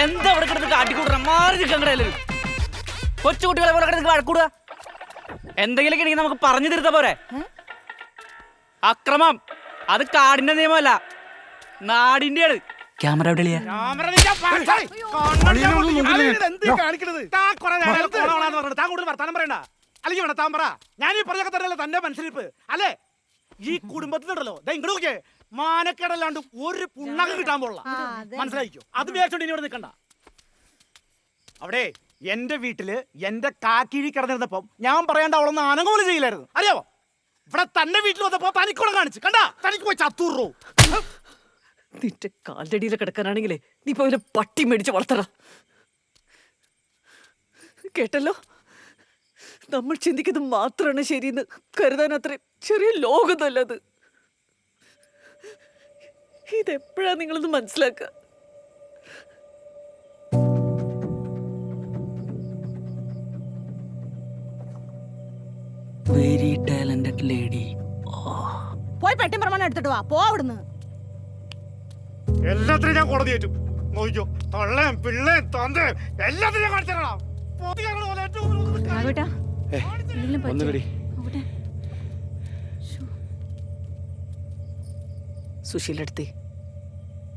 എന്താ അവിടെ കിടന്ന് കാട്ടിക്കൂട്ട മാറി നിൽക്കണ്ടല്ലേ? കൊച്ചുകുട്ടികളെ പോലെ കിടന്ന് വഴക്കൂടുക. എന്തെങ്കിലുമൊക്കെ ഉണ്ടെങ്കിൽ നമുക്ക് പറഞ്ഞു തരുത്ത പോരെ. അക്രമം അത് കാടിന്റെ നിയമമല്ല, നാടിന്റെയാണ്. ക്യാമറ എവിടെ? ഞാൻ ഈ പറഞ്ഞൊക്കെ തന്നെയല്ലേ തന്റെ മനസ്സിലിപ്പ് അല്ലേ? ഈ കുടുംബത്തിലുണ്ടല്ലോ ഇങ്ങോട്ട് മാനക്കേടല്ലാണ്ട് ഒരു പുണ്ണകം കിട്ടാൻ പോലുള്ള മനസ്സിലായിക്കോ. അത് വിചാരിച്ചോണ്ട് ഇനി ഇവിടെ നിൽക്കണ്ട. അവിടെ എന്റെ വീട്ടില് എന്റെ കാക്കിഴി കിടന്നിരുന്നപ്പം ഞാൻ പറയേണ്ട അവളൊന്നും അനങ്ങോല് ചെയ്യില്ലായിരുന്നു. അറിയാവോ? ഇവിടെ തന്നെ വീട്ടിൽ വന്നപ്പോ തനിക്കുളം കാണിച്ചു കണ്ടാ. തനിക്ക് പോയി ചത്തൂറോ നിന്റെ കാലടിയിൽ കിടക്കാനാണെങ്കിലേ നീ പോയി പട്ടി മേടിച്ച് വളർത്തറ. കേട്ടല്ലോ, നമ്മൾ ചിന്തിക്കുന്നത് മാത്രമാണ് ശരിയെന്ന് കരുതാൻ അത്രയും ചെറിയ ലോകമല്ലത്. ഇതെപ്പോഴാ നിങ്ങളൊന്ന് മനസ്സിലാക്കുക? Very talented lady. പോയി പെട്ടി പ്രമാണം എടുത്തിട്ട് വാ. പോ അവിടുന്ന്. എല്ലാത്തിനും ഞാൻ കോടതി ഏറ്റു. നോക്കിക്കോ, തള്ളേം പിള്ളേം തന്തേം എല്ലാത്തിനും ഞാൻ കാണിച്ചിടാം. സുശീലെടുത്തി,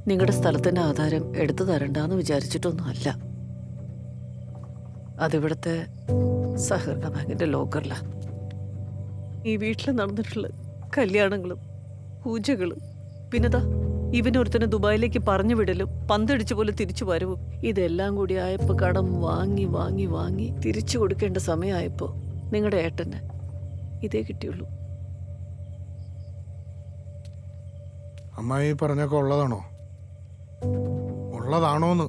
നിങ്ങളുടെ സ്ഥലത്തിന്റെ ആധാരം എടുത്തു തരണ്ടെന്ന് വിചാരിച്ചിട്ടൊന്നും അല്ല. അതിവിടുത്തെ സഹകരണ ബാങ്കിന്റെ ലോക്കറില. ഈ വീട്ടിൽ നടന്നിട്ടുള്ള കല്യാണങ്ങളും പൂജകളും പിന്നെതാ ഇവനൊരുത്തനെ ദുബായിലേക്ക് പറഞ്ഞു വിടലും പന്തടിച്ചു പോലെ തിരിച്ചു വരവും ഇതെല്ലാം കൂടി ആയപ്പോ കടം വാങ്ങി വാങ്ങി വാങ്ങി തിരിച്ചു കൊടുക്കേണ്ട സമയമായപ്പോ നിങ്ങളുടെ ഏട്ടന് ഇതേ കിട്ടിയുള്ളൂ. അമ്മായി പറഞ്ഞൊക്കെ ഉള്ളതാണോ? ഉള്ളതാണോന്ന്?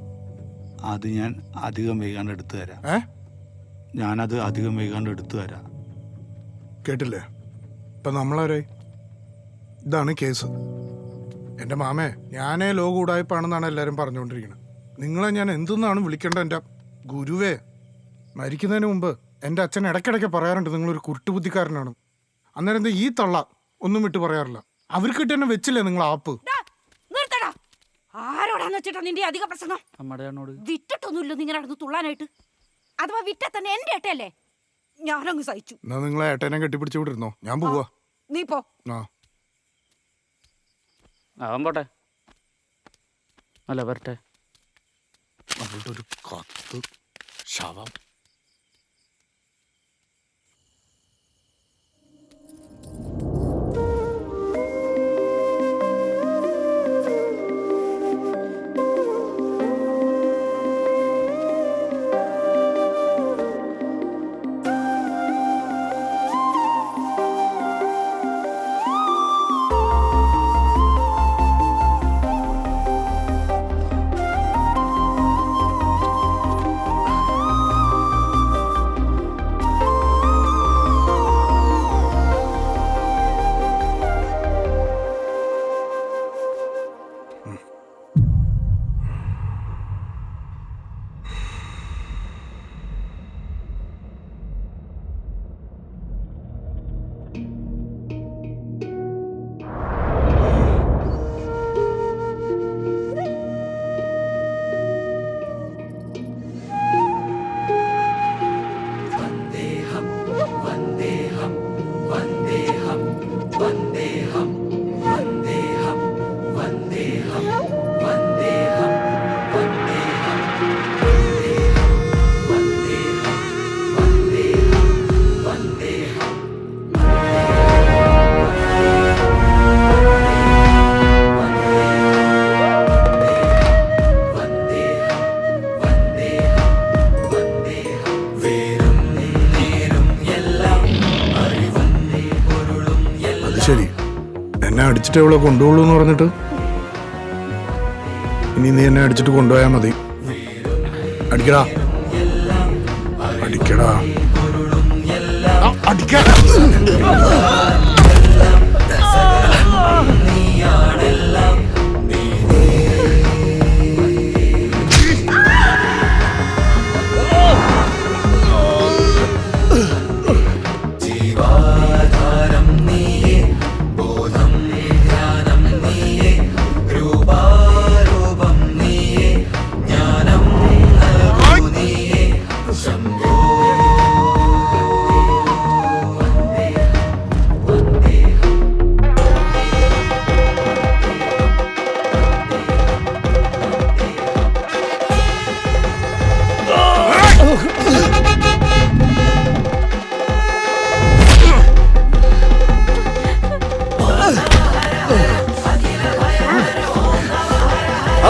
അത് ഞാൻ അധികം വൈകാണ്ട് എടുത്തു തരാം. ഞാനത് അധികം വൈകാണ്ട് എടുത്തു തരാം. കേട്ടില്ലേ? ഇപ്പൊ നമ്മളാരെ? ഇതാണ് കേസ്. എൻ്റെ മാമേ, ഞാനേ ലോക ഉടായ്പാണെന്നാണ് എല്ലാവരും പറഞ്ഞുകൊണ്ടിരിക്കുന്നത്. നിങ്ങളെ ഞാൻ എന്തെന്നാണ് വിളിക്കേണ്ട? എൻ്റെ ഗുരുവേ, മരിക്കുന്നതിന് മുമ്പ് എൻ്റെ അച്ഛൻ ഇടയ്ക്കിടയ്ക്ക് പറയാറുണ്ട് നിങ്ങളൊരു കുരുട്ടുബുദ്ധിക്കാരനാണ്. അന്നേരം എന്താ ഈ തള്ള ഒന്നും വിട്ട് പറയാറില്ല. അവർക്ക് തന്നെ വെച്ചില്ലേ നിങ്ങൾ ആപ്പ്? ആരോടാ എന്താന്ന് വെച്ചിട്ടാ നിന്റെ അധിക പ്രസംഗം? വിറ്റിട്ടൊന്നുമില്ലോ നിങ്ങൾ നടന്ന് തുള്ളാനായിട്ട്. അഥവാ വിറ്റാ തന്നെ എന്റെ ഏട്ടയല്ലേ? ഞാനങ്ങ് സഹിച്ചു. എന്നാ നിങ്ങളെ ഏട്ടനെ കെട്ടിപ്പിടിച്ചു വിട്ടിരുന്നോ? ഞാൻ പോവാ. നീ പോ. അവൻ പോട്ടെ. അല്ല വരട്ടെ. അവളുടെ ഒരു കത്ത് ശവം. ശരി, എന്നെ അടിച്ചിട്ട് അവളെ കൊണ്ടുപോകുള്ളൂ എന്ന് പറഞ്ഞിട്ട് ഇനി നീ എന്നെ അടിച്ചിട്ട് കൊണ്ടുപോയാൽ മതി. അടിക്കടാ അടിക്കടാ അടിക്കടാ.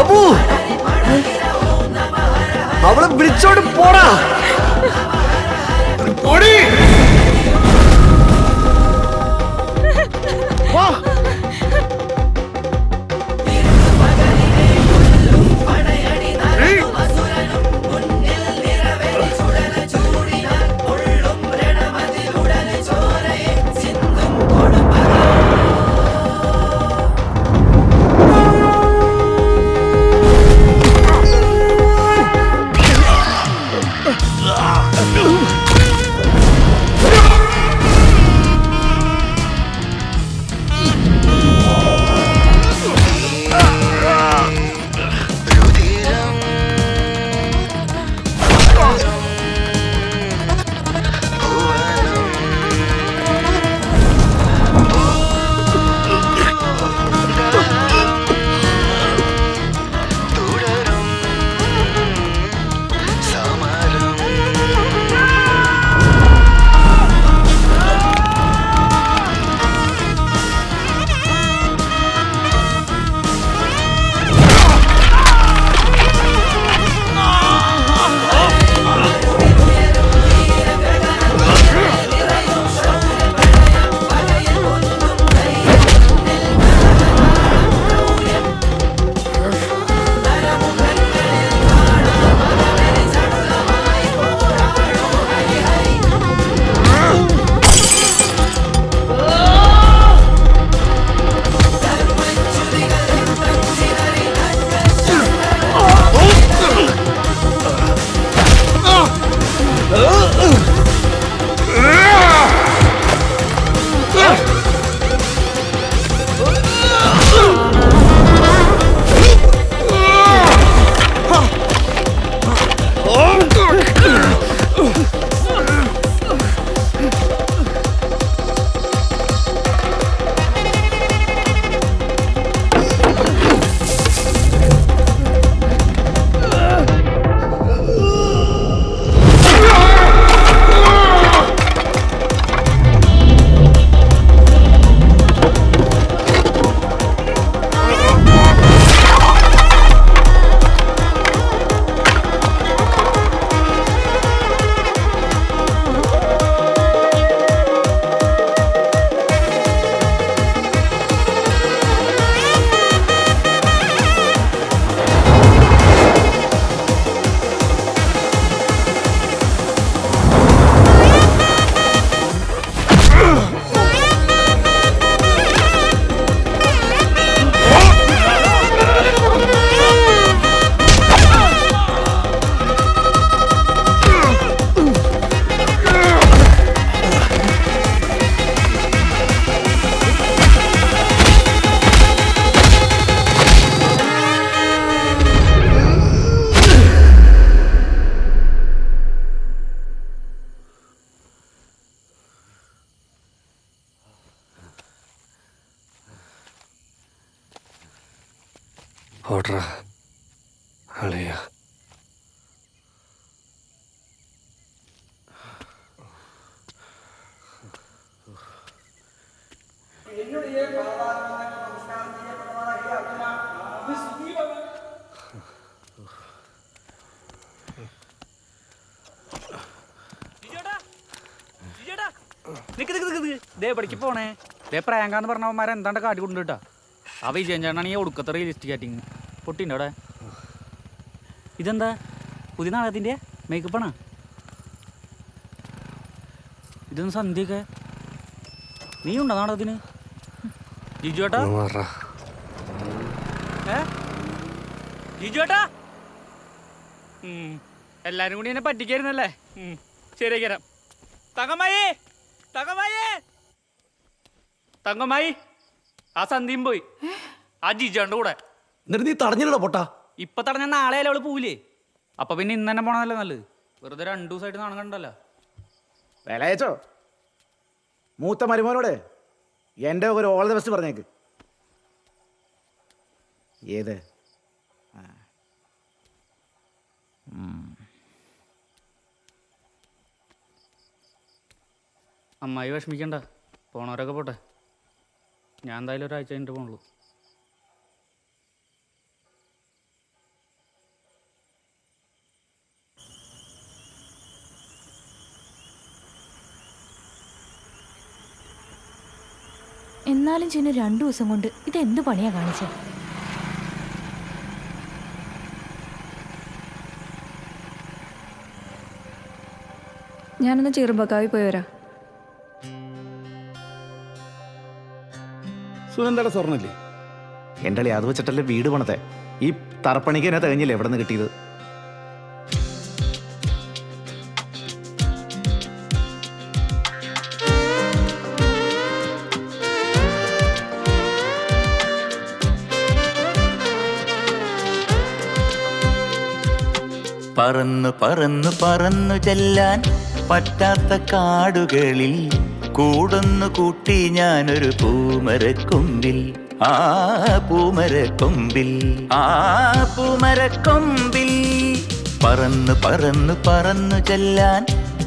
അബു, അവളെ വിളിച്ചോണ്ട് പോടാ. പൊടി പോട്രാ അളിയ. പടിക്ക് പോണേ ദേ പ്രാങ്കാന്ന് പറഞ്ഞവന്മാരെ എന്താണ്ട് കാട്ടി കൊണ്ടു കേട്ടാ. ആ വിജയൻ ചേട്ടനാണ് ഈ ഒടുക്കത്തെ റിയലിസ്റ്റിക് ആക്ടിങ്. പൊട്ടിൻ്റെ അവിടെ ഇതെന്താ പുതിയ നാടകത്തിൻ്റെ മേക്കപ്പാണാ? ഇതൊന്ന് സന്ധ്യയൊക്കെ നീ ഉണ്ടോ നാടകത്തിന്? ജിജു ഏട്ടാ, ജിജു ഏട്ടാ, എല്ലാരും കൂടി എന്നെ പറ്റിക്കായിരുന്നല്ലേ? ശരിയാക്കാം. തങ്കമ്മായി, തങ്കമ്മായി, തങ്കമ്മായി, ആ സന്ധ്യയും പോയി ആ ജിജുണ്ട് കൂടെ. എന്നിട്ട് നീ തടഞ്ഞില്ലടോ പൊട്ടാ. ഇപ്പൊ തടഞ്ഞ നാളെ അല്ലേ അവള് പോവില്ലേ? അപ്പൊ പിന്നെ ഇന്ന് തന്നെ പോണതല്ലേ നല്ലത്. വെറുതെ 2 ദിവസമായിട്ട് നാണം കണ്ടല്ലോ. വേലയച്ചോ മൂത്ത മരുമോനോട് എൻ്റെ ഒരു ഓൾ ദ ബെസ്റ്റ് പറഞ്ഞേക്ക്. ഏത് അമ്മായി വിഷമിക്കണ്ട, പോണവരൊക്കെ പോട്ടെ. ഞാൻ എന്തായാലും ഒരാഴ്ച കഴിഞ്ഞിട്ട് പോണുള്ളൂ. എന്നാലും ചിന്നു 2 ദിവസം കൊണ്ട് ഇതെന്ത് പണിയാ കാണിച്ചത്? ഞാനൊന്ന് ചെറുപ്പക്കാവി പോയി വരാം. സുനന്ദയുടെ സ്വർണ്ണല്ലേ എൻ്റെ അളി? അത് വെച്ചിട്ടല്ലേ വീട് പണത്തെ. ഈ തറപ്പണിക്ക് എന്നെ തികഞ്ഞില്ലേ എവിടെ നിന്ന് കിട്ടിയത്? പറന്നു പറന്നു പറന്നു ചെല്ലാൻ പറ്റാത്ത കാടുകളിൽ കൂടുന്നു കൂട്ടി ഞാനൊരു പൂമരക്കൊമ്പിൽ. ആ പൂമരക്കൊമ്പിൽ, ആ പൂമരക്കൊമ്പിൽ പറന്നു പറന്നു പറന്നു ചെല്ലാൻ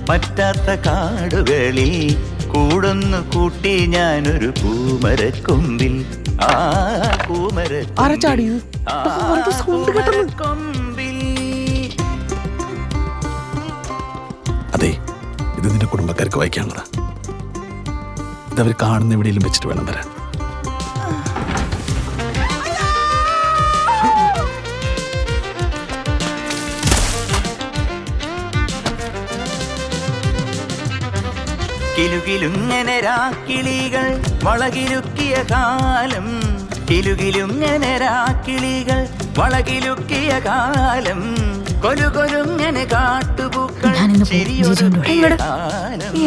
പറ്റാത്ത കാടുകളിൽ കൂടുന്നു കൂട്ടി ഞാനൊരു പൂമരക്കൊമ്പിൽ. ആ പൂമരക്കൊമ്പിൽ, ആ പൂമരക്കൊമ്പിൽ. അതെ, ഇത് നിന്റെ കുടുംബക്കാർക്ക് വായിക്കാനുള്ളതാ. ഇതവർ കാണുന്ന എവിടെയെങ്കിലും വെച്ചിട്ട് വേണം വരാൻ. കിലുകിലുങ്ങനെ രാക്കിളികൾ വളകിലുക്കിയ കാലം, കിലുകിലുങ്ങനെ രാക്കിളികൾ വളകിലുക്കിയ കാലം, കൊലുകൊലുങ്ങനെ കാട്ടുപൂക്കൾ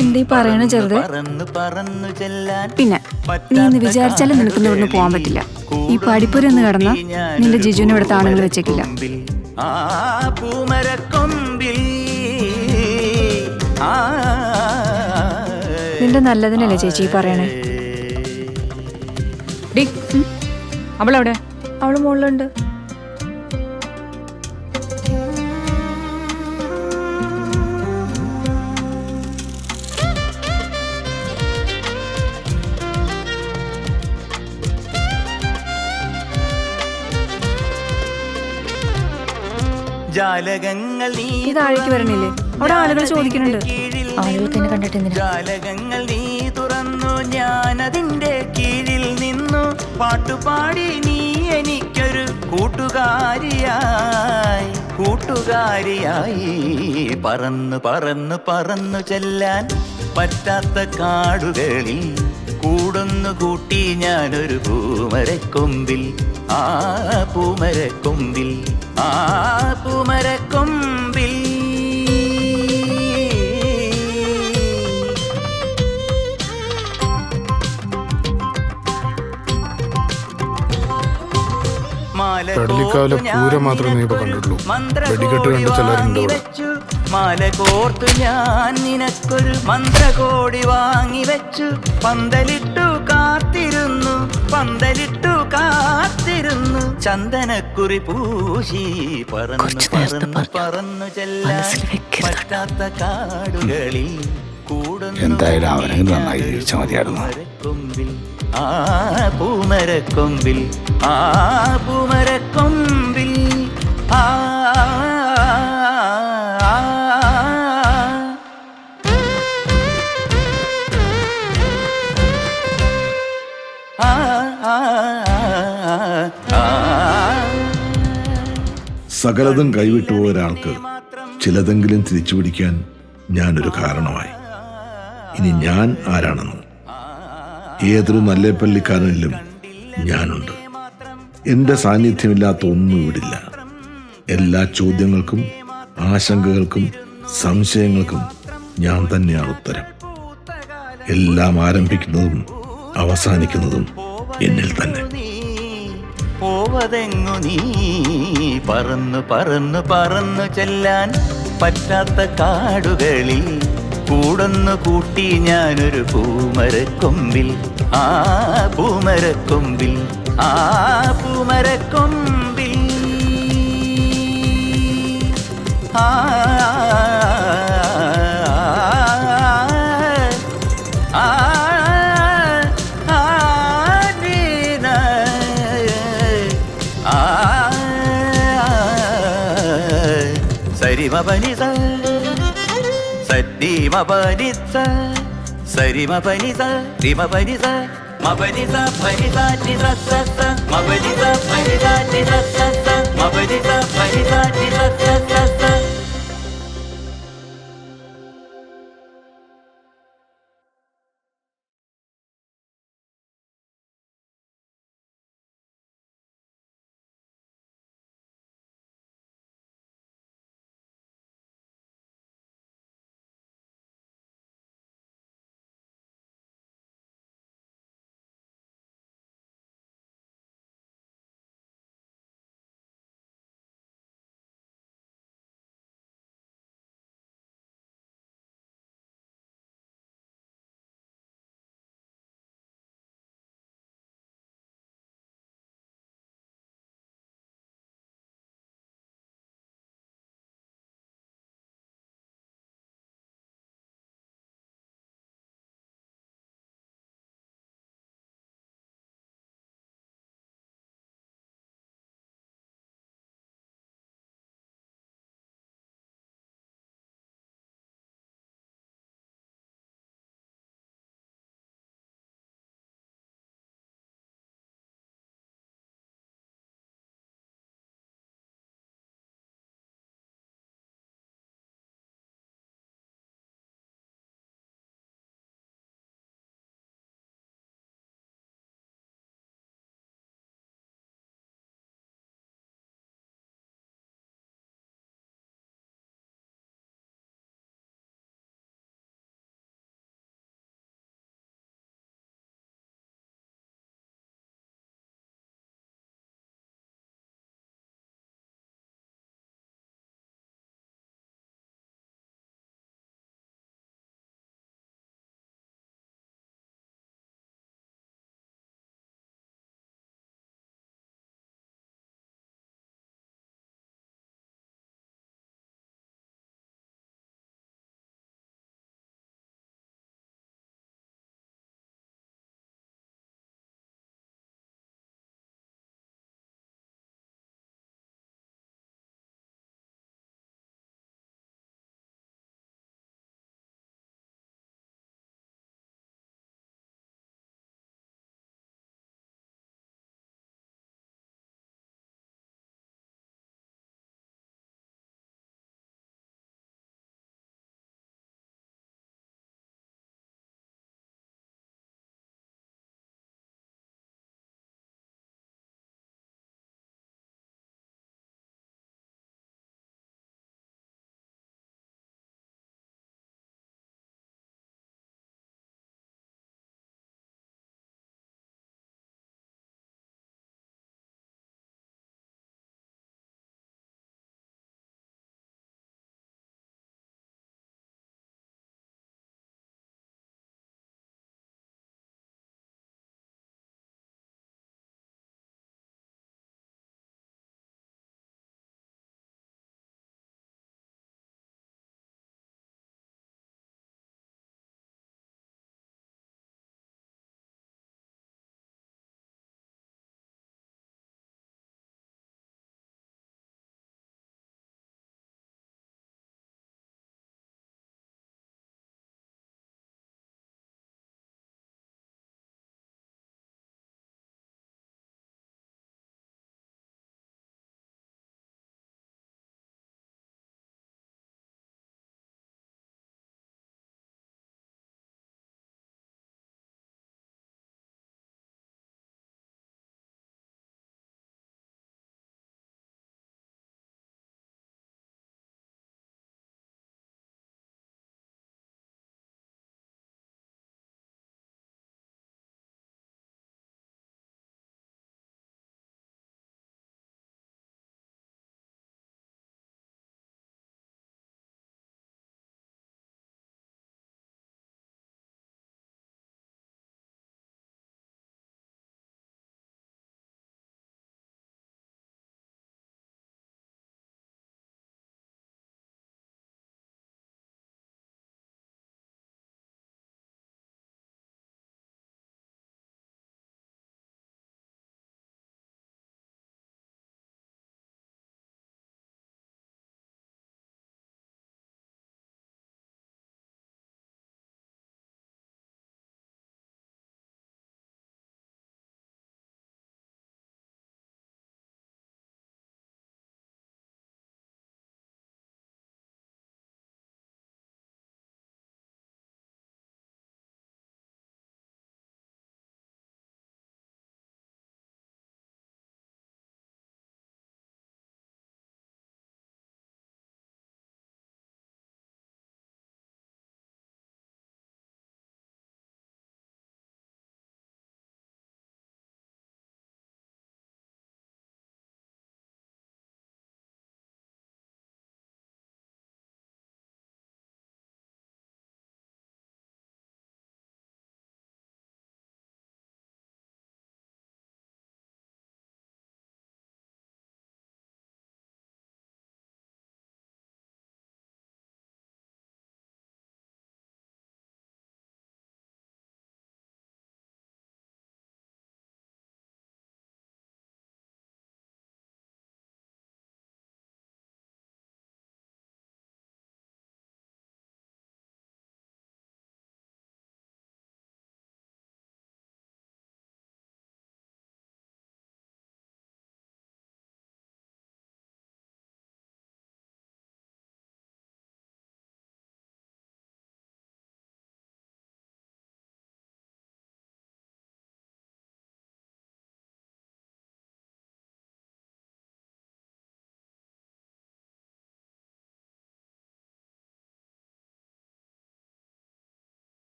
എന്തീ പറയണ ചെറുത്? പിന്നെ നീ ഇന്ന് വിചാരിച്ചാലും നിനക്കൊന്നും ഇവിടുന്ന് പോകാൻ പറ്റില്ല. ഈ പഠിപ്പുരന്ന് കിടന്ന നിന്റെ ജിജുവിനെ ഇവിടുത്തെ ആണുങ്ങൾ വെച്ചേക്കില്ല. ആ പൂമരക്കൊമ്പിൽ, ആ നിന്റെ നല്ലതിനല്ലേ ചേച്ചി പറയണേ? അവളെവിടെ? അവള് മുകളിലുണ്ട്. ജാലകങ്ങൾ നീ താഴേക്ക് വരണില്ലേ? അവിടെ ആളുകൾ ചോദിക്കുന്നുണ്ട്. ആളുകൾക്ക് എന്നെ കണ്ടിട്ട് എന്തിനാ? ജാലകങ്ങൾ നീ തുറന്നു, ഞാനതിന്റെ കീഴിൽ നിന്നു. പാട്ടുപാടി നീ എനിക്കൊരു കൂട്ടുകാരിയായി, കൂട്ടുകാരിയായി. പറന്നു പറന്നു പറന്നു ചെല്ലാൻ പറ്റാത്ത കാടുകളിൽ കൂടുന്നു കൂട്ടി ഞാനൊരു പൂമരക്കൊമ്പിൽ. ആ പൂമരക്കൊമ്പിൽ, ആ പൂമരക്കൊമ്പിൽ. പെടലിക്കാവിലെ പൂരം മാത്രമേ നീ ഇപ്പൊ കണ്ടിട്ടുള്ളൂ. വെടിക്കെട്ട് കണ്ട് ചിലരുണ്ട് ഇവിടെ. മാല കോർത്തു ഞാൻ നിനക്കൊരു മന്ത്രകോടി വാങ്ങി വെച്ചു പന്തലിട്ടു കാത്തിരുന്നു ചന്ദനക്കുറി പൂശി പറന്നു പറന്നു പറന്നു ചെല്ലാൻ പറ്റാത്ത കാടുകളിൽ എന്തായാലും അവനെ നന്നായി ജീവിച്ചാൽ മതിയായിരുന്നു. പൂമരക്കൊമ്പിൽ പൂമരക്കൊമ്പിൽ സകലതും കൈവിട്ടുപോയ ഒരാൾക്ക് ചിലതെങ്കിലും തിരിച്ചു പിടിക്കാൻ ഞാനൊരു കാരണമായി. ഇനി ഞാൻ ആരാണെന്നും ഏതൊരു നല്ല പള്ളിക്കാരനിലും ഞാനുണ്ട്. എൻ്റെ സാന്നിധ്യമില്ലാത്ത ഒന്നും ഇവിടില്ല. എല്ലാ ചോദ്യങ്ങൾക്കും ആശങ്കകൾക്കും സംശയങ്ങൾക്കും ഞാൻ തന്നെയാണ് ഉത്തരം. എല്ലാം ആരംഭിക്കുന്നതും അവസാനിക്കുന്നതും എന്നിൽ തന്നെ. പോവതെങ്ങു നീ പറന്നു പറന്നു പറന്നു ചെല്ലാൻ പറ്റാത്ത കാടുകളിൽ കൂടൊന്നു കൂട്ടി ഞാനൊരു പൂമരക്കൊമ്പിൽ പൂമരക്കൊമ്പിൽ പൂമരക്കൊമ്പിൽ സരിമപനിസ സരിമപനിസ സരിമപനിസ റിമപനിസ മപനിസ പനിസ നിസ സ മപനിസ പനിസ നിസ സ